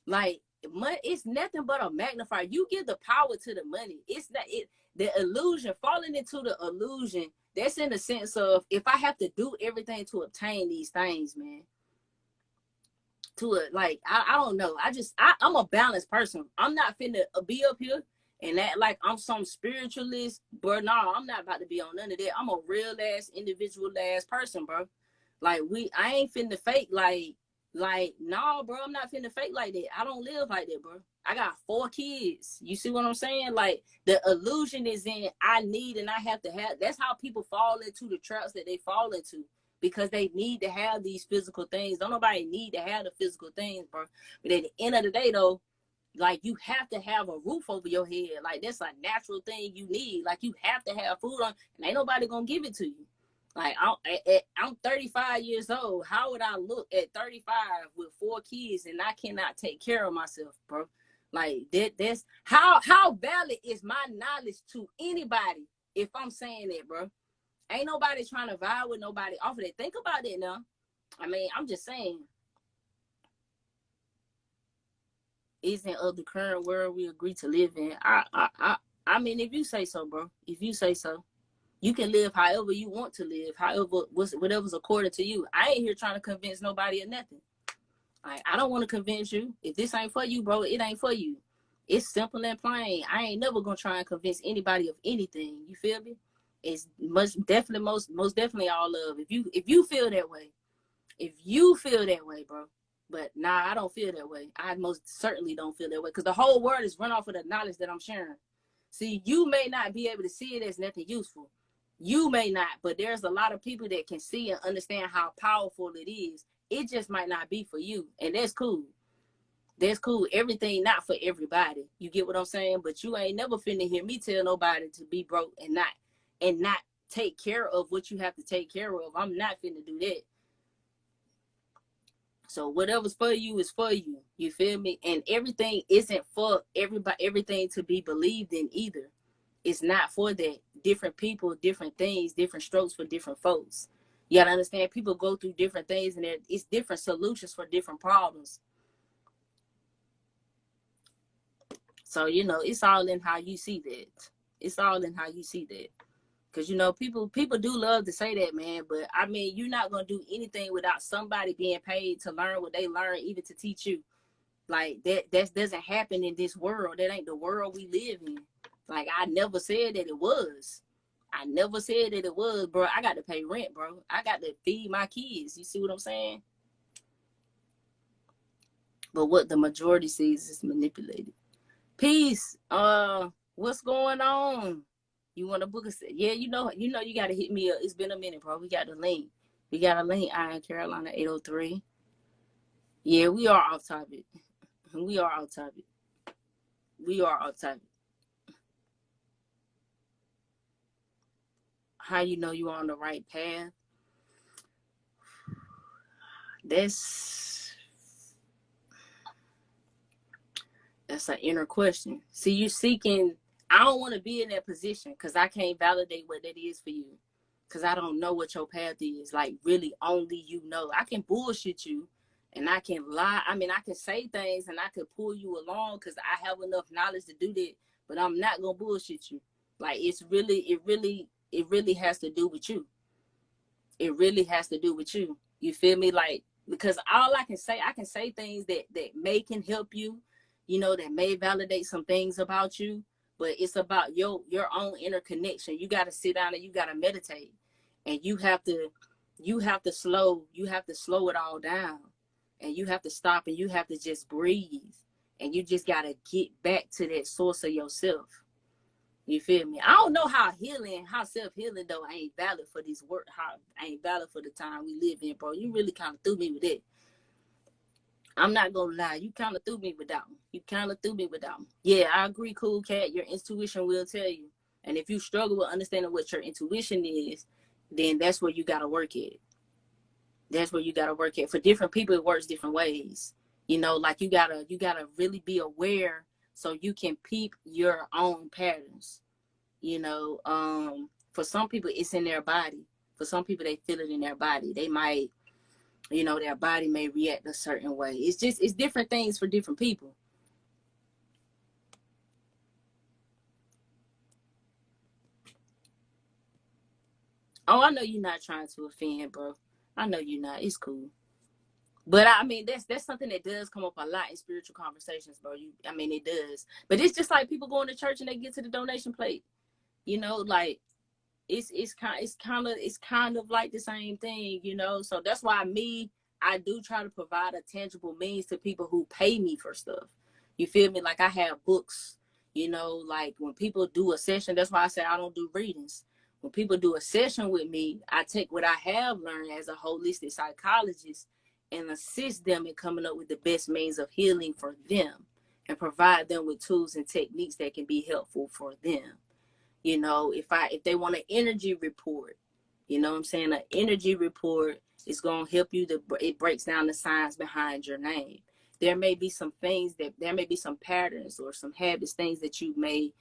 Like, money, it's nothing but a magnifier. You give the power to the money. It's not it. The illusion, falling into the illusion, that's in the sense of, if I have to do everything to obtain these things, man. I don't know. I'm a balanced person. I'm not finna be up here and act like I'm some spiritualist, but no, I'm not about to be on none of that. I'm a real ass individual ass person, bro. Like, I ain't finna fake no, bro, I'm not finna fake like that. I don't live like that, bro. I got 4 kids. You see what I'm saying? Like, the illusion is in I need and I have to have. That's how people fall into the traps that they fall into, because they need to have these physical things. Don't nobody need to have the physical things, bro. But at the end of the day, though, like, you have to have a roof over your head. Like, that's a natural thing you need. Like, you have to have food on, and ain't nobody gonna give it to you. Like I'm 35 years old. How would I look at 35 with 4 kids and I cannot take care of myself, bro? Like that's how valid is my knowledge to anybody if I'm saying that, bro? Ain't nobody trying to vie with nobody off of that. Think about it now. I mean, I'm just saying, isn't of the current world we agree to live in. I mean, if you say so, bro. If you say so. You can live however you want to live, however, whatever's according to you. I ain't here trying to convince nobody of nothing. Like, I don't want to convince you. If this ain't for you, bro, it ain't for you. It's simple and plain. I ain't never gonna try and convince anybody of anything. You feel me? It's most definitely all love. If you feel that way, if you feel that way, bro. But nah, I don't feel that way. I most certainly don't feel that way because the whole world is run off of the knowledge that I'm sharing. See, you may not be able to see it as nothing useful. You may not, but there's a lot of people that can see and understand how powerful it is. It just might not be for you, and that's cool. That's cool. Everything not for everybody. You get what I'm saying? But you ain't never finna hear me tell nobody to be broke and not take care of what you have to take care of. I'm not finna do that. So whatever's for you is for you. You feel me? And everything isn't for everybody, everything to be believed in either. It's not for that. Different people, different things, different strokes for different folks. You gotta understand people go through different things and it's different solutions for different problems. So, it's all in how you see that. It's all in how you see that. Cause people do love to say that, man. But I mean, you're not gonna do anything without somebody being paid to learn what they learn, even to teach you. Like that doesn't happen in this world. That ain't the world we live in. Like I never said that it was. I never said that it was, bro. I got to pay rent, bro. I got to feed my kids. You see what I'm saying? But what the majority sees is manipulated. Peace. What's going on? You want to book a set? Yeah, you got to hit me up. It's been a minute, bro. We got the link. We got a link. Iron Carolina 803. Yeah, we are off topic. We are off topic. We are off topic. How you know you're on the right path? That's an inner question. See, you seeking. I don't want to be in that position because I can't validate what that is for you. Because I don't know what your path is. Like, really, only you know. I can bullshit you and I can lie. I mean, I can say things and I can pull you along because I have enough knowledge to do that. But I'm not going to bullshit you. Like, it really has to do with you. It really has to do with you. You feel me? Like, because all I can say things that may can help you, that may validate some things about you, but it's about your own inner connection. You got to sit down and you got to meditate, and you have to slow it all down, and you have to stop and you have to just breathe, and you just got to get back to that source of yourself. You feel me? I don't know how self-healing though ain't valid for this work, how ain't valid for the time we live in, bro. You really kind of threw me with it. I'm not gonna lie, you kind of threw me with that one. Yeah, I agree, cool cat. Your intuition will tell you. And if you struggle with understanding what your intuition is, then that's where you gotta work at. That's where you gotta work at. For different people, it works different ways. Like you gotta really be aware so you can peep your own patterns. For some people it's in their body. For some people they feel it in their body. They might, their body may react a certain way. It's different things for different people. Oh, I know you're not trying to offend, bro. I know you're not. It's cool. But I mean, that's something that does come up a lot in spiritual conversations, bro. I mean, it does. But it's just like people going to church and they get to the donation plate. Like it's kind of like the same thing. So that's why I do try to provide a tangible means to people who pay me for stuff. You feel me? Like I have books, like when people do a session, that's why I say I don't do readings. When people do a session with me, I take what I have learned as a holistic psychologist and assist them in coming up with the best means of healing for them and provide them with tools and techniques that can be helpful for them. If they want an energy report, You know what I'm saying? An energy report is going to help you to, it breaks down the signs behind your name. There may be some things that, there may be some patterns or some habits, things that you may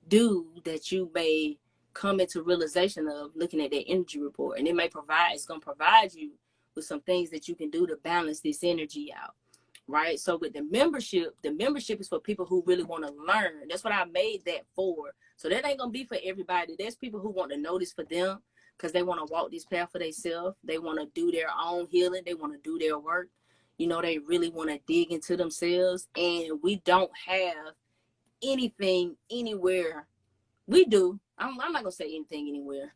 do that you may come into realization of looking at that energy report. And it may provide, it's going to provide you with some things that you can do to balance this energy out. Right. So with the membership is for people who really want to learn. That's what I made that for. So that ain't going to be for everybody. There's people who want to know this for them because they want to walk this path for themselves. They want to do their own healing. They want to do their work. You know, they really want to dig into themselves. And we don't have anything anywhere. We do. I'm not going to say anything anywhere.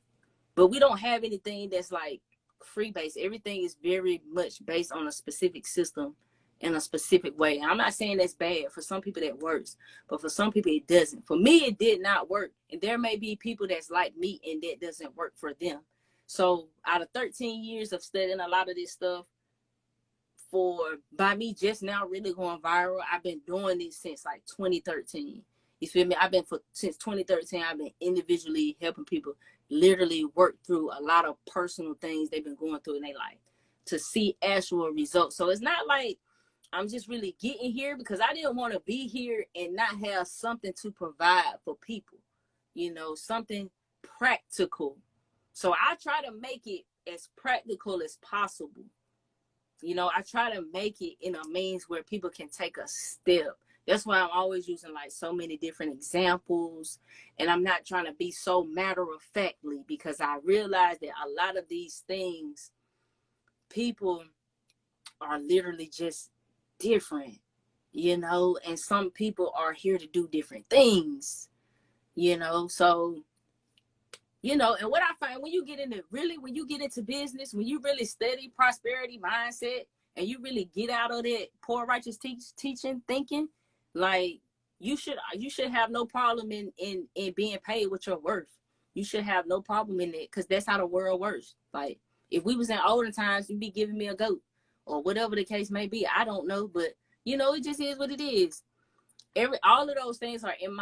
But we don't have anything that's like free based. Everything is very much based on a specific system in a specific way. And I'm not saying that's bad. For some people that works, but for some people it doesn't. For me, it did not work. And there may be people that's like me and that doesn't work for them. So out of 13 years of studying a lot of this stuff, by me just now really going viral, I've been doing this since like 2013. You feel me? Since 2013, I've been individually helping people literally work through a lot of personal things they've been going through in their life to see actual results. So it's not like I'm just really getting here because I didn't want to be here and not have something to provide for people, you know, something practical. So I try to make it as practical as possible. You know, I try to make it in a means where people can take a step. That's why I'm always using like so many different examples. And I'm not trying to be so matter of factly because I realize that a lot of these things, people are literally just different, you know, and some people are here to do different things, you know. So, you know, and what I find when you get into business, when you really study prosperity mindset and you really get out of that poor righteous teaching thinking, like you should have no problem in being paid what you're worth. You should have no problem in it because that's how the world works. Like if we was in older times, you'd be giving me a goat or whatever the case may be. I don't know, but you know, it just is what it is. All of those things are in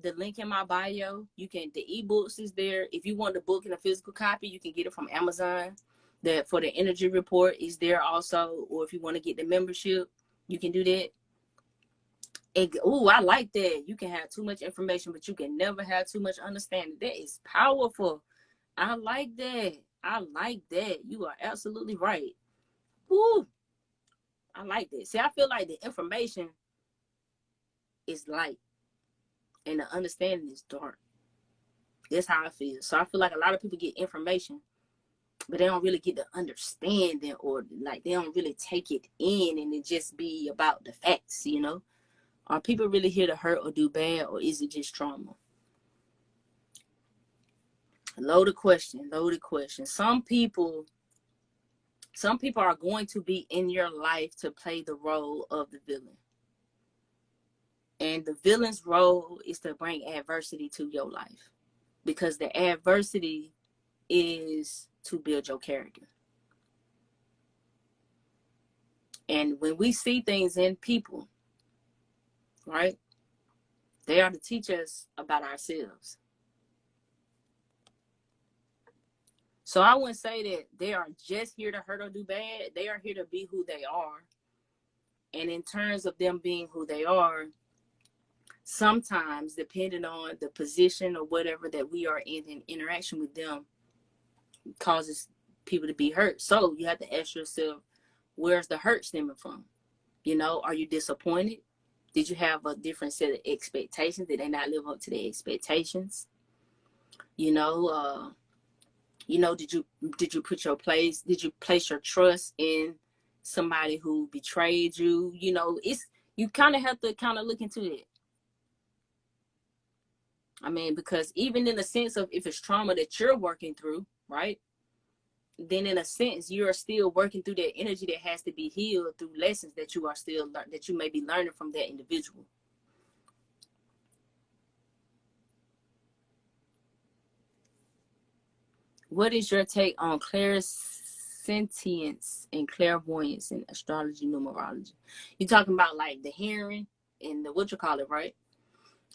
the link in my bio. The ebooks is there. If you want the book in a physical copy, you can get it from Amazon. That for the energy report is there also. Or if you want to get the membership, you can do that. I like that. You can have too much information, but you can never have too much understanding. That is powerful. I like that. You are absolutely right. Woo. I like that. See, I feel like the information is light and the understanding is dark. That's how I feel. So I feel like a lot of people get information, but they don't really get the understanding, or like they don't really take it in and it just be about the facts, you know? Are people really here to hurt or do bad, or is it just trauma? Loaded question. Some people are going to be in your life to play the role of the villain. And the villain's role is to bring adversity to your life, because the adversity is to build your character. And when we see things in people, right, they are to teach us about ourselves. So I wouldn't say that they are just here to hurt or do bad. They are here to be who they are. And in terms of them being who they are, sometimes depending on the position or whatever that we are in interaction with them, causes people to be hurt. So you have to ask yourself, where's the hurt stemming from? You know, are you disappointed? Did you have a different set of expectations? Did they not live up to their expectations? You know, did you place your trust in somebody who betrayed you? You know, you kind of have to kind of look into it. I mean, because even in the sense of if it's trauma that you're working through, right? Then in a sense, you're still working through that energy that has to be healed through lessons that you may be learning from that individual. What is your take on clairsentience and clairvoyance in astrology, numerology? You're talking about like the hearing and the right?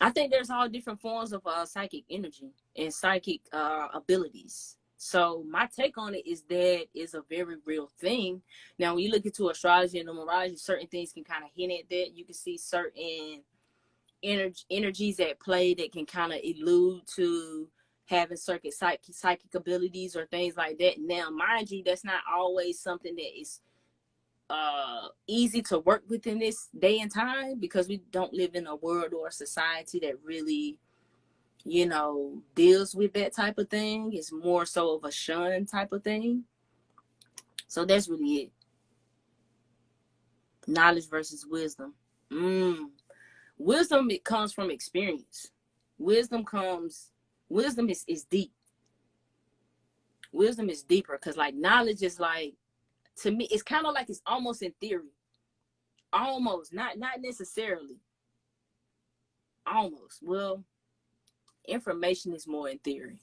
I think there's all different forms of psychic energy and psychic abilities. So my take on it is that is a very real thing. Now, when you look into astrology and numerology, certain things can kind of hint at that. You can see certain energies at play that can kind of allude to having certain psychic abilities or things like that. Now, mind you, that's not always something that is easy to work with in this day and time, because we don't live in a world or a society that really, deals with that type of thing. It's more so of a shun type of thing. So that's really it. Knowledge versus wisdom. Wisdom, it comes from experience. Wisdom is deep. Wisdom is deeper, because like knowledge is like, to me, it's kind of like it's almost in theory. Almost, not necessarily. Almost. Well, information is more in theory.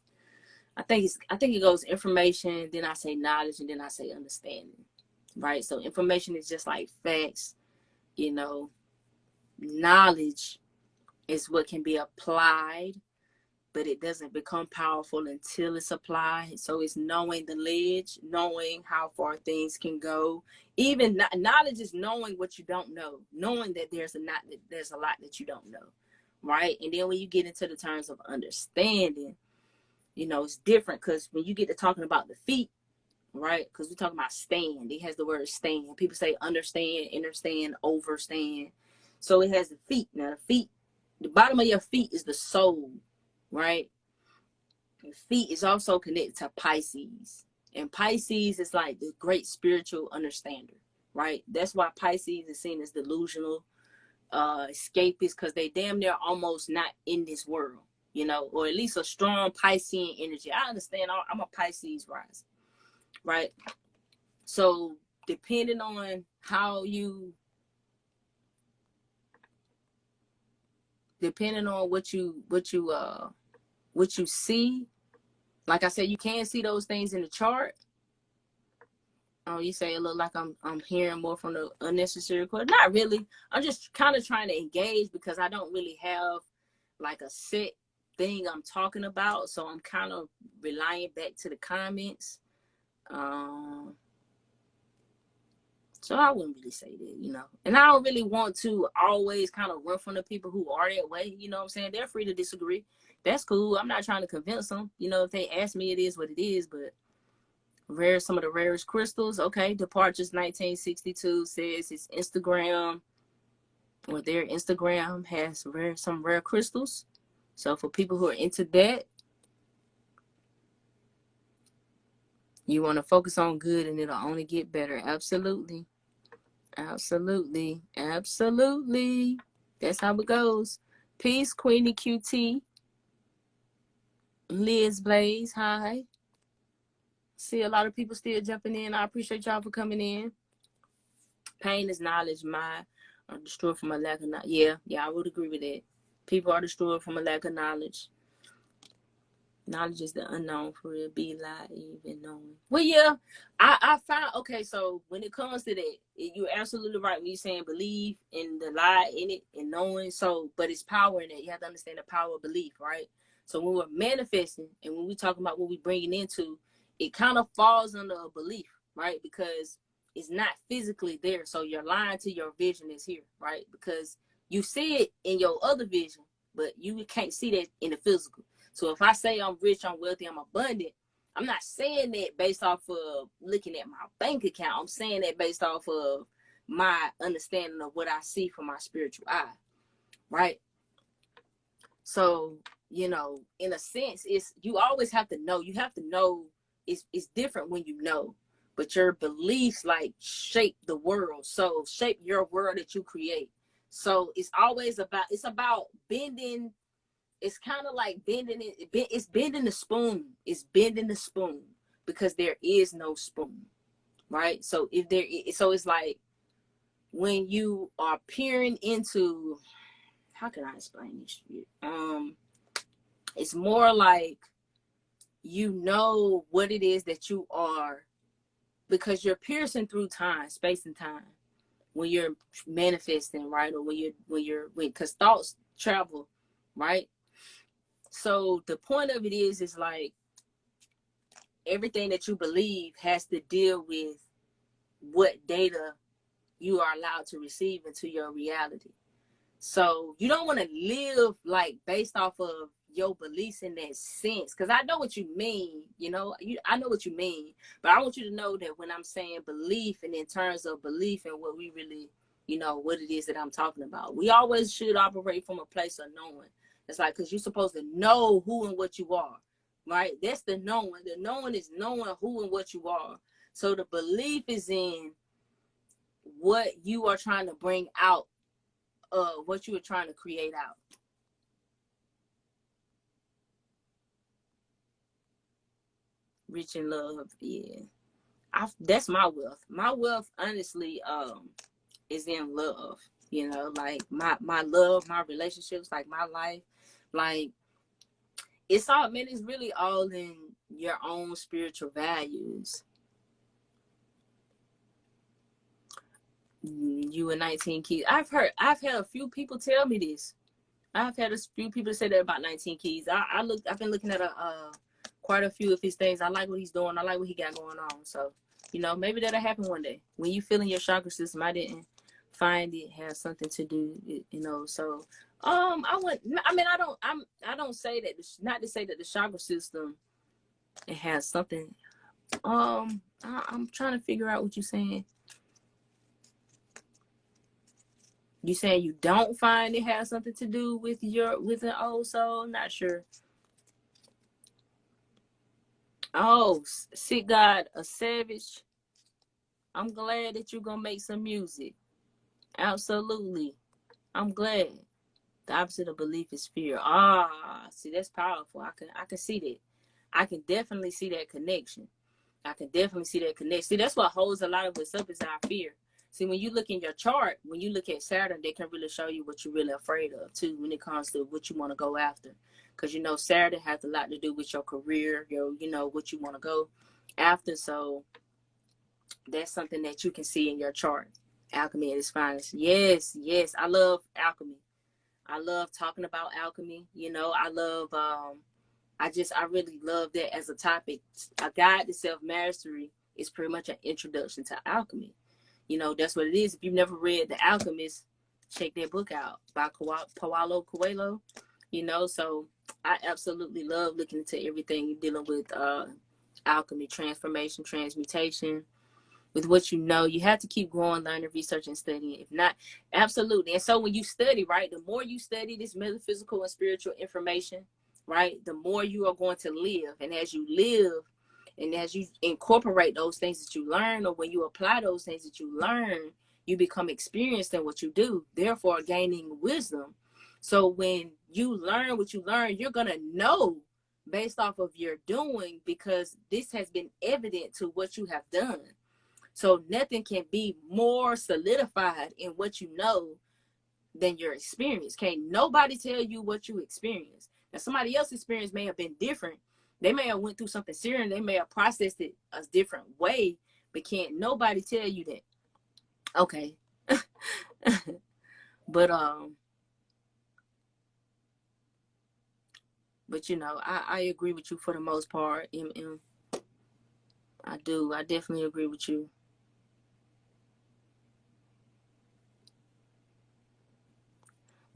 I think it goes information, then I say knowledge, and then I say understanding. Right? So information is just like facts, knowledge is what can be applied, but it doesn't become powerful until it's applied. So it's knowing the ledge, knowing how far things can go. Even knowledge is knowing what you don't know, knowing that there's a lot that you don't know, right? And then when you get into the terms of understanding, it's different, because when you get to talking about the feet, right? Because we're talking about stand. It has the word stand. People say understand, understand, overstand. So it has the feet. Now the bottom of your feet is the soul, right? The feet is also connected to Pisces. And Pisces is like the great spiritual understander, right? That's why Pisces is seen as delusional, escapist, because they damn near almost not in this world, or at least a strong Piscean energy. I understand. I'm a Pisces rising, right? So depending on what you see, like I said, you can see those things in the chart. Oh, you say it look like I'm hearing more from the unnecessary question. Not really. I'm just kind of trying to engage, because I don't really have like a set thing I'm talking about. So I'm kind of relying back to the comments. So I wouldn't really say that, And I don't really want to always kind of run from the people who are that way. You know what I'm saying? They're free to disagree. That's cool. I'm not trying to convince them. If they ask me, it is what it is. But some of the rarest crystals. Okay, Departures 1962 says his Instagram, or their Instagram, has some rare crystals. So for people who are into that, you want to focus on good, and it'll only get better. Absolutely. Absolutely. Absolutely. That's how it goes. Peace, Queenie QT. Liz Blaze, hi. See a lot of people still jumping in. I appreciate y'all for coming in. Pain is knowledge. Are destroyed from a lack of knowledge. Yeah, I would agree with that. People are destroyed from a lack of knowledge. Knowledge is the unknown, for real. Be lie, even knowing. Well, yeah, I found, okay, so when it comes to that, you're absolutely right when you're saying believe in the lie in it and knowing. So, but it's power in it. You have to understand the power of belief, right? So when we're manifesting and when we're talking about what we're bringing into, it kind of falls under a belief, right? Because it's not physically there. So you're lying to your vision is here, right? Because you see it in your other vision, but you can't see that in the physical. So if I say I'm rich, I'm wealthy, I'm abundant, I'm not saying that based off of looking at my bank account. I'm saying that based off of my understanding of what I see from my spiritual eye, right? So, in a sense, you always have to know. You have to know it's different when you know. But your beliefs like shape the world. So shape your world that you create. So it's about bending. It's kind of like bending it. It's bending the spoon. It's bending the spoon, because there is no spoon, right? So it's like when you are peering into, how can I explain this to you? It's more like what it is that you are, because you're piercing through time, space and time when you're manifesting, right? Or because thoughts travel, right? So the point of it is like everything that you believe has to deal with what data you are allowed to receive into your reality. So you don't want to live like based off of your beliefs in that sense, because I know what you mean. I know what you mean, but I want you to know that when I'm saying belief, and in terms of belief and what we really, what it is that I'm talking about, we always should operate from a place of knowing. It's like, because you're supposed to know who and what you are, right? That's the knowing. The knowing is knowing who and what you are. So the belief is in what you are trying to bring out, what you were trying to create out. Rich in love, yeah. That's my wealth. My wealth, honestly, is in love. Like my love, my relationships, like my life, like it's all, man. It's really all in your own spiritual values. You and 19 keys. I've had a few people tell me this. I've had a few people say that about 19 keys. I've been looking at quite a few of his things. I like what he's doing. I like what he got going on. So, maybe that'll happen one day. When you feel in your chakra system, I didn't find it has something to do, So, I don't say that. Not to say that the chakra system, it has something. I'm trying to figure out what you're saying. You saying you don't find it has something to do with an old soul? Not sure. Oh, Sick God, a savage. I'm glad that you're gonna make some music. Absolutely. I'm glad. The opposite of belief is fear. See, that's powerful. I can see that. I can definitely see that connection. See, that's what holds a lot of us up, is our fear. See, when you look in your chart, when you look at Saturn, they can really show you what you're really afraid of too, when it comes to what you want to go after. Because Saturn has a lot to do with your career, what you want to go after. So that's something that you can see in your chart. Alchemy at its finest. Yes, I love alchemy. I love talking about alchemy. I love I really love that as a topic. A guide to self-mastery is pretty much an introduction to alchemy. That's what it is. If you've never read The Alchemist, check that book out by Paulo Coelho. So I absolutely love looking into everything dealing with alchemy, transformation, transmutation. With what you have to keep growing, learning, researching, studying. If not, absolutely. And so when you study, right, the more you study this metaphysical and spiritual information, right, the more you are going to live. And as you live, and as you incorporate those things that you learn, or when you apply those things that you learn, you become experienced in what you do, therefore gaining wisdom. So when you learn what you learn, you're going to know based off of your doing, because this has been evident to what you have done. So nothing can be more solidified in what you know than your experience. Can't nobody tell you what you experienced. Now, somebody else's experience may have been different. They may have went through something serious. They may have processed it a different way, but can't nobody tell you that. Okay. But I agree with you for the most part. I do. I definitely agree with you.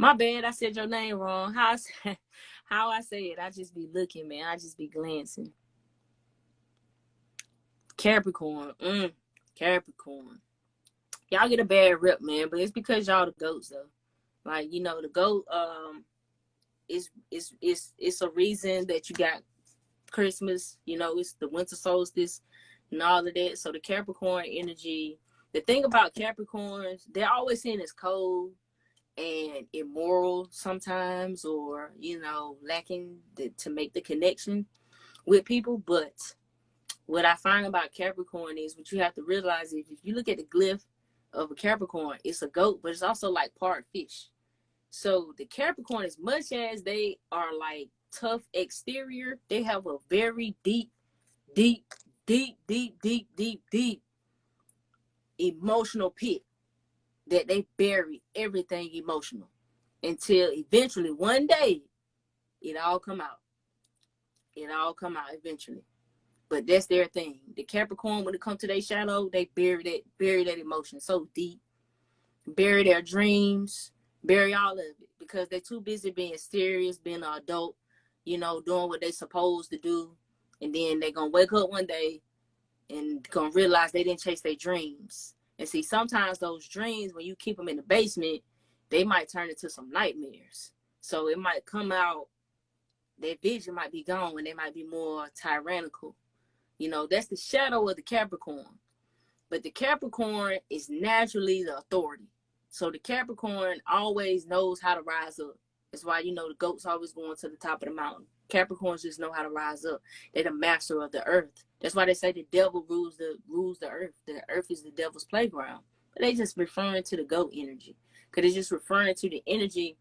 My bad, I said your name wrong. How I say it, I just be looking, man. I just be glancing. Capricorn. Capricorn. Y'all get a bad rep, man, but it's because y'all the goats, though. Like, the goat, it's a reason that you got Christmas, it's the winter solstice and all of that. So the Capricorn energy, the thing about Capricorns, they're always seen as cold and immoral sometimes, or lacking to make the connection with people. But what I find about Capricorn is, what you have to realize is, if you look at the glyph of a Capricorn, it's a goat, but it's also like part fish. So the Capricorn, as much as they are like tough exterior, they have a very deep, deep, deep, deep, deep, deep, deep emotional pit that they bury everything emotional, until eventually one day it all come out. It all come out eventually. But that's their thing. The Capricorn, when it comes to their shadow, they bury that emotion so deep, bury their dreams, bury all of it, because they're too busy being serious, being an adult, doing what they supposed to do. And then they're going to wake up one day and going to realize they didn't chase their dreams. And see, sometimes those dreams, when you keep them in the basement, they might turn into some nightmares. So it might come out, their vision might be gone, and they might be more tyrannical. That's the shadow of the Capricorn. But the Capricorn is naturally the authority. So the Capricorn always knows how to rise up. That's why, the goats always going to the top of the mountain. Capricorns just know how to rise up. They're the master of the earth. That's why they say the devil rules the earth. The earth is the devil's playground. But they just referring to the goat energy. Because it's just referring to the energy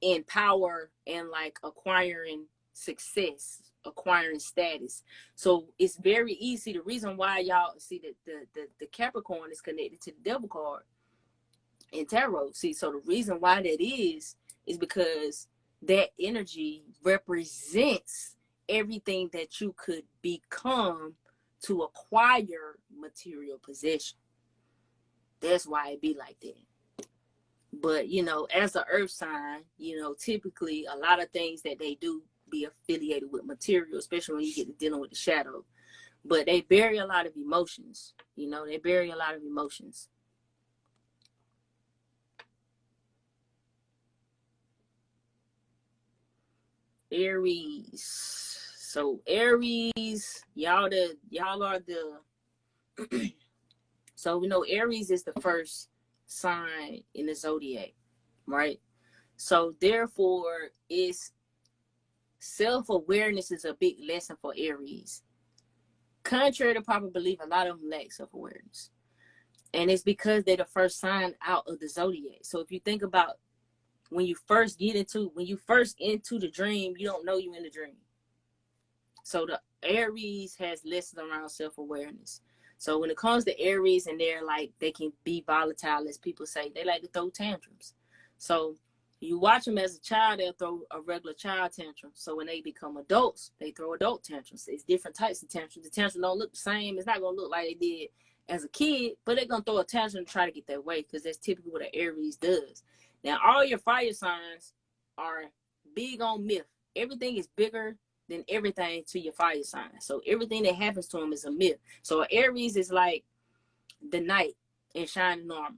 in power and like acquiring success, acquiring status. So it's very easy. The reason why y'all see that the Capricorn is connected to the devil card in tarot. See, so the reason why that is because that energy represents everything that you could become to acquire material possession. That's why it be like that. But, as an earth sign, typically a lot of things that they do be affiliated with material, especially when you get to dealing with the shadow. But they bury a lot of emotions. They bury a lot of emotions. Aries. So Aries, y'all are the so we know Aries is the first sign in the zodiac, right? So therefore, it's self-awareness is a big lesson for Aries. Contrary to popular belief, a lot of them lack self-awareness. And it's because they're the first sign out of the zodiac. So if you think about when you first into the dream, you don't know you're in the dream. So the Aries has lessons around self-awareness. So when it comes to Aries, and they can be volatile, as people say, they like to throw tantrums. So you watch them as a child, they'll throw a regular child tantrum. So when they become adults, they throw adult tantrums. It's different types of tantrums. The tantrums don't look the same. It's not going to look like they did as a kid, but they're going to throw a tantrum to try to get their way, because that's typically what an Aries does. Now, all your fire signs are big on myth. Everything is bigger than everything to your fire sign. So everything that happens to them is a myth. So Aries is like the knight in shining armor.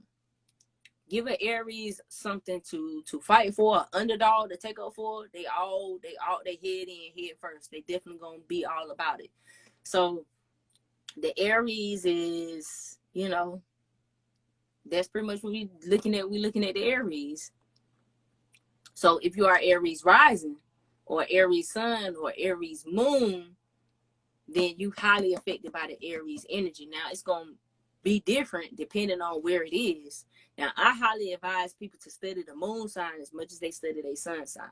Give an Aries something to fight for, an underdog to take up for. They head in head first. They definitely gonna be all about it. So the Aries is, that's pretty much what we looking at. We looking at the Aries. So if you are Aries rising, or Aries sun, or Aries moon, then you highly affected by the Aries energy. Now it's gonna be different depending on where it is. Now I highly advise people to study the moon sign as much as they study their sun sign,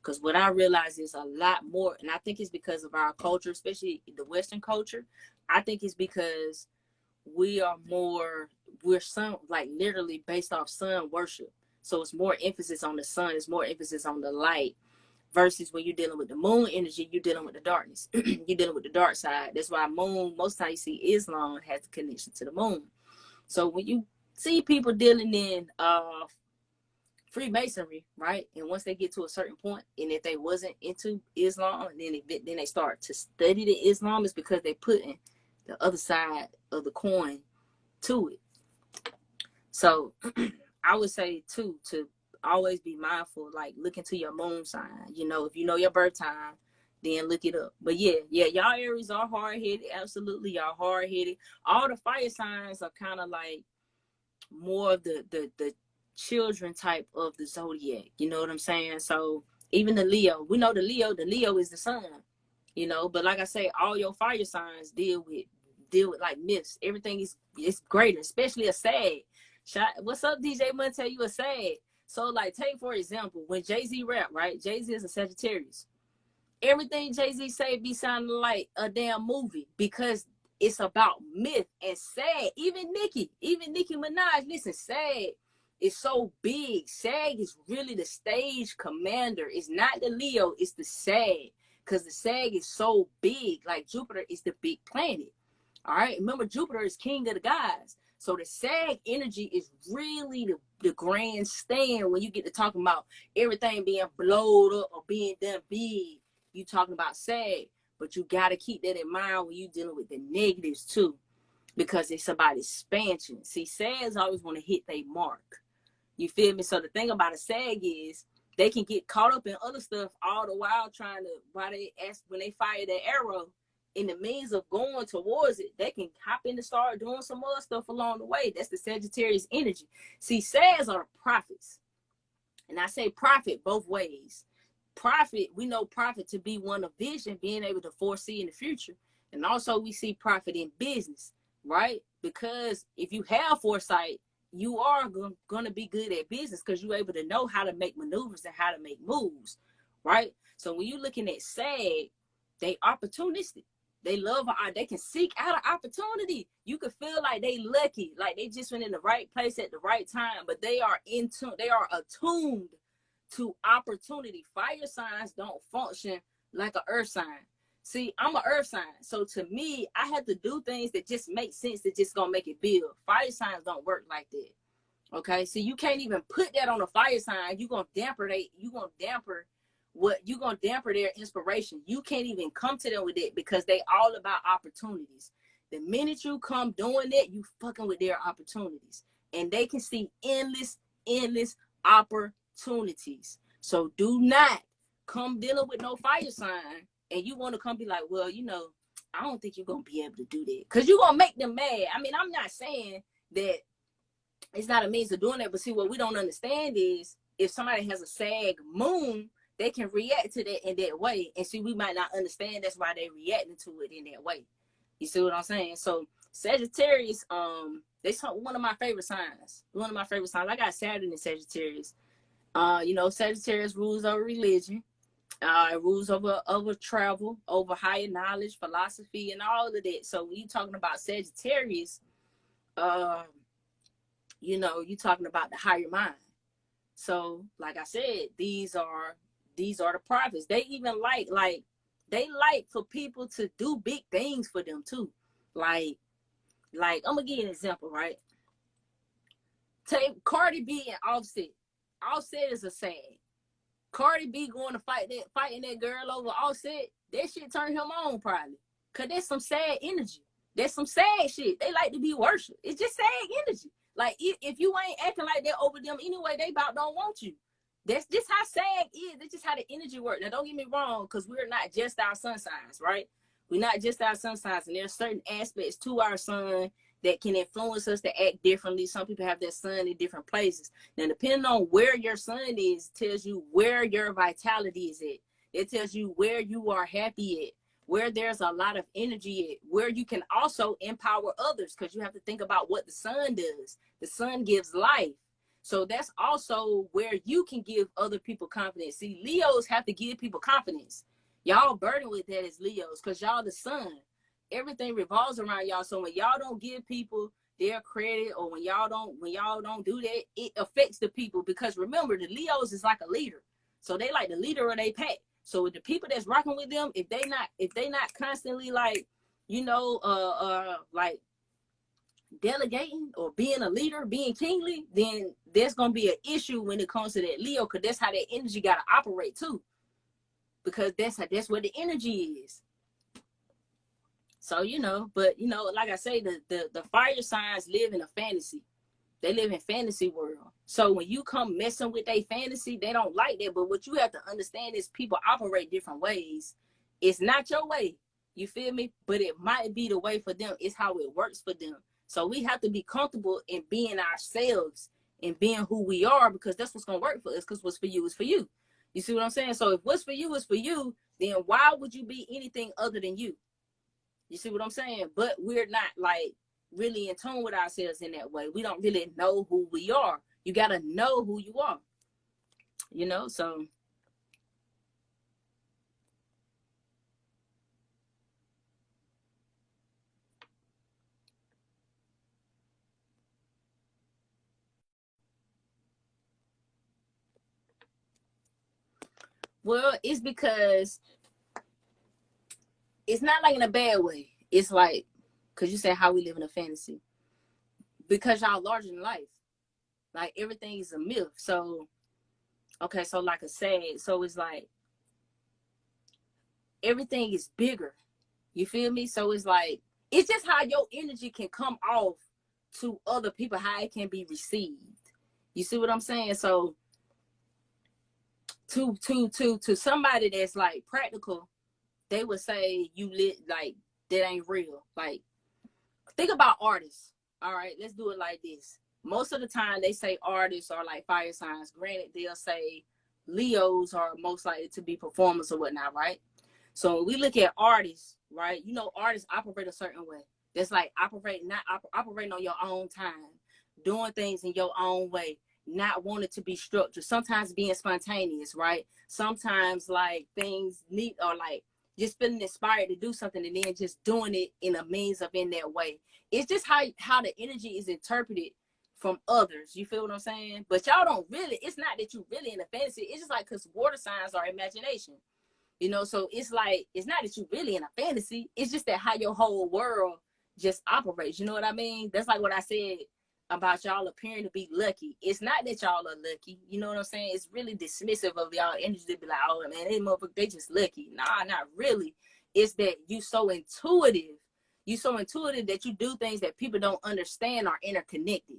because what I realize is a lot more, and I think it's because of our culture, especially the Western culture. I think it's because we're sun, like literally based off sun worship. So it's more emphasis on the sun, it's more emphasis on the light, versus when you're dealing with the moon energy, you're dealing with the darkness. You're dealing with the dark side. That's why moon, most times you see Islam has a connection to the moon. So when you see people dealing in Freemasonry, right? And once they get to a certain point, and if they wasn't into Islam, then they start to study the Islam, is because they put in the other side of the coin to it. So I would say too, to always be mindful, like look into your moon sign. If you know your birth time, then look it up. But yeah, y'all Aries are hard-headed. Absolutely, y'all hard-headed. All the fire signs are kind of like more of the children type of the zodiac. You know what I'm saying? So even the Leo, we know the Leo is the sun. But like I say, all your fire signs deal with like myths. Everything is greater, especially a Sag. What's up, DJ Monte? You a Sag. So like, take for example, when Jay-Z rap, right? Jay-Z is a Sagittarius. Everything Jay-Z say be sounding like a damn movie, because it's about myth and Sag. Even Nicki Minaj, listen, Sag is so big. Sag is really the stage commander. It's not the Leo, it's the Sag. because the Sag is so big. Like Jupiter is the big planet. All right. Remember, Jupiter is king of the gods. So the Sag energy is really the grandstand when you get to talking about everything being blowed up or being done big. You talking about Sag. But you got to keep that in mind when you're dealing with the negatives too, because it's about expansion. See, Sags always want to hit their mark. You feel me? So the thing about a Sag is they can get caught up in other stuff all the while trying to, while they ask, when they fire their arrow, in the means of going towards it, they can hop in and start doing some other stuff along the way. That's the Sagittarius energy. See, Sags are the prophets. And I say prophet both ways. Prophet, we know prophet to be one of vision, being able to foresee in the future. And also we see prophet in business, right? Because if you have foresight, you are going to be good at business because you're able to know how to make maneuvers and how to make moves, right? So when you're looking at SAG, they opportunistic. They love, they can seek out an opportunity. You could feel like they lucky, like they just went in the right place at the right time, but they are in tune, they are attuned to opportunity. Fire signs don't function like an earth sign. See, I'm an earth sign. So to me, I have to do things that just make sense, that just gonna make it build. Fire signs don't work like that. Okay. So you can't even put that on a fire sign. You're gonna damper their inspiration. You can't even come to them with it because they all about opportunities. The minute you come doing that, you fucking with their opportunities. And they can see endless opportunities. So do not come dealing with no fire sign and you want to come be like, well, I don't think you're going to be able to do that. Because you're going to make them mad. I mean, I'm not saying that it's not a means of doing that, but see, what we don't understand is if somebody has a Sag moon, they can react to that in that way. And see, we might not understand that's why they're reacting to it in that way. You see what I'm saying? So Sagittarius, they one of my favorite signs. One of my favorite signs. I got Saturn in Sagittarius. Sagittarius rules over religion. It rules over travel, over higher knowledge, philosophy, and all of that. So when you're talking about Sagittarius, you're talking about the higher mind. So, like I said, these are the prophets. They even like for people to do big things for them too. Like I'm gonna give you an example, right? Take Cardi B and Offset. Offset is a Sag. Cardi B going to fighting that girl over Offset. That shit turned him on probably, cause that's some sad energy. That's some sad shit. They like to be worshipped. It's just sad energy. Like if you ain't acting like that over them anyway, they about don't want you. That's just how Sag is. That's just how the energy works. Now don't get me wrong, because we're not just our sun signs, right? We're not just our sun signs, and there's certain aspects to our sun that can influence us to act differently. Some people have their sun in different places. Now, depending on where your sun is, tells you where your vitality is at. It tells you where you are happy at, where there's a lot of energy at, where you can also empower others, because you have to think about what the sun does. The sun gives life. So that's also where you can give other people confidence. See, Leos have to give people confidence. Y'all burdened with that as Leos because y'all the sun. Everything revolves around y'all. So when y'all don't give people their credit, or when y'all don't do that, it affects the people, because remember, the Leos is like a leader. So they like the leader of their pack. So the people that's rocking with them, if they not constantly like delegating or being a leader, being kingly, then there's gonna be an issue when it comes to that Leo, because that's how that energy gotta operate too. Because that's where the energy is. So, but like I say, the fire signs live in a fantasy. They live in fantasy world. So when you come messing with their fantasy, they don't like that. But what you have to understand is people operate different ways. It's not your way. You feel me? But it might be the way for them. It's how it works for them. So we have to be comfortable in being ourselves and being who we are, because that's what's going to work for us, because what's for you is for you. You see what I'm saying? So if what's for you is for you, then why would you be anything other than you? You see what I'm saying? But we're not like really in tune with ourselves in that way. We don't really know who we are. You got to know who you are, so. Well, it's because it's not like in a bad way. It's like, because you said how we live in a fantasy. Because y'all larger than life. Like, everything is a myth. So, okay, so like I said, so it's like, everything is bigger. You feel me? So it's like, it's just how your energy can come off to other people, how it can be received. You see what I'm saying? So to somebody that's like practical, they would say you lit like that ain't real. Like, think about artists. All right, let's do it like this. Most of the time they say artists are like fire signs. Granted, they'll say Leos are most likely to be performers or whatnot, right? So when we look at artists, right? You know, artists operate a certain way. That's like operating on your own time, doing things in your own way, not wanting to be structured. Sometimes being spontaneous, right? Sometimes like things need, or like just feeling inspired to do something and then just doing it in a means of in that way. It's just how the energy is interpreted from others. You feel what I'm saying? But y'all don't really, it's not that you really in a fantasy. It's just like, because water signs are imagination. You know, so it's like, it's not that you really in a fantasy. It's just that how your whole world just operates. You know what I mean? That's like what I said about y'all appearing to be lucky. It's not that y'all are lucky. You know what I'm saying? It's really dismissive of y'all energy to be like, oh man, they motherfucker, they just lucky. Nah, not really. It's that you so intuitive. You so intuitive that you do things that people don't understand are interconnected.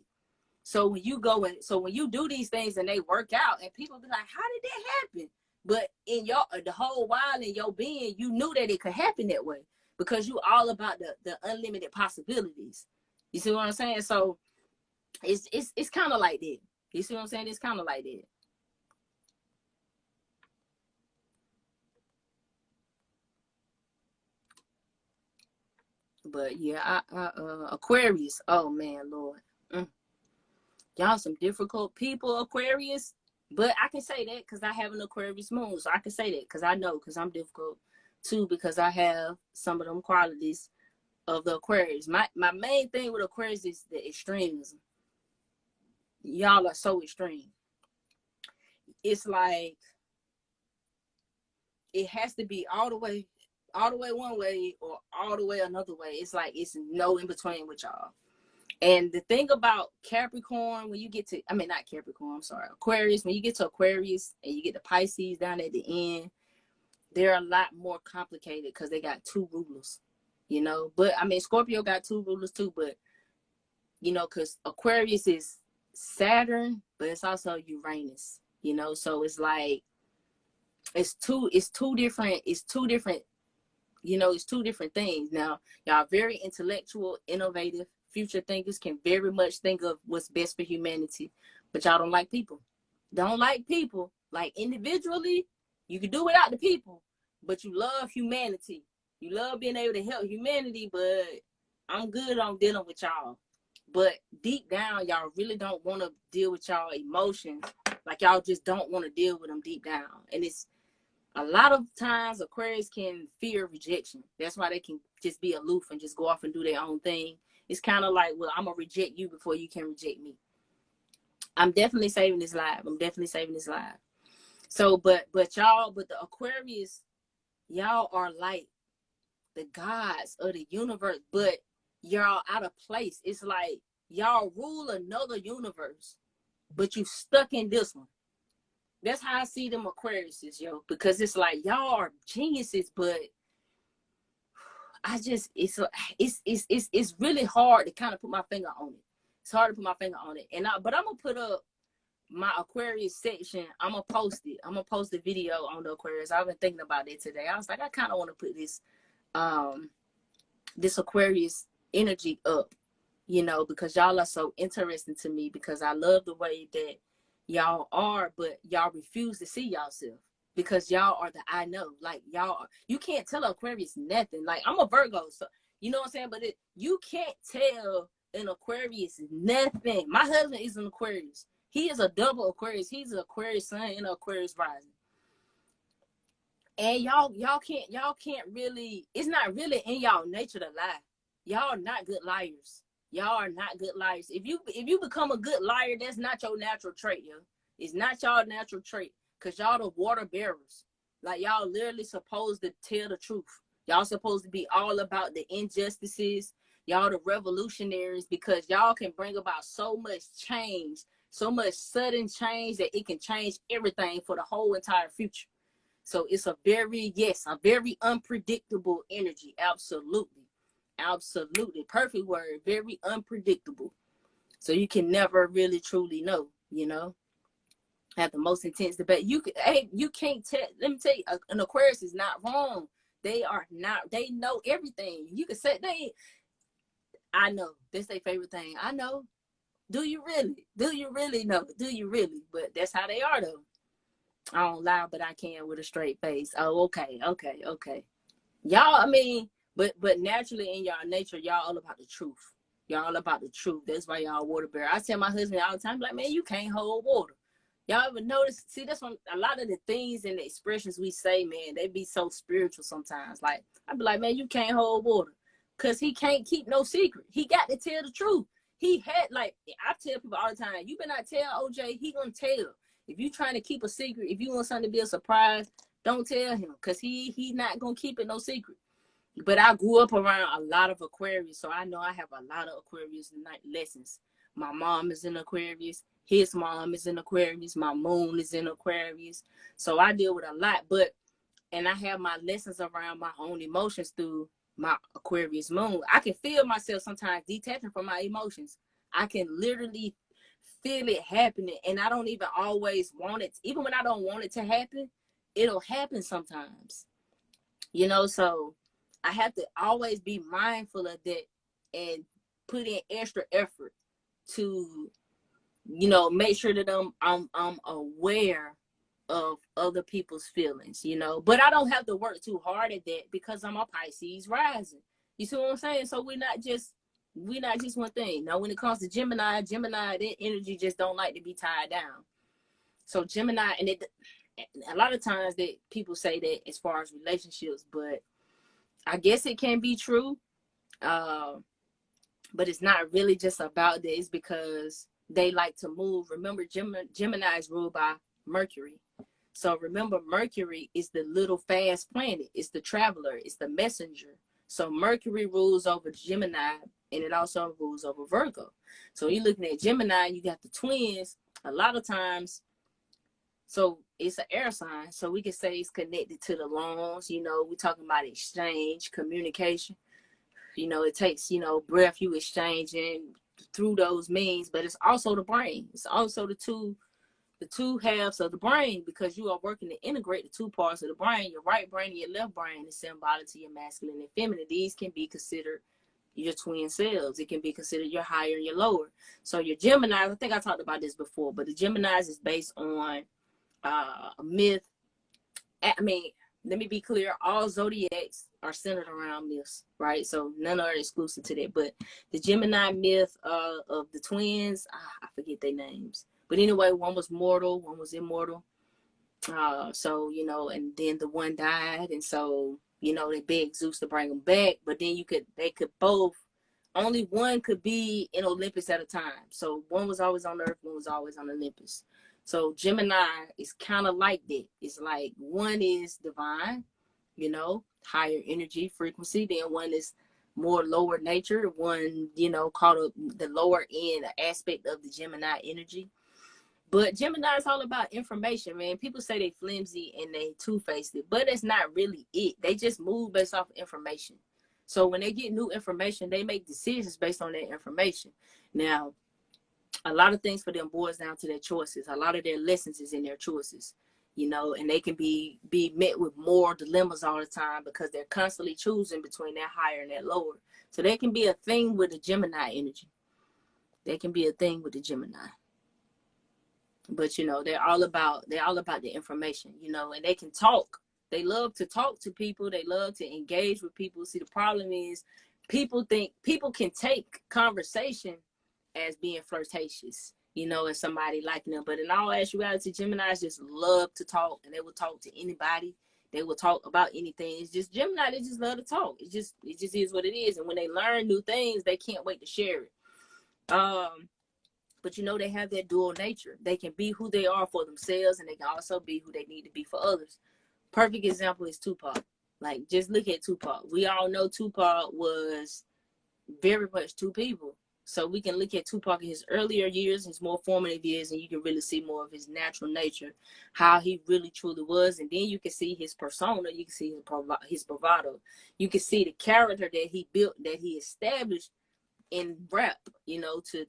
So when you go and so when you do these things and they work out, and people be like, how did that happen? But in your the whole while in your being, you knew that it could happen that way, because you all about the unlimited possibilities. You see what I'm saying? So it's kind of like that. You see what I'm saying? It's kind of like that. But yeah, Aquarius. Oh man, Lord, y'all some difficult people, Aquarius. But I can say that because I have an Aquarius moon, so I can say that because I know, because I'm difficult too, because I have some of them qualities of the Aquarius. My main thing with Aquarius is the extremism. Y'all are so extreme. It's like it has to be all the way one way or all the way another way. It's like it's no in between with y'all. And the thing about Capricorn, when you get to, I mean, not Capricorn, I'm sorry, Aquarius, when you get to Aquarius and you get the Pisces down at the end, they're a lot more complicated because they got two rulers, you know. But I mean, Scorpio got two rulers too, but you know, because Aquarius is Saturn, but it's also Uranus, you know. So it's like it's two different, you know, it's two different things. Now, y'all very intellectual, innovative, future thinkers, can very much think of what's best for humanity, but y'all don't like people. Don't like people. Like individually, you can do without the people, but you love humanity. You love being able to help humanity, but I'm good on dealing with y'all. But deep down, y'all really don't want to deal with y'all emotions. Like y'all just don't want to deal with them deep down. And it's a lot of times Aquarius can fear rejection. That's why they can just be aloof and just go off and do their own thing. It's kind of like, well, I'm going to reject you before you can reject me. I'm definitely saving this live. So, but the Aquarius, y'all are like the gods of the universe, but y'all out of place. It's like y'all rule another universe, but you stuck in this one. That's how I see them Aquariuses, yo, because it's like y'all are geniuses, but I just it's really hard to kind of put my finger on it. It's hard to put my finger on it, but I'm gonna put up my Aquarius section. I'm gonna post it. I'm gonna post a video on the Aquarius. I've been thinking about it today. I was like, I kind of want to put this Aquarius energy up, you know, because y'all are so interesting to me, because I love the way that y'all are, but y'all refuse to see yourself, because y'all are the I know. Like y'all, you can't tell Aquarius nothing. Like I'm a Virgo, so you know what I'm saying, but you can't tell an Aquarius nothing. My husband is an Aquarius. He is a double Aquarius. He's an Aquarius sun and an Aquarius rising. And y'all can't really, it's not really in y'all nature to lie. Y'all are not good liars. Y'all are not good liars. If you become a good liar, that's not your natural trait, yo. It's not y'all natural trait, because y'all the water bearers. Like y'all literally supposed to tell the truth. Y'all supposed to be all about the injustices. Y'all the revolutionaries, because y'all can bring about so much change, so much sudden change that it can change everything for the whole entire future. So it's a very, yes, a very unpredictable energy. Absolutely. Absolutely. Perfect word. Very unpredictable. So you can never really truly know, you know. Have the most intense debate. You can't tell. Let me tell you, an Aquarius is not wrong. They are not. They know everything. You can say they. I know that's their favorite thing. I know. Do you really? Do you really know? Do you really? But that's how they are, though. I don't lie, but I can with a straight face. Oh, okay, okay, okay. Y'all, I mean, but naturally in y'all nature, y'all all about the truth. Y'all all about the truth. That's why y'all water bear. I tell my husband all the time, like, man, you can't hold water. Y'all ever notice? See, that's one. A lot of the things and the expressions we say, man, they be so spiritual sometimes. Like, I be like, man, you can't hold water, cause he can't keep no secret. He got to tell the truth. He had, like, I tell people all the time, you better not tell OJ. He gonna tell. If you trying to keep a secret, if you want something to be a surprise, don't tell him, cause he not gonna keep it no secret. But I grew up around a lot of Aquarius, so I know I have a lot of Aquarius lessons. My mom is in Aquarius. His mom is in Aquarius. My moon is in Aquarius. So I deal with a lot, and I have my lessons around my own emotions through my Aquarius moon. I can feel myself sometimes detaching from my emotions. I can literally feel it happening, and I don't even always want it. Even when I don't want it to happen, it'll happen sometimes. You know, so I have to always be mindful of that and put in extra effort to, you know, make sure that I'm aware of other people's feelings, you know. But I don't have to work too hard at that because I'm a Pisces rising. You see what I'm saying? So we're not just one thing. Now, when it comes to Gemini, that energy just don't like to be tied down. So Gemini, and a lot of times that people say that as far as relationships, but I guess it can be true. But it's not really just about that. It's because they like to move. Remember, Gemini is ruled by Mercury. So remember, Mercury is the little fast planet. It's the traveler. It's the messenger. So Mercury rules over Gemini, and it also rules over Virgo. So you're looking at Gemini, you got the twins. A lot of times, so it's an air sign. So we can say it's connected to the lungs. You know, we're talking about exchange, communication. You know, it takes, you know, breath you exchanging through those means, but it's also the brain. It's also the two halves of the brain, because you are working to integrate the two parts of the brain. Your right brain and your left brain is symbolic to your masculine and feminine. These can be considered your twin selves. It can be considered your higher and your lower. So your Gemini, I think I talked about this before, but the Geminis is based on a myth. I mean, let me be clear, all zodiacs are centered around myths, right? So none are exclusive to that. But the Gemini myth of the twins, I forget their names. But anyway, one was mortal, one was immortal. So, you know, and then the one died. And so, you know, they begged Zeus to bring them back. But then they could both, only one could be in Olympus at a time. So one was always on Earth, one was always on Olympus. So Gemini is kind of like that. It's like one is divine, you know, higher energy frequency. Then one is more lower nature. One, you know, called up the lower end aspect of the Gemini energy. But Gemini is all about information, man. People say they flimsy and they two-faced it, but it's not really it. They just move based off of information. So when they get new information, they make decisions based on that information. Now, a lot of things for them boils down to their choices. A lot of their lessons is in their choices, you know, and they can be met with moral dilemmas all the time because they're constantly choosing between that higher and that lower. So they can be a thing with the Gemini energy. They can be a thing with the Gemini. But you know, they're all about the information, you know, and they can talk. They love to talk to people. They love to engage with people. See, the problem is people can take conversation as being flirtatious, you know, and somebody liking them. But in all actuality, Geminis just love to talk, and they will talk to anybody. They will talk about anything. It's just Gemini, they just love to talk. It just is what it is. And when they learn new things, they can't wait to share it. But you know, they have that dual nature. They can be who they are for themselves, and they can also be who they need to be for others. Perfect example is Tupac. Like, just look at Tupac. We all know Tupac was very much two people. So we can look at Tupac in his earlier years, his more formative years, and you can really see more of his natural nature, how he really truly was. And then you can see his persona, you can see his bravado, you can see the character that he built, that he established in rap, you know, to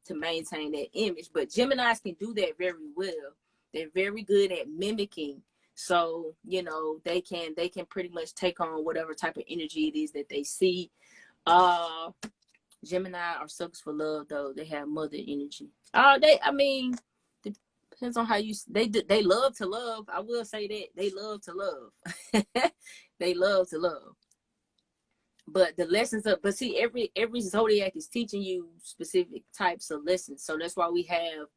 maintain that image. But Geminis can do that very well. They're very good at mimicking. So, you know, they can pretty much take on whatever type of energy it is that they see. Gemini are suckers for love, though. They have mother energy. I mean, depends on how you. They love to love. I will say that they love to love. They love to love. But the lessons of, but see, every zodiac is teaching you specific types of lessons. So that's why we have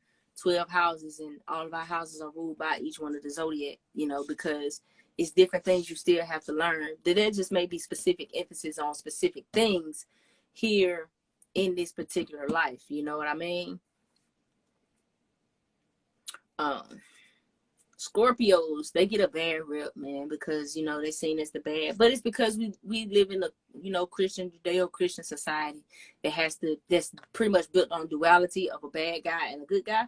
12 houses, and all of our houses are ruled by each one of the zodiac. You know, because it's different things you still have to learn. There just may be specific emphasis on specific things here in this particular life. You know what I mean? Scorpios, they get a bad rep, man, because, you know, they're seen as the bad, but it's because we live in a, you know, Christian, Judeo-Christian society that's pretty much built on duality of a bad guy and a good guy.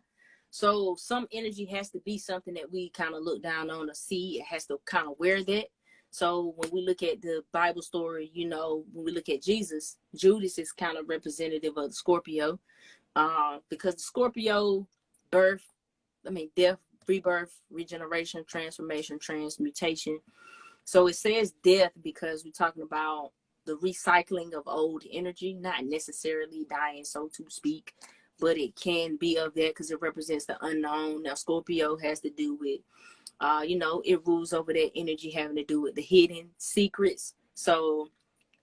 So some energy has to be something that we kind of look down on or see. It has to kind of wear that. So when we look at the Bible story, you know, when we look at Jesus, Judas is kind of representative of the Scorpio, because the Scorpio death, rebirth, regeneration, transformation, transmutation. So it says death because we're talking about the recycling of old energy, not necessarily dying, so to speak, but it can be of that because it represents the unknown. Now, Scorpio has to do with, you know, it rules over that energy having to do with the hidden secrets. So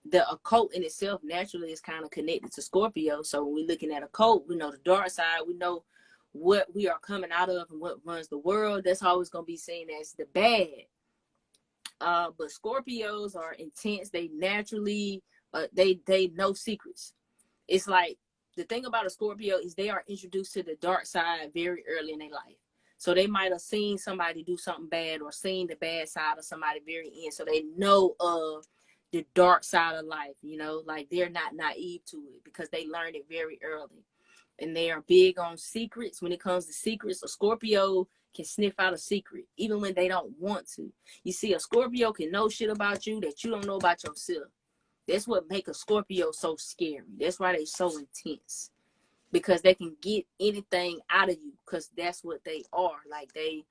the occult in itself naturally is kind of connected to Scorpio. So when we're looking at occult, we know the dark side, we know what we are coming out of and what runs the world. That's always going to be seen as the bad. But Scorpios are intense. They naturally, they know secrets. It's like, the thing about a Scorpio is they are introduced to the dark side very early in their life. So they might have seen somebody do something bad or seen the bad side of somebody very end. So they know of the dark side of life, you know, like they're not naive to it because they learned it very early. And they are big on secrets. When it comes to secrets, a Scorpio can sniff out a secret, even when they don't want to. You see, a Scorpio can know shit about you that you don't know about yourself. That's what makes a Scorpio so scary. That's why they're so intense. Because they can get anything out of you, because that's what they are. Like they,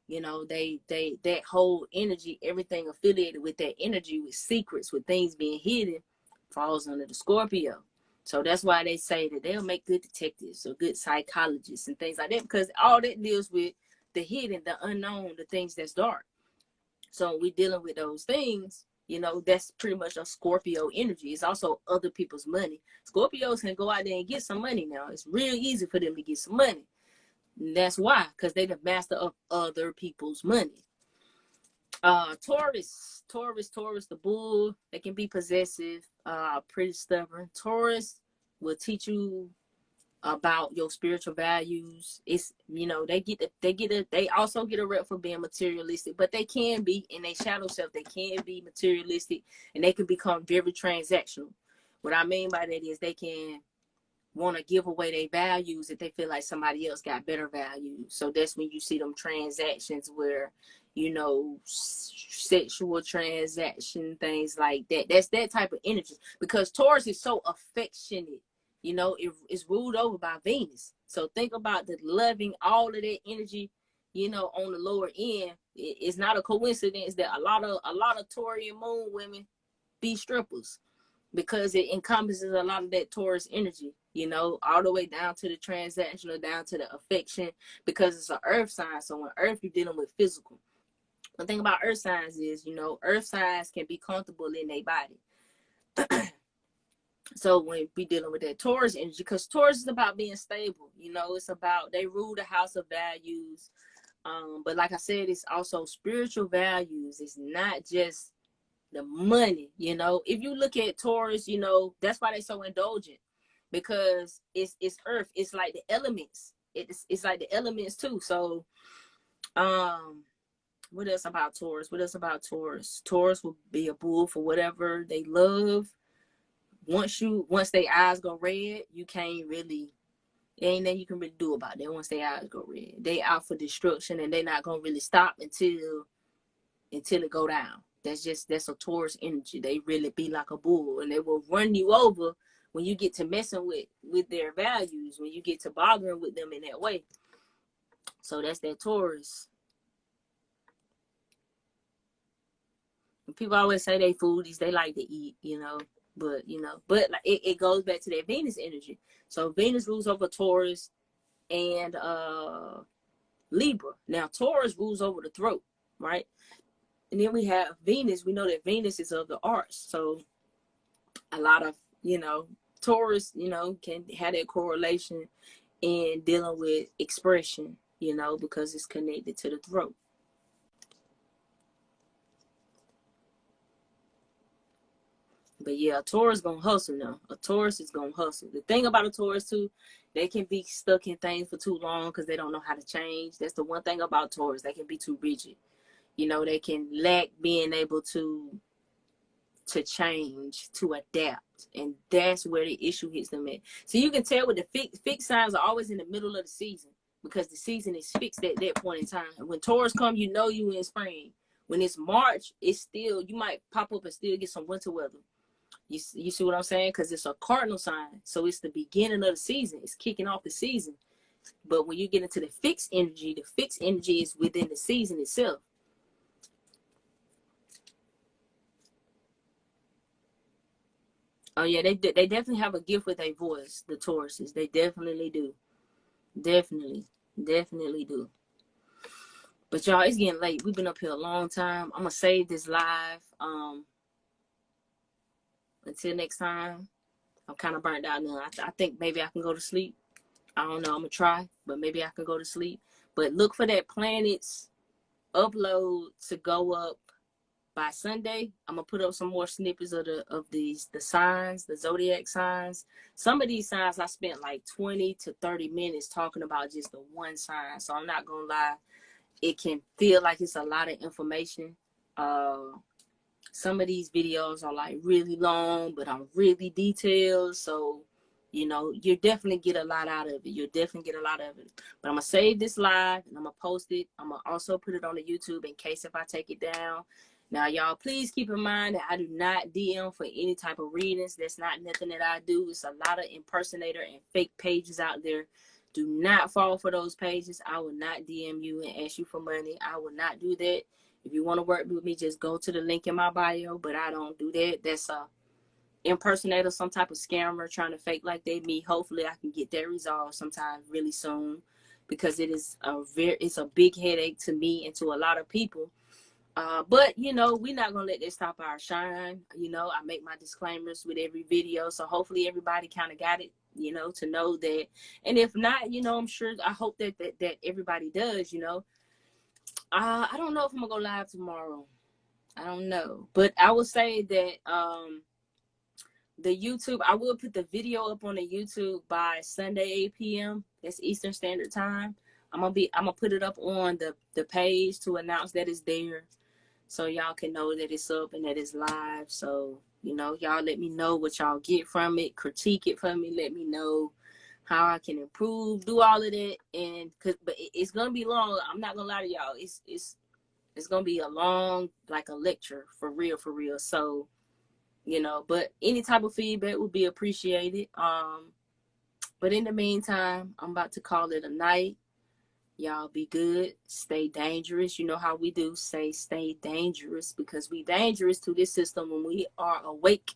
you know, they that whole energy, everything affiliated with that energy, with secrets, with things being hidden, falls under the Scorpio. So that's why they say that they'll make good detectives or good psychologists and things like that, because all that deals with the hidden, the unknown, the things that's dark. So we're dealing with those things, you know, that's pretty much a Scorpio energy. It's also other people's money. Scorpios can go out there and get some money now. It's real easy for them to get some money. And that's why, because they're the master of other people's money. Taurus, the bull, they can be possessive, pretty stubborn. Taurus will teach you about your spiritual values. It's, you know, they also get a rep for being materialistic, but they can be in their shadow self, they can be materialistic, and they can become very transactional. What I mean by that is they can want to give away their values if they feel like somebody else got better values. So that's when you see them transactions where, you know, sexual transaction, things like that. That's that type of energy, because Taurus is so affectionate. You know, it's ruled over by Venus. So think about the loving, all of that energy, you know, on the lower end. It's not a coincidence that a lot of Taurian moon women be strippers, because it encompasses a lot of that Taurus energy, you know, all the way down to the transactional, down to the affection, because it's an earth sign. So when earth, you're dealing with physical. The thing about earth signs is, you know, earth signs can be comfortable in their body. So when we dealing with that Taurus energy, because Taurus is about being stable, you know, it's about, they rule the house of values. But like I said, it's also spiritual values. It's not just the money, you know. If you look at Taurus, you know, that's why they're so indulgent, because it's earth. It's like the elements. It's like the elements too. So What else about Taurus? What else about Taurus? Taurus will be a bull for whatever they love. Once their eyes go red, you can't really, ain't nothing you can really do about that. Once their eyes go red, they out for destruction, and they not gonna really stop until it go down. That's a Taurus energy. They really be like a bull, and they will run you over when you get to messing with their values, when you get to bothering with them in that way. So that's that Taurus. And people always say they foodies, they like to eat, but like, it goes back to that Venus energy. So Venus rules over Taurus and Libra. Now Taurus rules over the throat, right? And then we have Venus. We know that Venus is of the arts. So a lot of, Taurus, can have that correlation in dealing with expression, because it's connected to the throat. But yeah, a Taurus gonna hustle now. A Taurus is gonna hustle. The thing about a Taurus too, they can be stuck in things for too long because they don't know how to change. That's the one thing about Taurus. They can be too rigid. They can lack being able to change, to adapt. And that's where the issue hits them at. So you can tell with the fixed signs are always in the middle of the season, because the season is fixed at that point in time. When Taurus come, you in spring. When it's March, it's still, you might pop up and still get some winter weather. You see what I'm saying? Because it's a cardinal sign. So it's the beginning of the season. It's kicking off the season. But when you get into the fixed energy is within the season itself. Oh yeah, they definitely have a gift with a voice, the Tauruses. They definitely do. Definitely do. But y'all, it's getting late. We've been up here a long time. I'm gonna save this live. Until next time. I'm kind of burnt out now. I think maybe I can go to sleep. I don't know. I'm gonna try, but maybe I can go to sleep. But look for that planets upload to go up by Sunday. I'm gonna put up some more snippets of the signs, the zodiac signs. Some of these signs I spent like 20 to 30 minutes talking about just the one sign. So I'm not gonna lie, it can feel like it's a lot of information. Some of these videos are like really long, but I'm really detailed. So, you definitely get a lot out of it. But I'm going to save this live and I'm going to post it. I'm going to also put it on the YouTube in case if I take it down. Now, y'all, please keep in mind that I do not DM for any type of readings. That's not nothing that I do. It's a lot of impersonator and fake pages out there. Do not fall for those pages. I will not DM you and ask you for money. I will not do that. If you want to work with me, just go to the link in my bio, but I don't do that. That's a impersonator, some type of scammer trying to fake like they me. Hopefully I can get that resolved sometime really soon, because it's a big headache to me and to a lot of people. But we're not gonna let that stop our shine. I make my disclaimers with every video, so hopefully everybody kind of got it, to know that. And if not, I'm sure, I hope that everybody does. I don't know if I'm gonna go live tomorrow. I don't know, but I will say that the YouTube, I will put the video up on the YouTube by Sunday 8 p.m. That's Eastern Standard Time. I'm gonna put it up on the page to announce that it's there, so y'all can know that it's up and that it's live. So y'all let me know what y'all get from it. Critique it for me. Let me know how I can improve. Do all of that, but it's gonna be long. I'm not gonna lie to y'all. It's gonna be a long, like a lecture for real. So, but any type of feedback would be appreciated. But in the meantime, I'm about to call it a night. Y'all be good. Stay dangerous. You know how we do. Stay dangerous, because we dangerous to this system when we are awake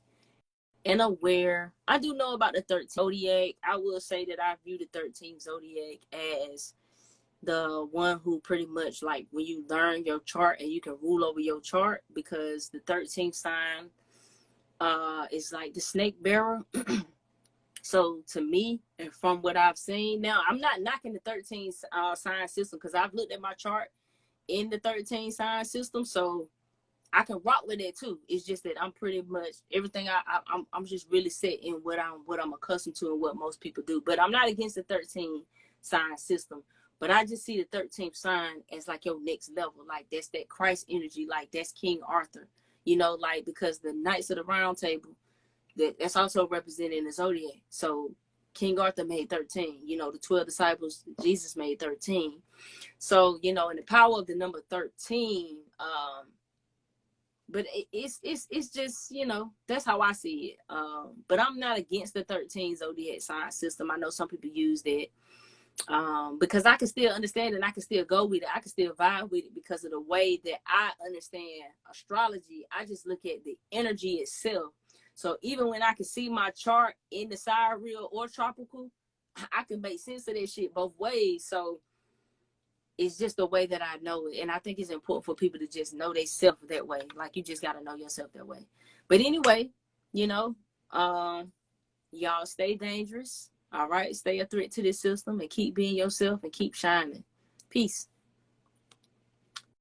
and aware. I do know about the 13th zodiac. I will say that I view the 13th zodiac as the one who pretty much, like, when you learn your chart and you can rule over your chart, because the 13th sign is like the snake bearer. So to me, and from what I've seen, now I'm not knocking the 13 sign system, because I've looked at my chart in the 13 sign system, so I can rock with that too. It's just that I'm pretty much everything. I'm just really set in what I'm accustomed to and what most people do. But I'm not against the 13 sign system. But I just see the 13th sign as like your next level. Like that's that Christ energy. Like that's King Arthur. You know, like because the Knights of the Round Table, that's also represented in the zodiac. So King Arthur made 13. You know, the 12 disciples, Jesus made 13. So, you know, and the power of the number 13, but it's just, you know, that's how I see it. But I'm not against the 13 zodiac sign system. I know some people use that. Because I can still understand it and I can still go with it. I can still vibe with it because of the way that I understand astrology. I just look at the energy itself. So even when I can see my chart in the sidereal or tropical, I can make sense of that shit both ways. So it's just the way that I know it. And I think it's important for people to just know they self that way. Like you just got to know yourself that way. But anyway, you know, y'all stay dangerous. All right. Stay a threat to this system and keep being yourself and keep shining. Peace.